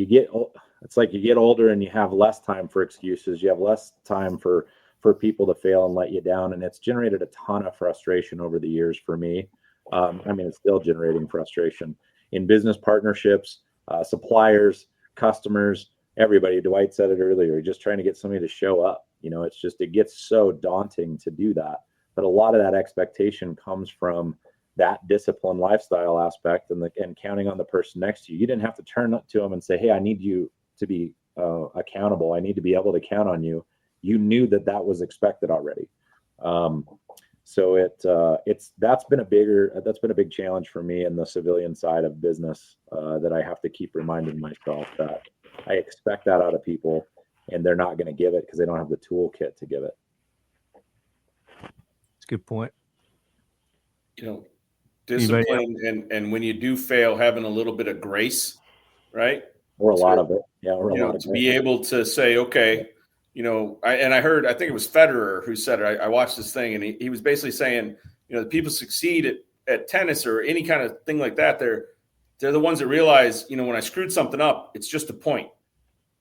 get, it's like you get older and you have less time for excuses. You have less time for people to fail and let you down. And it's generated a ton of frustration over the years for me. It's still generating frustration in business partnerships, suppliers, customers, everybody. Dwight said it earlier, just trying to get somebody to show up. It gets so daunting to do that. But a lot of that expectation comes from that discipline lifestyle aspect and counting on the person next to you. You didn't have to turn up to them and say, hey, I need you to be accountable. I need to be able to count on you. You knew that was expected already. That's been a big challenge for me in the civilian side of business, that I have to keep reminding myself that I expect that out of people and they're not going to give it because they don't have the toolkit to give it. That's a good point. Discipline and when you do fail, having a little bit of grace, right? Or a lot of it. Yeah. To be able to say, okay, I heard, I think it was Federer who said it. I watched this thing and he was basically saying, the people succeed at tennis or any kind of thing like that. They're the ones that realize, when I screwed something up, it's just a point,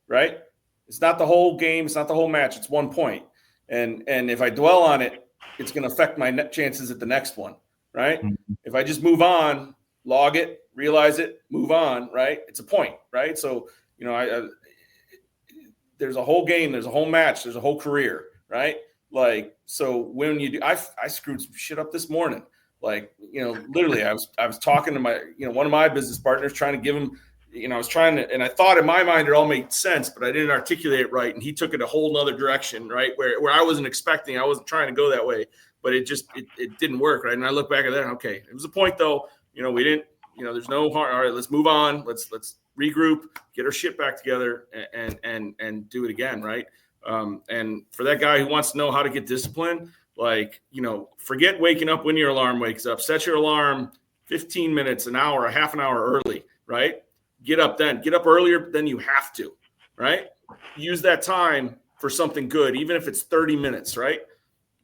right? It's not the whole game. It's not the whole match. It's 1 point. And if I dwell on it, it's going to affect my chances at the next one, right? Mm-hmm. If I just move on, log it, realize it, move on, right? It's a point, right? So, there's a whole game, there's a whole match, there's a whole career, right? Like, so when you do, I screwed some shit up this morning. Like, literally I was talking to my, one of my business partners, trying to give him, I was trying to, and I thought in my mind it all made sense, but I didn't articulate it right. And he took it a whole nother direction, right? Where I wasn't expecting, I wasn't trying to go that way, but it didn't work. Right. And I look back at that. Okay. It was a point though, we didn't, there's no harm. All right, let's move on. Let's regroup, get our shit back together and do it again. Right. And for that guy who wants to know how to get disciplined, like, forget waking up when your alarm wakes up, set your alarm 15 minutes, an hour, a half an hour early, right? Get up earlier than you have to, right? Use that time for something good, even if it's 30 minutes, right?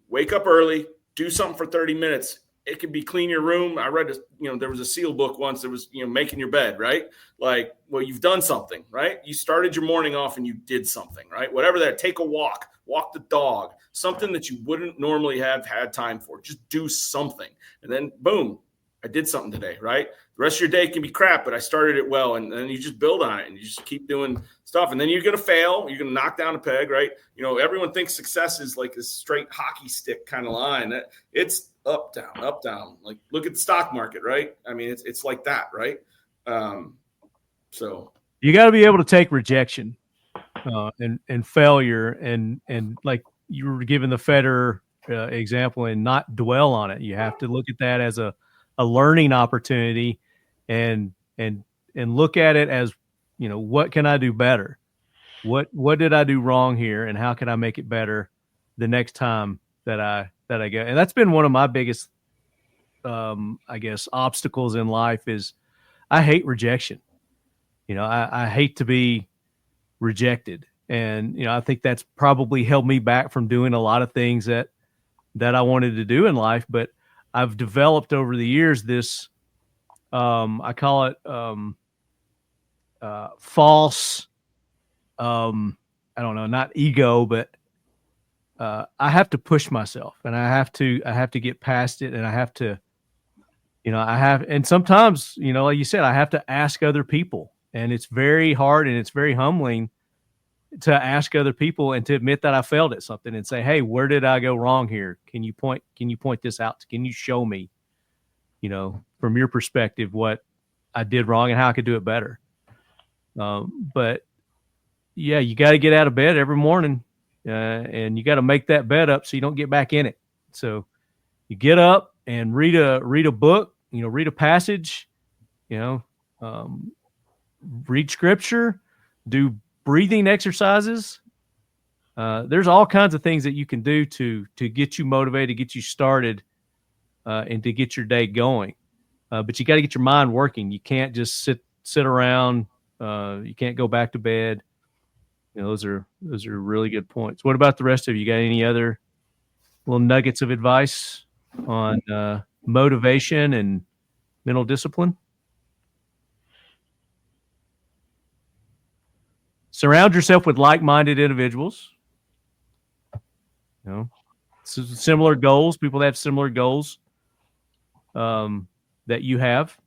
Wake up early, do something for 30 minutes, it could be clean your room. I read, there was a SEAL book once that was, making your bed, right? Like, well, you've done something, right? You started your morning off and you did something, right? Whatever that, take a walk the dog, something that you wouldn't normally have had time for. Just do something. And then boom, I did something today, right? The rest of your day can be crap, but I started it well. And then you just build on it and you just keep doing stuff. And then you're going to fail. You're going to knock down a peg, right? Everyone thinks success is like this straight hockey stick kind of line. It's up, down, up, down. Like, look at the stock market, right? I mean, it's like that, right? So you got to be able to take rejection and failure and like you were giving the Federer example and not dwell on it. You have to look at that as a learning opportunity and look at it as, what can I do better? What did I do wrong here? And how can I make it better the next time that I go? And that's been one of my biggest, I guess, obstacles in life is I hate rejection. I hate to be rejected. And, I think that's probably held me back from doing a lot of things that I wanted to do in life. But I've developed over the years this, I call it false, I don't know, not ego, but I have to push myself and I have to get past it. And I have to, and sometimes, like you said, I have to ask other people, and it's very hard and it's very humbling to ask other people and to admit that I failed at something and say, hey, where did I go wrong here? Can you point this out? Can you show me, from your perspective, what I did wrong and how I could do it better? But yeah, you got to get out of bed every morning and you got to make that bed up so you don't get back in it. So you get up and read a book, read a passage, read scripture, do breathing exercises. There's all kinds of things that you can do to get you motivated, get you started, and to get your day going. But you got to get your mind working. You can't just sit around. You can't go back to bed. Those are really good points. What about the rest of you? Got any other little nuggets of advice on motivation and mental discipline? Surround yourself with like-minded individuals. Similar goals. People that have similar goals that you have,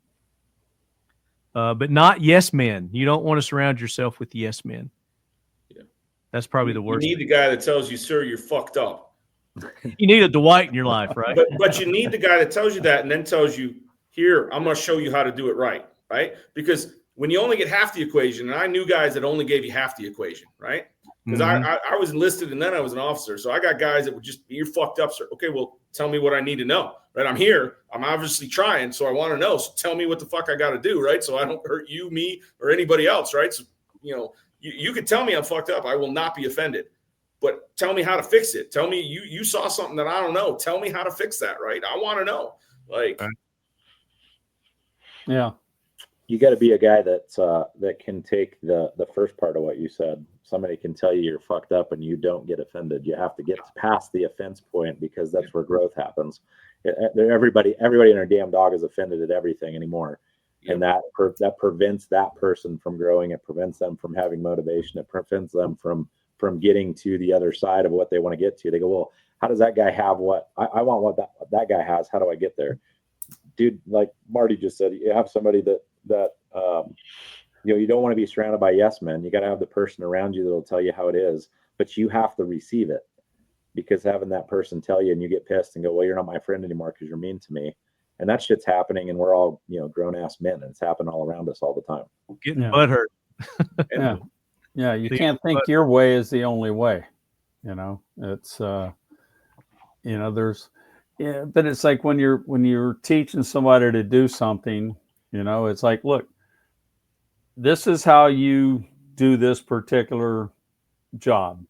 but not yes men. You don't want to surround yourself with yes men. Yeah, that's probably the worst. You need the guy that tells you, "Sir, you're fucked up." You need a Dwight in your life, right? But you need the guy that tells you that and then tells you, "Here, I'm going to show you how to do it right." Right? Because when you only get half the equation, and I knew guys that only gave you half the equation, right? Because I was enlisted and then I was an officer. So I got guys that would just, "You're fucked up, sir." Okay, well, tell me what I need to know, right? I'm here. I'm obviously trying, so I want to know. So tell me what the fuck I got to do, right? So I don't hurt you, me, or anybody else, right? So, you could tell me I'm fucked up. I will not be offended. But tell me how to fix it. Tell me you saw something that I don't know. Tell me how to fix that, right? I want to know. Like, yeah. You got to be a guy that can take the first part of what you said. Somebody can tell you you're fucked up and you don't get offended. You have to get past the offense point because that's where growth happens. Everybody and their damn dog is offended at everything anymore. Yep. And that prevents that person from growing. It prevents them from having motivation. It prevents them from getting to the other side of what they want to get to. They go, well, how does that guy have what I want? What that guy has? How do I get there? Dude, like Marty just said, you have somebody that you don't want to be surrounded by yes men. You got to have the person around you that'll tell you how it is, but you have to receive it, because having that person tell you and you get pissed and go, well, you're not my friend anymore because you're mean to me. And that shit's happening, and we're all, grown ass men, and it's happening all around us all the time. Getting butthurt. Yeah. You can't think your way is the only way. It's, there's, but it's like when you're teaching somebody to do something, it's like, look, this is how you do this particular job.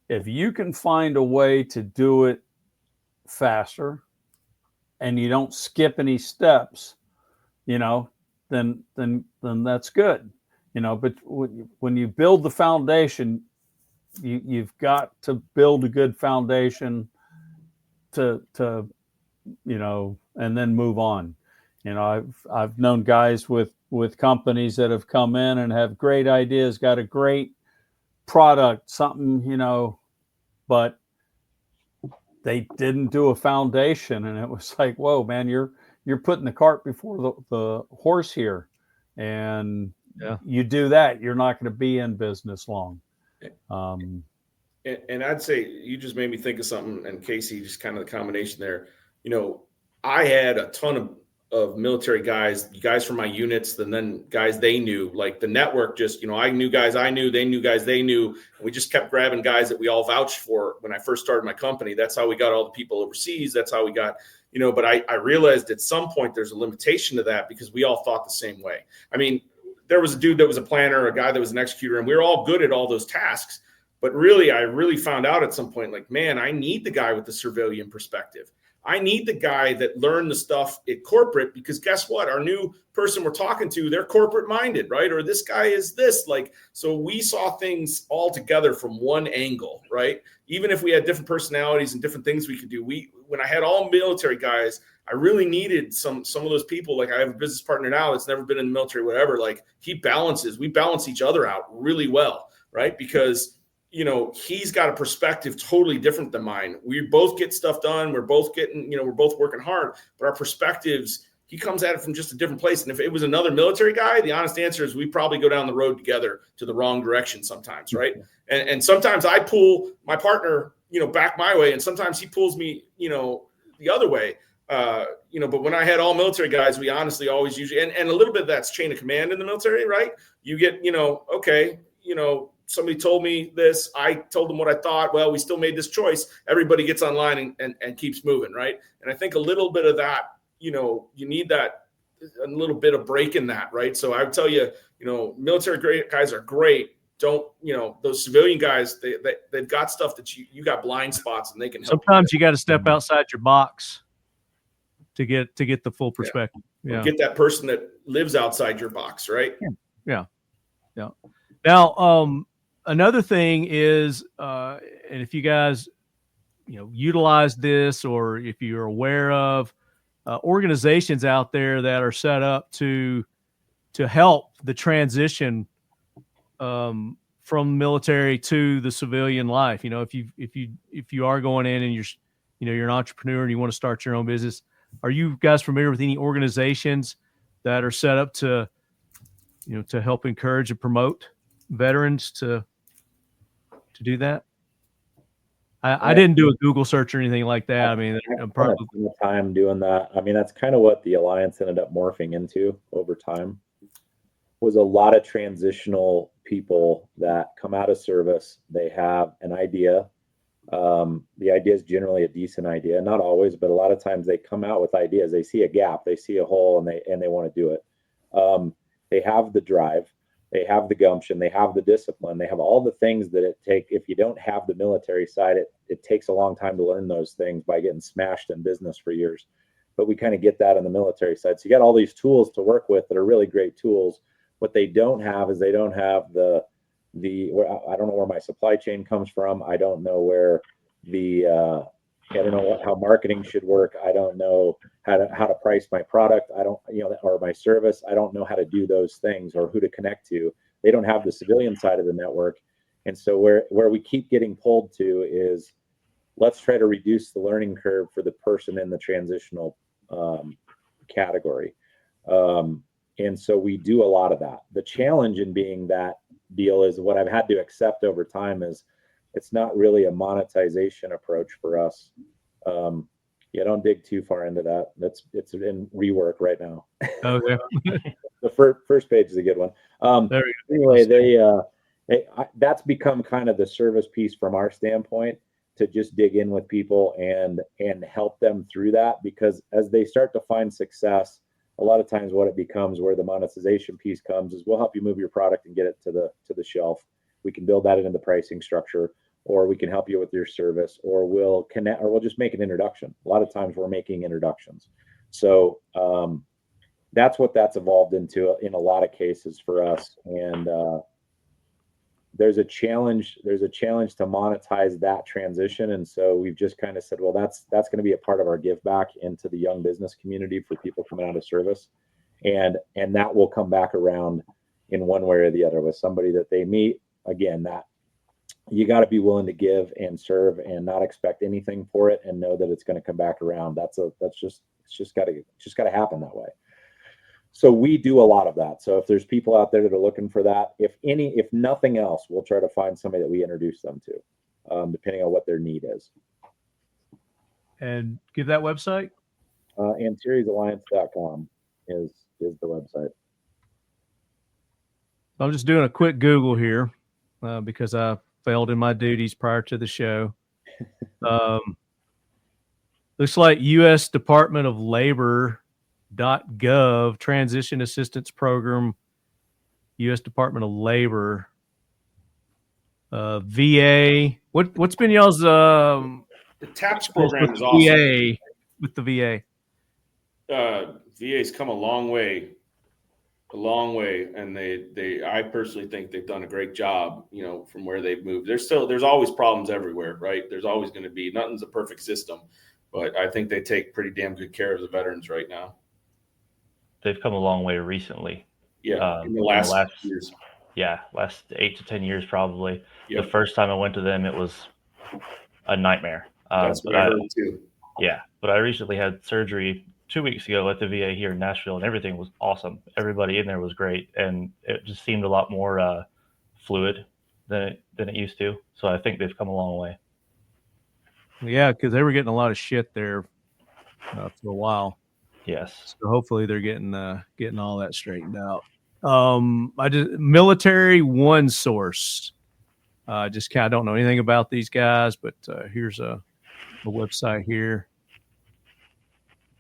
If you can find a way to do it faster and you don't skip any steps, then that's good. But when you build the foundation, you've got to build a good foundation to and then move on. I've known guys with companies that have come in and have great ideas, got a great product, something, but they didn't do a foundation, and it was like, whoa, man, you're putting the cart before the horse here, and you do that, you're not going to be in business long. And I'd say you just made me think of something, and Casey, just kind of the combination there. I had a ton of military guys from my units, and then guys they knew, like the network just, I knew guys I knew, they knew guys they knew. And we just kept grabbing guys that we all vouched for when I first started my company. That's how we got all the people overseas. That's how we got, but I realized at some point there's a limitation to that because we all thought the same way. I mean, there was a dude that was a planner, a guy that was an executor, and we were all good at all those tasks. But really, I really found out at some point, like, man, I need the guy with the civilian perspective. I need the guy that learned the stuff at corporate, because guess what? Our new person we're talking to, they're corporate minded, right? Or this guy is this, so we saw things all together from one angle, right? Even if we had different personalities and different things we could do, when I had all military guys, I really needed some of those people. Like I have a business partner now that's never been in the military, whatever, like we balance each other out really well, right? Because he's got a perspective totally different than mine. We both get stuff done. We're both getting, we're both working hard, but our perspectives, he comes at it from just a different place. And if it was another military guy, the honest answer is we probably go down the road together to the wrong direction sometimes. Right. And sometimes I pull my partner, back my way. And sometimes he pulls me, the other way. But when I had all military guys, we honestly always usually, and a little bit of that's chain of command in the military, right? You get, somebody told me this, I told them what I thought. Well, we still made this choice. Everybody gets online and keeps moving, right? And I think a little bit of that, you need that, a little bit of break in that, right? So I would tell you, military guys are great. Don't, those civilian guys, they've got stuff that you got blind spots and they can help. Sometimes you got to step outside your box to get the full perspective. Yeah. Get that person that lives outside your box, right? Yeah. Now, another thing is, and if you guys, utilize this, or if you're aware of organizations out there that are set up to help the transition from military to the civilian life. If you are going in and you're an entrepreneur and you want to start your own business, are you guys familiar with any organizations that are set up to help encourage and promote veterans to do that? I didn't do a Google search or anything like that. I mean, I'm probably the time doing that. I mean, that's kind of what the Alliance ended up morphing into over time, was a lot of transitional people that come out of service. They have an idea. The idea is generally a decent idea, not always, but a lot of times they come out with ideas. They see a gap, they see a hole, and they want to do it. They have the drive. They have the gumption, they have the discipline, they have all the things that it take. If you don't have the military side, it takes a long time to learn those things by getting smashed in business for years. But we kind of get that on the military side. So you got all these tools to work with that are really great tools. What they don't have is they don't have the I don't know where my supply chain comes from. I don't know where I don't know how marketing should work. I don't know how to price my product. I don't, or my service. I don't know how to do those things or who to connect to. They don't have the civilian side of the network. And so where we keep getting pulled to is, let's try to reduce the learning curve for the person in the transitional category. And so we do a lot of that. The challenge in being that deal is, what I've had to accept over time is, it's not really a monetization approach for us. Don't dig too far into that. It's in rework right now. Okay. The first page is a good one. Anyway, that's become kind of the service piece from our standpoint, to just dig in with people and help them through that, because as they start to find success, a lot of times what it becomes, where the monetization piece comes, is we'll help you move your product and get it to the shelf. We can build that into the pricing structure, or we can help you with your service, or we'll connect, or we'll just make an introduction. A lot of times we're making introductions. So that's what that's evolved into in a lot of cases for us. And there's a challenge to monetize that transition. And so we've just kind of said, well, that's going to be a part of our give back into the young business community for people coming out of service. And that will come back around in one way or the other with somebody that they meet. Again, that you got to be willing to give and serve and not expect anything for it and know that it's going to come back around. It's just got to happen that way. So we do a lot of that. So if there's people out there that are looking for that, if nothing else, we'll try to find somebody that we introduce them to, depending on what their need is. And give that website. AntariesAlliance.com is the website. I'm just doing a quick Google here because I failed in my duties prior to the show. Looks like U.S. Department of Labor.gov Transition Assistance Program, U.S. Department of Labor, VA. What's been y'all's The TAPS program is awesome. VA with the VA. VA's come a long way, and I personally think they've done a great job. From where they've moved, there's always problems everywhere, right? There's always going to be, nothing's a perfect system, but I think they take pretty damn good care of the veterans right now. They've come a long way recently. Yeah, in the last years. Yeah, last 8 to 10 years probably. Yep. The first time I went to them, it was a nightmare. That's what I heard too. Yeah, but I recently had surgery 2 weeks ago at the VA here in Nashville, and everything was awesome. Everybody in there was great, and it just seemed a lot more fluid than it used to. So I think they've come a long way. Yeah, because they were getting a lot of shit there for a while. Yes. So hopefully they're getting all that straightened out. Military One Source. Just kind of don't know anything about these guys, but here's a website here.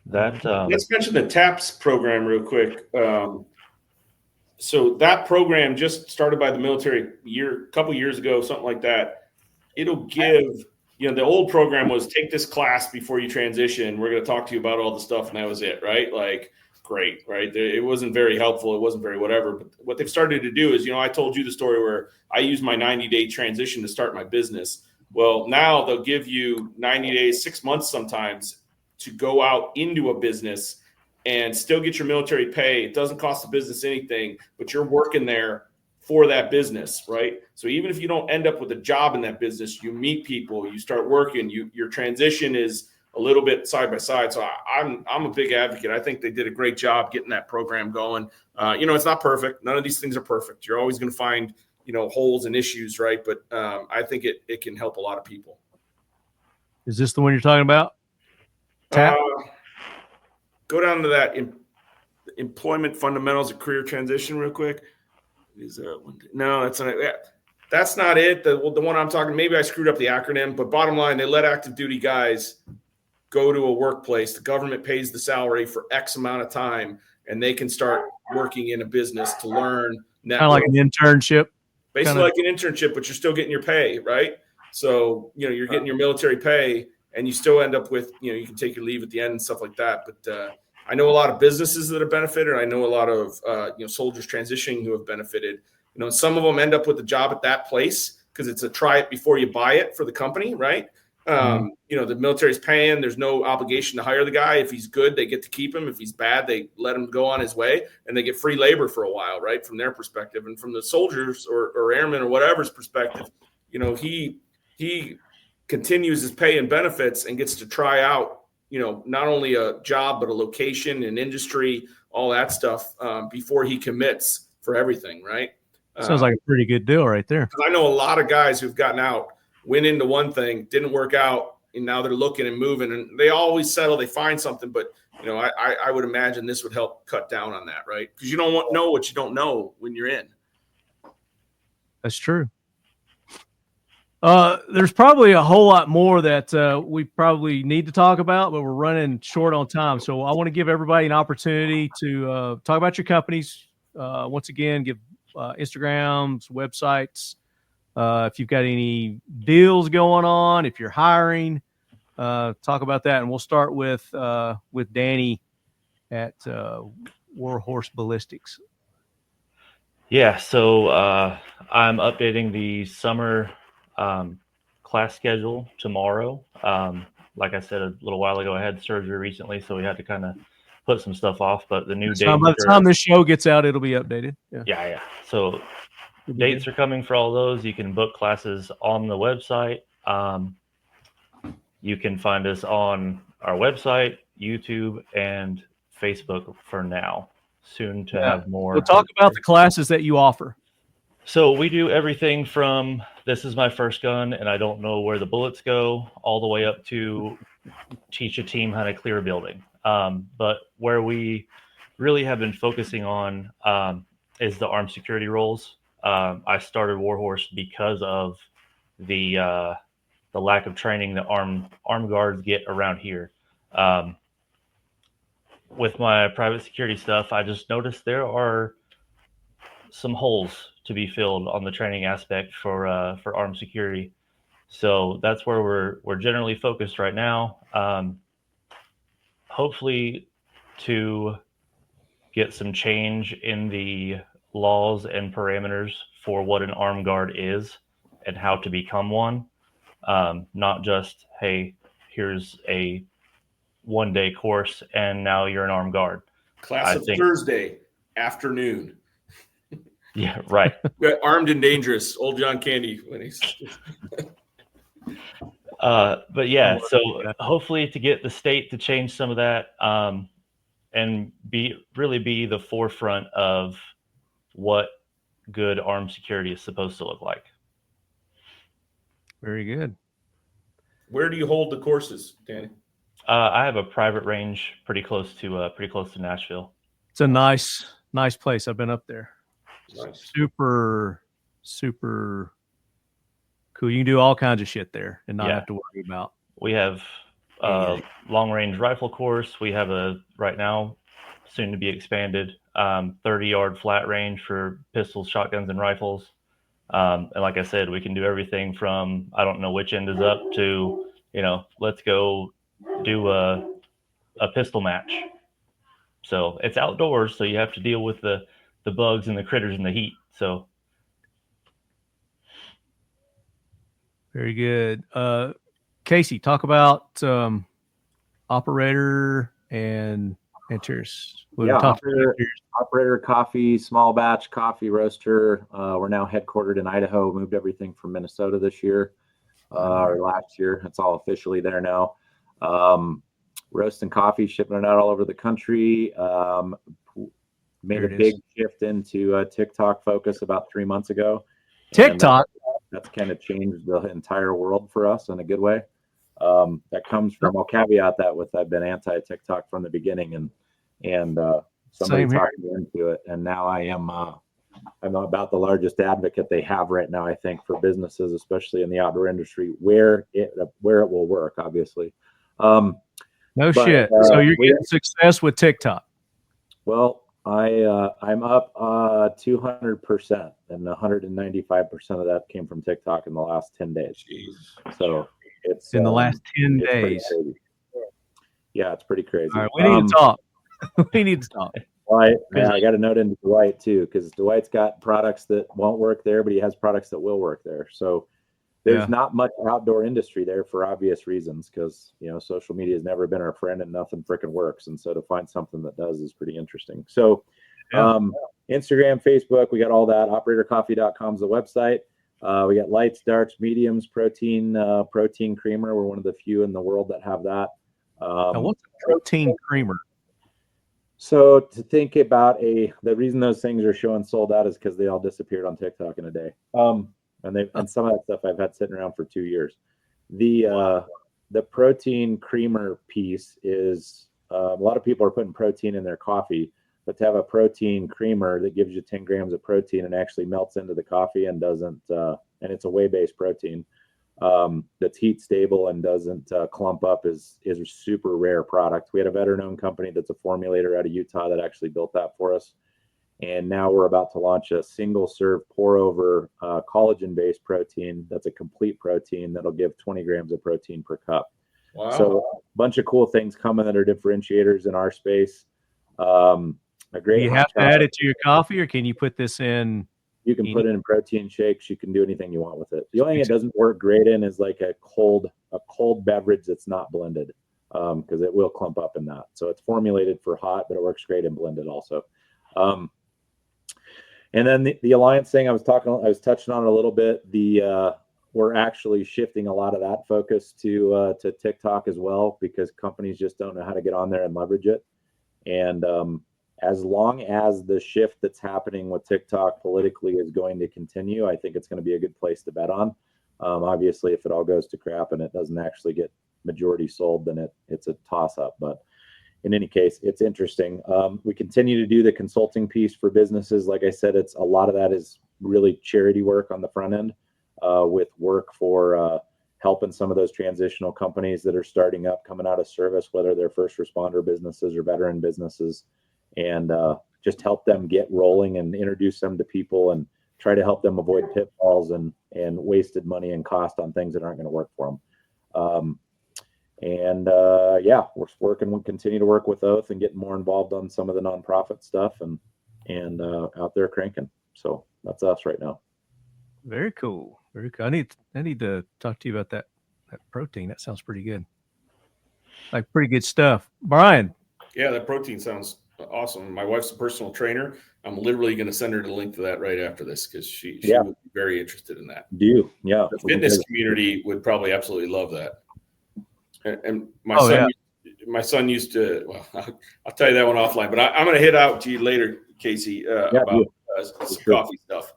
Let's mention the TAPS program real quick. So that program just started by the military a couple years ago, something like that. It'll give, the old program was take this class before you transition. We're going to talk to you about all the stuff, and that was it, right? Like, great, right? It wasn't very helpful. It wasn't very whatever. But what they've started to do is, I told you the story where I used my 90-day transition to start my business. Well, now they'll give you 90 days, 6 months sometimes to go out into a business and still get your military pay. It doesn't cost the business anything, but you're working there for that business, right? So even if you don't end up with a job in that business, you meet people, you start working, your transition is a little bit side by side. So I'm a big advocate. I think they did a great job getting that program going. It's not perfect. None of these things are perfect. You're always going to find, holes and issues, right? But I think it can help a lot of people. Is this the one you're talking about? Go down to that employment fundamentals of career transition real quick. No, that's not it. The one I'm talking, maybe I screwed up the acronym, but bottom line, they let active duty guys go to a workplace. The government pays the salary for X amount of time, and they can start working in a business to learn. Kind of like an internship. Basically like an internship, but you're still getting your pay, right? So, you're getting your military pay, and you still end up with, you can take your leave at the end and stuff like that. But I know a lot of businesses that have benefited. I know a lot of, soldiers transitioning who have benefited. Some of them end up with a job at that place because it's a try it before you buy it for the company, right? The military's paying. There's no obligation to hire the guy. If he's good, they get to keep him. If he's bad, they let him go on his way, and they get free labor for a while, right, from their perspective. And from the soldiers or airmen or whatever's perspective, he continues his pay and benefits and gets to try out, not only a job, but a location, an industry, all that stuff before he commits for everything, right? Sounds like a pretty good deal right there. I know a lot of guys who've gotten out, went into one thing, didn't work out, and now they're looking and moving, and they always settle, they find something. But, I would imagine this would help cut down on that, right? Because you don't know what you don't know when you're in. That's true. There's probably a whole lot more that we probably need to talk about, but we're running short on time. So I want to give everybody an opportunity to talk about your companies. Once again, give Instagrams, websites. If you've got any deals going on, if you're hiring, talk about that. And we'll start with Danny at Warhorse Ballistics. Yeah, so I'm updating the summer class schedule tomorrow. Like I said a little while ago, I had surgery recently, so we had to kind of put some stuff off. But the new So dates by the time this show gets out, it'll be updated. Yeah. yeah. So It'll be dates good. are coming for all those. You can book classes on the website. You can find us on our website, YouTube, and Facebook for now. Soon to have more. We'll talk about the classes that you offer. So we do everything from this is my first gun and I don't know where the bullets go, all the way up to teach a team how to clear a building. But where we really have been focusing on is the armed security roles. I started Warhorse because of the lack of training that armed guards get around here. With my private security stuff, I just noticed there are some holes to be filled on the training aspect for armed security. So that's where we're generally focused right now. Hopefully to get some change in the laws and parameters for what an armed guard is and how to become one. Not just, hey, here's a 1-day course and now you're an armed guard. Class of Thursday afternoon. Yeah, right. Armed and Dangerous, old John Candy. When he's but yeah, so hopefully to get the state to change some of that and really be the forefront of what good armed security is supposed to look like. Very good. Where do you hold the courses, Danny? I have a private range pretty close to Nashville. It's a nice place. I've been up there. Nice. Super cool. You can do all kinds of shit there and not have to worry about. We have a long range rifle course. We have right now soon to be expanded 30-yard flat range for pistols, shotguns, and rifles. And like I said, we can do everything from I don't know which end is up to let's go do a pistol match. So it's outdoors, so you have to deal with the bugs and the critters and the heat. So very good. Casey, talk about operator and cheers. Operator coffee, small batch coffee roaster. We're now headquartered in Idaho. Moved everything from Minnesota this year or last year. It's all officially there now. Roasting coffee, shipping it out all over the country. Made a big shift into TikTok focus about 3 months ago. TikTok? That's kind of changed the entire world for us in a good way. That comes from, I'll caveat that with I've been anti-TikTok from the beginning and somebody talked me into it. And now I'm about the largest advocate they have right now, I think, for businesses, especially in the outdoor industry, where it will work, obviously. So you're getting success with TikTok. Well, I'm up 200%, and 195% of that came from TikTok in the last 10 days. Jeez. So it's in the last 10 days. Yeah, it's pretty crazy. All right, we need to talk. We need to talk. Dwight, I got a note into Dwight too, because Dwight's got products that won't work there, but he has products that will work there. So there's not much outdoor industry there for obvious reasons, because social media has never been our friend and nothing freaking works. And so to find something that does is pretty interesting. So Instagram, Facebook, we got all that. Operatorcoffee.com is the website. We got lights, darks, mediums, protein creamer. We're one of the few in the world that have that. Now what's a protein creamer? So to think about the reason those things are showing sold out is because they all disappeared on TikTok in a day. And some of that stuff I've had sitting around for 2 years. The protein creamer piece is a lot of people are putting protein in their coffee, but to have a protein creamer that gives you 10 grams of protein and actually melts into the coffee and doesn't, and it's a whey-based protein that's heat stable and doesn't clump up is a super rare product. We had a veteran-owned company that's a formulator out of Utah that actually built that for us. And now we're about to launch a single serve pour over collagen-based protein. That's a complete protein that'll give 20 grams of protein per cup. Wow. So a bunch of cool things coming that are differentiators in our space. a great. Do you have to add it to your coffee, or can you put this in? You can put it in protein shakes. You can do anything you want with it. The only thing it doesn't work great in is like a cold beverage that's not blended, because it will clump up in that. So it's formulated for hot, but it works great in blended also. And then the alliance thing I was touching on it a little bit. We're actually shifting a lot of that focus to TikTok as well, because companies just don't know how to get on there and leverage it. And as long as the shift that's happening with TikTok politically is going to continue, I think it's going to be a good place to bet on. Obviously, if it all goes to crap and it doesn't actually get majority sold, then it's a toss up. But in any case, it's interesting. We continue to do the consulting piece for businesses. Like I said, a lot of that is really charity work on the front end, with work for helping some of those transitional companies that are starting up, coming out of service, whether they're first responder businesses or veteran businesses, and just help them get rolling and introduce them to people and try to help them avoid pitfalls and wasted money and cost on things that aren't going to work for them. We'll continue to work with Oath and getting more involved on some of the nonprofit stuff and out there cranking. So that's us right now. Very cool. Very cool. I need to talk to you about that protein. That sounds pretty good. Like pretty good stuff. Brian. Yeah, that protein sounds awesome. My wife's a personal trainer. I'm literally going to send her the link to that right after this, because she would be very interested in that. Yeah. The fitness community would probably absolutely love that. And my son used to, well, I'll tell you that one offline, but I'm going to hit out to you later, Casey, about some coffee stuff.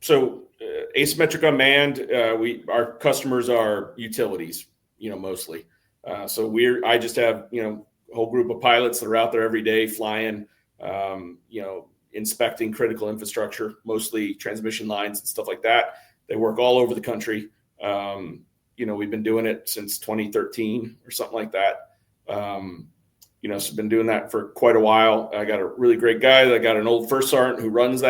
So asymmetric unmanned, our customers are utilities, mostly. I just have, a whole group of pilots that are out there every day flying, inspecting critical infrastructure, mostly transmission lines and stuff like that. They work all over the country. We've been doing it since 2013 or something like that. So been doing that for quite a while. I got a really great guy. I got an old first sergeant who runs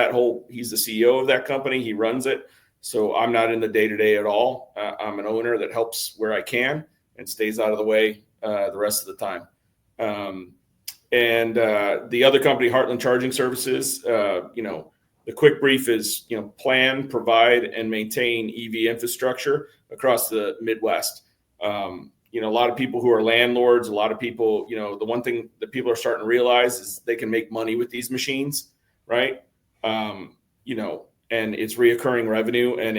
he's the CEO of that company. He runs it. So I'm not in the day-to-day at all. I'm an owner that helps where I can and stays out of the way the rest of the time. The other company, Heartland Charging Services, the quick brief is, plan, provide, and maintain EV infrastructure across the Midwest. A lot of people who are landlords, a lot of people, the one thing that people are starting to realize is they can make money with these machines, right? And it's reoccurring revenue, and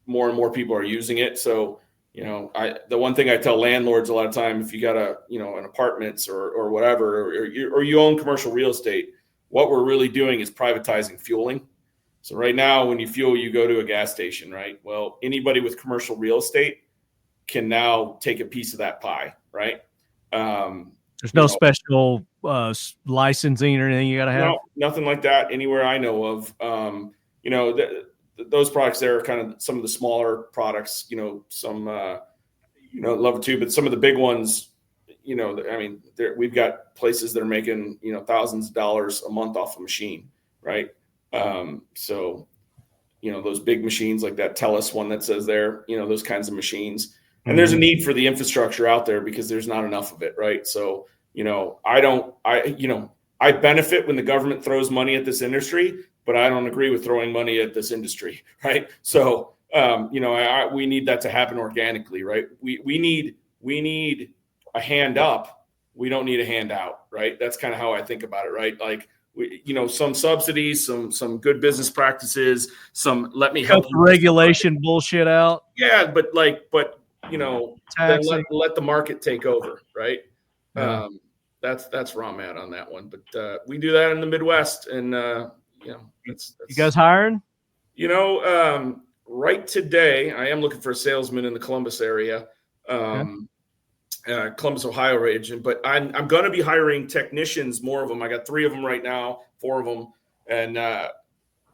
more and more people are using it. So, the one thing I tell landlords a lot of time, if you got an apartments or whatever, or you own commercial real estate, what we're really doing is privatizing fueling. So right now, when you fuel, you go to a gas station, right? Well, anybody with commercial real estate can now take a piece of that pie, right? There's no special licensing or anything you got to have? No, nothing like that anywhere I know of. Those products there are kind of some of the smaller products, some, level 2, but some of the big ones, we've got places that are making, thousands of dollars a month off a machine, right? Those big machines like that TELUS one that says there, those kinds of machines. And there's a need for the infrastructure out there because there's not enough of it, right? So, I benefit when the government throws money at this industry, but I don't agree with throwing money at this industry, right? So, we need that to happen organically, right? We need a hand up. We don't need a hand out, right? That's kind of how I think about it, right? Like, some subsidies, some good business practices, some let me help you regulation bullshit out. Yeah, but then let the market take over, right? Yeah. That's where I'm at on that one. But we do that in the Midwest, and that's you guys hiring? Right today, I am looking for a salesman in the Columbus area, Columbus, Ohio region. But I'm going to be hiring technicians, more of them. I got 3 of them right now, 4 of them, and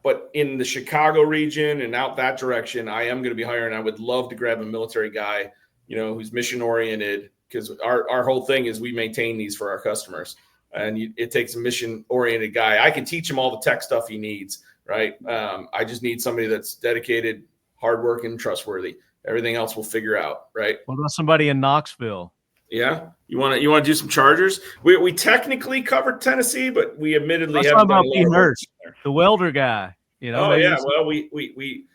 but in the Chicago region and out that direction, I am going to be hiring. I would love to grab a military guy, who's mission oriented, because our whole thing is we maintain these for our customers, and it takes a mission oriented guy. I can teach him all the tech stuff he needs, right? I just need somebody that's dedicated, hardworking, trustworthy. Everything else we'll figure out, right? What about somebody in Knoxville? Yeah, you want to do some chargers? We technically covered Tennessee, but we admittedly Let's haven't talk done about a Pete lot of work Hurst, there. the welder guy. Oh yeah, well we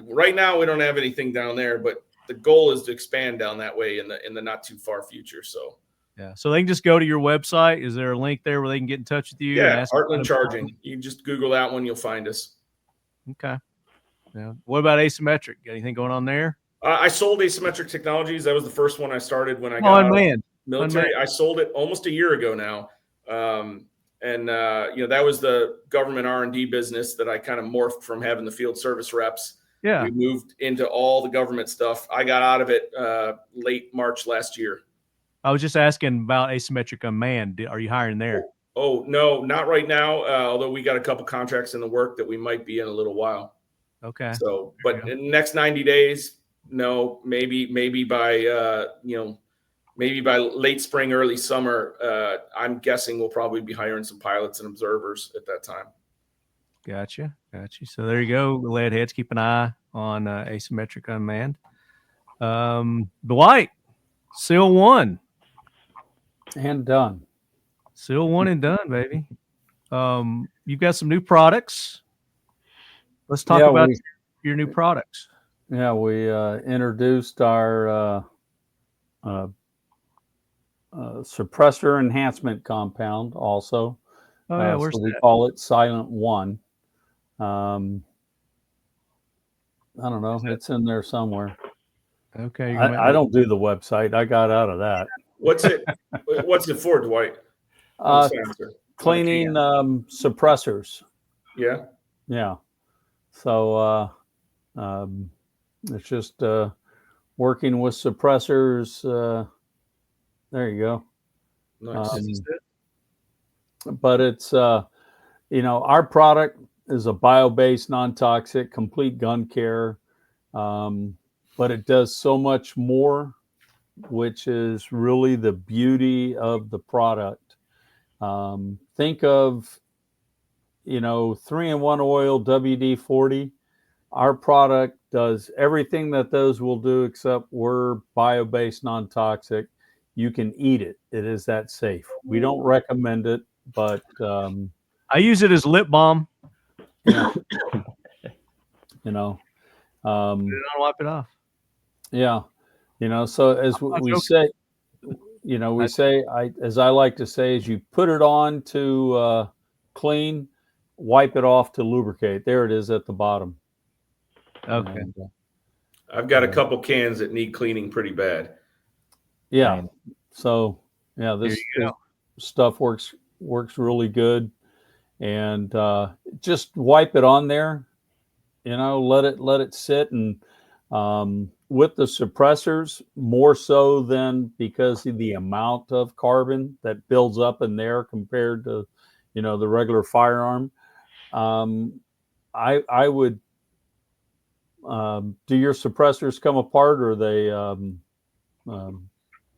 right now we don't have anything down there, but the goal is to expand down that way in the not too far future. So yeah, so they can just go to your website. Is there a link there where they can get in touch with you? And yeah, ask Heartland Charging. You can just Google that one, you'll find us. Okay. Yeah. What about asymmetric? Got anything going on there? I sold Asymmetric Technologies. That was the first one I started when I got out of the military. I sold it almost a year ago now. That was the government R&D business that I kind of morphed from having the field service reps. Yeah. We moved into all the government stuff. I got out of it late March last year. I was just asking about asymmetric unmanned. Are you hiring there? Oh, no, not right now. Although we got a couple contracts in the work that we might be in a little while. Okay. So, but in the next 90 days, no, maybe by, maybe by late spring, early summer, I'm guessing we'll probably be hiring some pilots and observers at that time. Gotcha. So there you go. Lead heads, keep an eye on asymmetric unmanned. Dwight, SEAL 1. And done. SEAL 1 and done, baby. You've got some new products. Let's talk about your new products. Yeah, we introduced our suppressor enhancement compound also. Oh, yeah, so we call it Silent 1. I don't know. It's in there somewhere. Okay. I don't do the website. I got out of that. What's it for, Dwight? Cleaning suppressors. Yeah. Yeah. So it's just working with suppressors. There you go. Nice. But it's our product is a bio-based, non-toxic, complete gun care, but it does so much more, which is really the beauty of the product. Think of 3-in-1 oil WD-40. Our product does everything that those will do, except we're bio-based, non-toxic. You can eat it. It is that safe. We don't recommend it, but I use it as lip balm. I'll wipe it off. Yeah. So as we say, as I like to say, is you put it on to clean, wipe it off to lubricate. There it is at the bottom. Okay. And, I've got a couple cans that need cleaning pretty bad. Yeah. So this stuff works really good, and just wipe it on there. Let it sit, and with the suppressors more so than because of the amount of carbon that builds up in there compared to the regular firearm. I would do your suppressors come apart, or they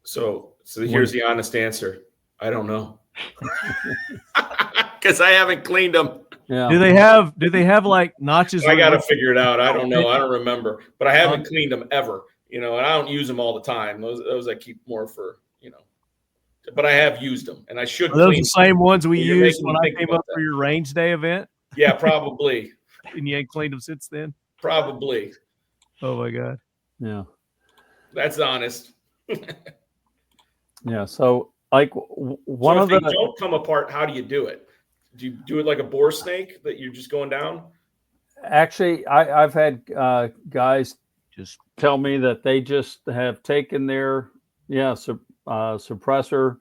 So here's the honest answer. I don't know. Because I haven't cleaned them. Yeah. Do they have like notches? I got to figure it out. I don't know. I don't remember, but I haven't cleaned them ever, and I don't use them all the time. Those I keep more for, but I have used them, and I should. Are those the same ones we used when I came up that. for your range day event? Yeah, probably. And you ain't cleaned them since then? Probably. Oh my God. Yeah. That's honest. Yeah. So like one of the the don't come apart, how do you do it? Do you do it like a boar snake that you're just going down? Actually, I've had guys just tell me that they just have taken their suppressor,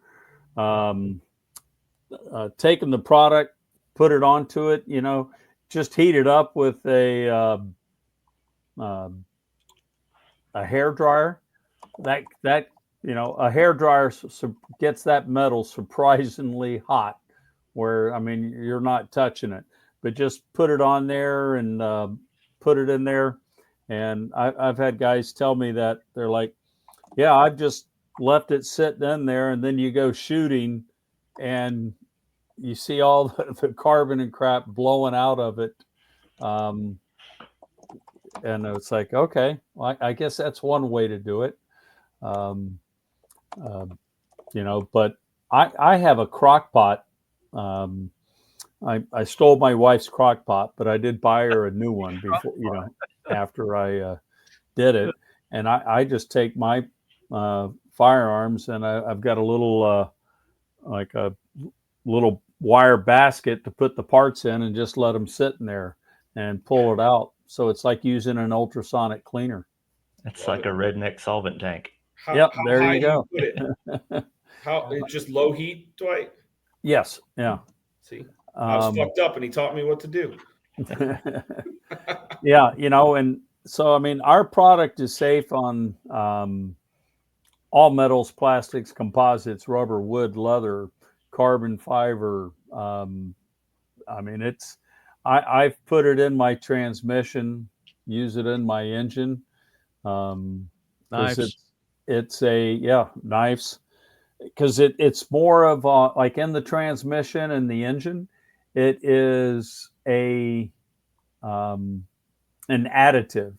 taken the product, put it onto it, just heat it up with a hair dryer. That a hair dryer gets that metal surprisingly hot, where you're not touching it, but just put it on there and put it in there. And I've had guys tell me that they're like, yeah, I've just left it sitting in there, and then you go shooting and you see all the carbon and crap blowing out of it. And it's like, okay, well, I guess that's one way to do it. But I have a crock pot. I stole my wife's crock pot, but I did buy her a new one before, after I did it. And I just take my firearms, and I've got a little, like a little wire basket to put the parts in, and just let them sit in there and pull it out. So it's like using an ultrasonic cleaner. It's like a redneck solvent tank. How there you go. You put it? How it's just low heat, Dwight? Yes. Yeah. See, I was fucked up, and he taught me what to do. Yeah, and so our product is safe on all metals, plastics, composites, rubber, wood, leather, carbon fiber. I've put it in my transmission, use it in my engine. Knives. It's knives, because it's more of like in the transmission and the engine, it is an additive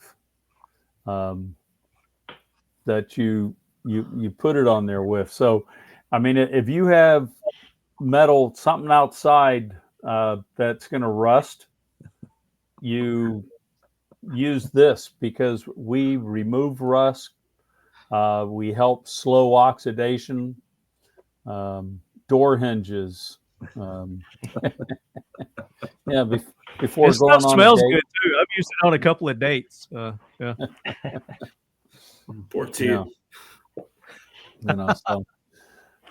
that you put it on there with. So, if you have metal, something outside that's going to rust, you use this, because we remove rust. We help slow oxidation, door hinges. Before this going stuff on smells a date. good too. I've used it on a couple of dates. Yeah. Poor Tim.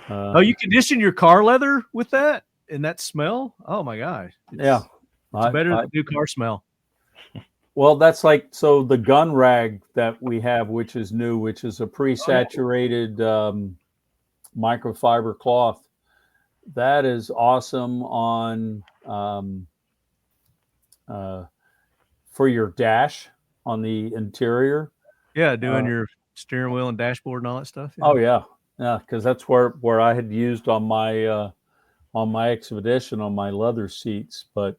You condition your car leather with that, and that smell? Oh my gosh! It's better than new car smell. Well, that's the gun rag that we have, which is new, which is a pre-saturated microfiber cloth. That is awesome on for your dash on the interior. Yeah, doing your steering wheel and dashboard and all that stuff. Yeah. Oh yeah, because that's where I had used on my Expedition on my leather seats, but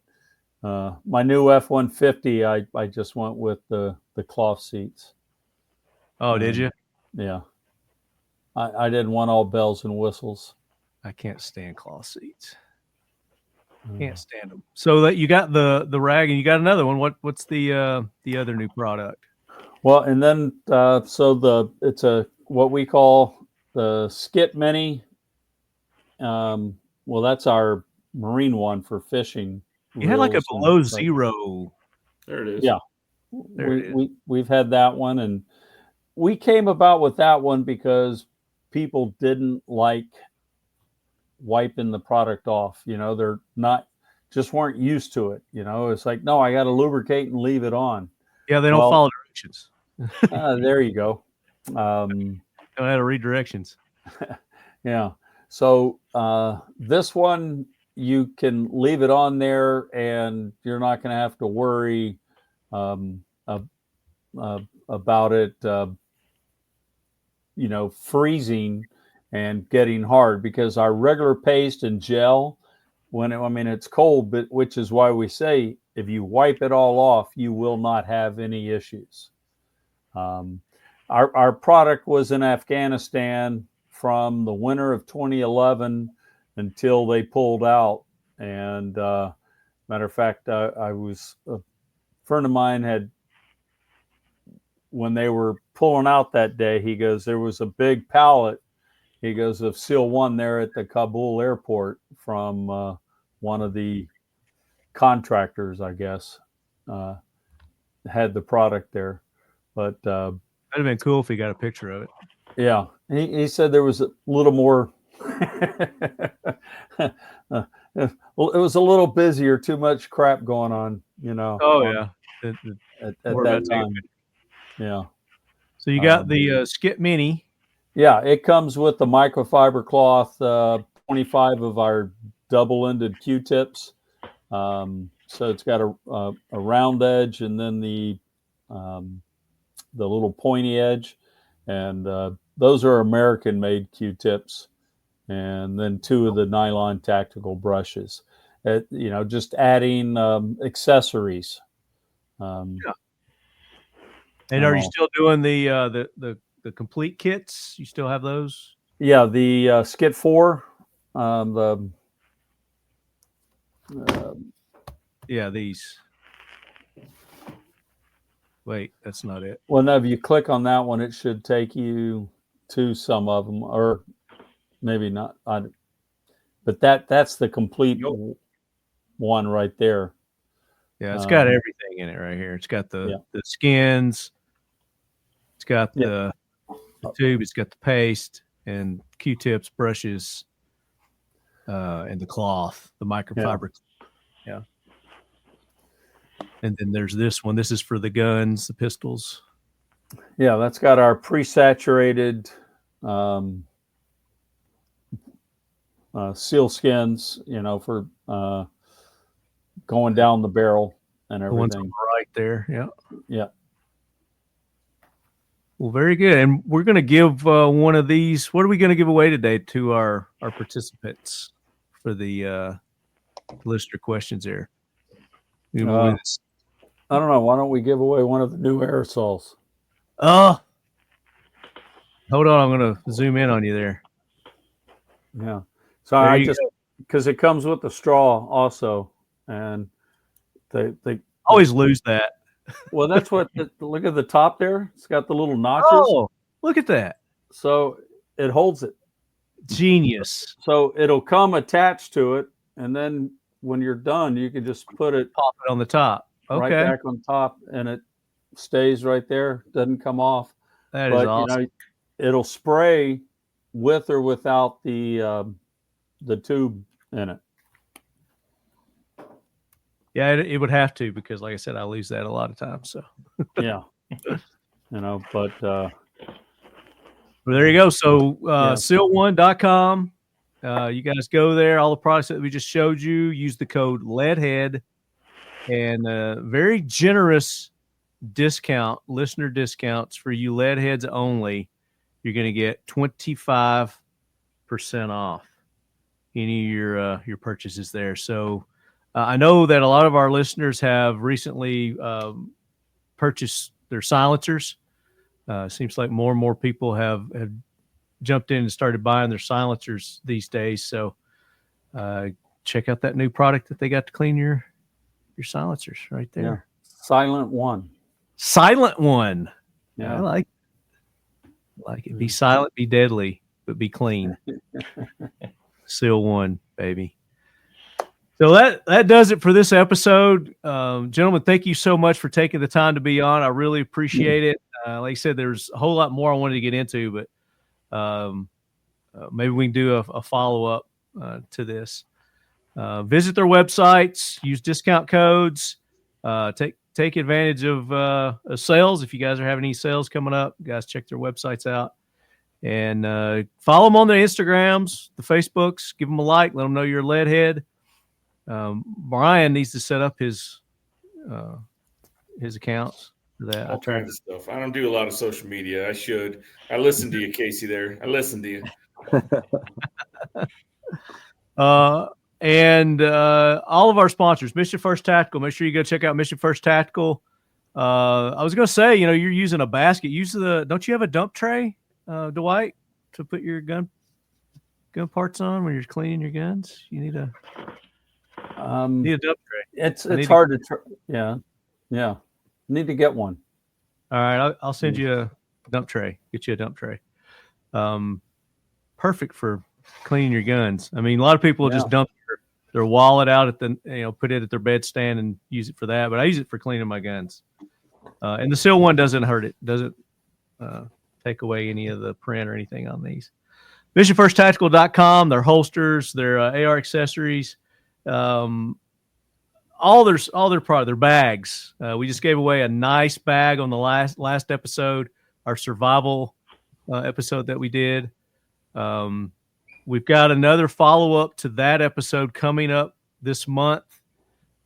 my new F-150, I just went with the cloth seats. Oh, did you? Yeah. I didn't want all bells and whistles. I can't stand cloth seats. Can't stand them. So that you got the rag, and you got another one. What's the other new product? Well, and then it's what we call the Skit Mini. Well, that's our marine one for fishing. You had like a below zero. There it is. Yeah, we've had that one, and we came about with that one because people didn't like wiping the product off. They're weren't used to it. It's like, no, I got to lubricate and leave it on. Yeah, they don't follow directions. There you go. Don't have to read directions. Yeah. So this one, you can leave it on there, and you're not going to have to worry about it, freezing and getting hard, because our regular paste and gel, it's cold, but which is why we say if you wipe it all off, you will not have any issues. Our product was in Afghanistan from the winter of 2011 until they pulled out. And matter of fact, a friend of mine when they were pulling out that day, he goes, there was a big pallet, he goes, of Seal 1 there at the Kabul airport from one of the contractors, I guess, had the product there. But that'd have been cool if he got a picture of it. Yeah, he said there was a little more. It was a little busier, too much crap going on, Oh yeah, at that time. Yeah. So you got the Skit Mini. Yeah, it comes with the microfiber cloth, 25 of our double-ended Q-tips. So it's got a round edge, and then the little pointy edge, and those are American-made Q-tips, and then 2 of the nylon tactical brushes. Just adding accessories. Yeah. And are you still doing the complete kits? You still have those? Yeah, the Skit 4, Yeah, these. Wait, that's not it. well, no, if you click on that one, it should take you to some of them, or maybe not. But that's the complete one right there. Yeah, it's got everything in it right here. It's got the skins. It's got the tube. It's got the paste and Q-tips, brushes, and the cloth, the microfiber. Yeah. And then there's this one. This is for the guns, the pistols. Yeah, that's got our pre-saturated seal skins, for going down the barrel and everything. The ones right there. Yeah. Yeah. Well, very good. And we're going to give one of these. What are we going to give away today to our participants for the listener questions there? I don't know. Why don't we give away one of the new aerosols? Hold on. I'm going to zoom in on you there. Yeah. So because it comes with the straw also, and they always lose that. Well, that's what. Look at the top there. It's got the little notches. Oh, look at that. So it holds it. Genius. So it'll come attached to it, and then when you're done, you can just pop it on the top. Okay. Right back on top, and it stays right there. Doesn't come off. That is awesome. It'll spray with or without the tube in it. Yeah, it would have to, because like I said, I lose that a lot of times. So yeah, but well, there you go. So seal1.com. You guys go there. All the products that we just showed you, use the code LEADHEAD, and very generous discount, listener discounts for you lead heads only. You're going to get 25% off any of your purchases there. So I know that a lot of our listeners have recently purchased their silencers. Seems like more and more people have jumped in and started buying their silencers these days. So check out that new product that they got to clean your silencers right there. Yeah. Silent One. Yeah. I like it. Be silent, be deadly, but be clean. Seal 1, baby. So that does it for this episode. Gentlemen, thank you so much for taking the time to be on. I really appreciate it. Like I said, there's a whole lot more I wanted to get into, but maybe we can do a follow-up to this. Visit their websites, use discount codes, take advantage of sales. If you guys are having any sales coming up, guys, check their websites out. And follow them on their Instagrams, the Facebooks. Give them a like. Let them know you're a lead head. Brian needs to set up his accounts for that. All kinds of stuff. I don't do a lot of social media. I should. I listen to you, Casey, there. I listen to you. And all of our sponsors, Mission First Tactical. Make sure you go check out Mission First Tactical. I was going to say, you're using a basket. Don't you have a dump tray, Dwight, to put your gun parts on when you're cleaning your guns? You need a dump tray. It's hard to yeah. Need to get one. All right, I'll send you a dump tray. Get you a dump tray. Perfect for cleaning your guns. I mean, a lot of people just dump their wallet out at put it at their bedstand and use it for that. But I use it for cleaning my guns. And the Seal 1 doesn't hurt it. Doesn't take away any of the print or anything on these. MissionFirstTactical.com, their holsters, their AR accessories, all their product, their bags. We just gave away a nice bag on the last episode, our survival episode that we did. We've got another follow-up to that episode coming up this month.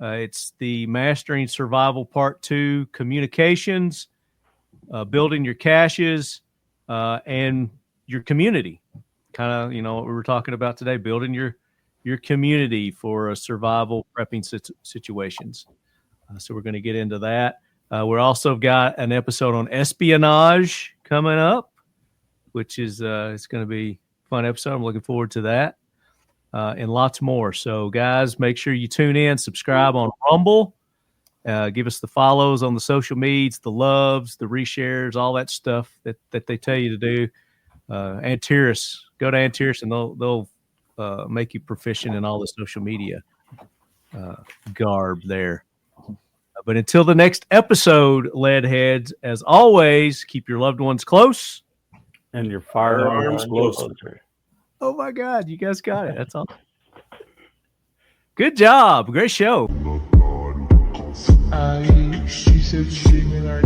It's the Mastering Survival Part 2, communications, building your caches, and your community. Kind of, what we were talking about today, building your community for survival prepping situations. So we're going to get into that. We're also got an episode on espionage coming up, which is it's going to be fun episode. I'm looking forward to that and lots more. So, guys, make sure you tune in, subscribe on Rumble. Give us the follows on the social medias, the loves, the reshares, all that stuff that they tell you to do. Antiris, go to Antiris and they'll make you proficient in all the social media garb there. But until the next episode, lead heads, as always, keep your loved ones close and your firearms closer. Oh my God, you guys got it. That's all. Good job. Great show. She said she gave me an art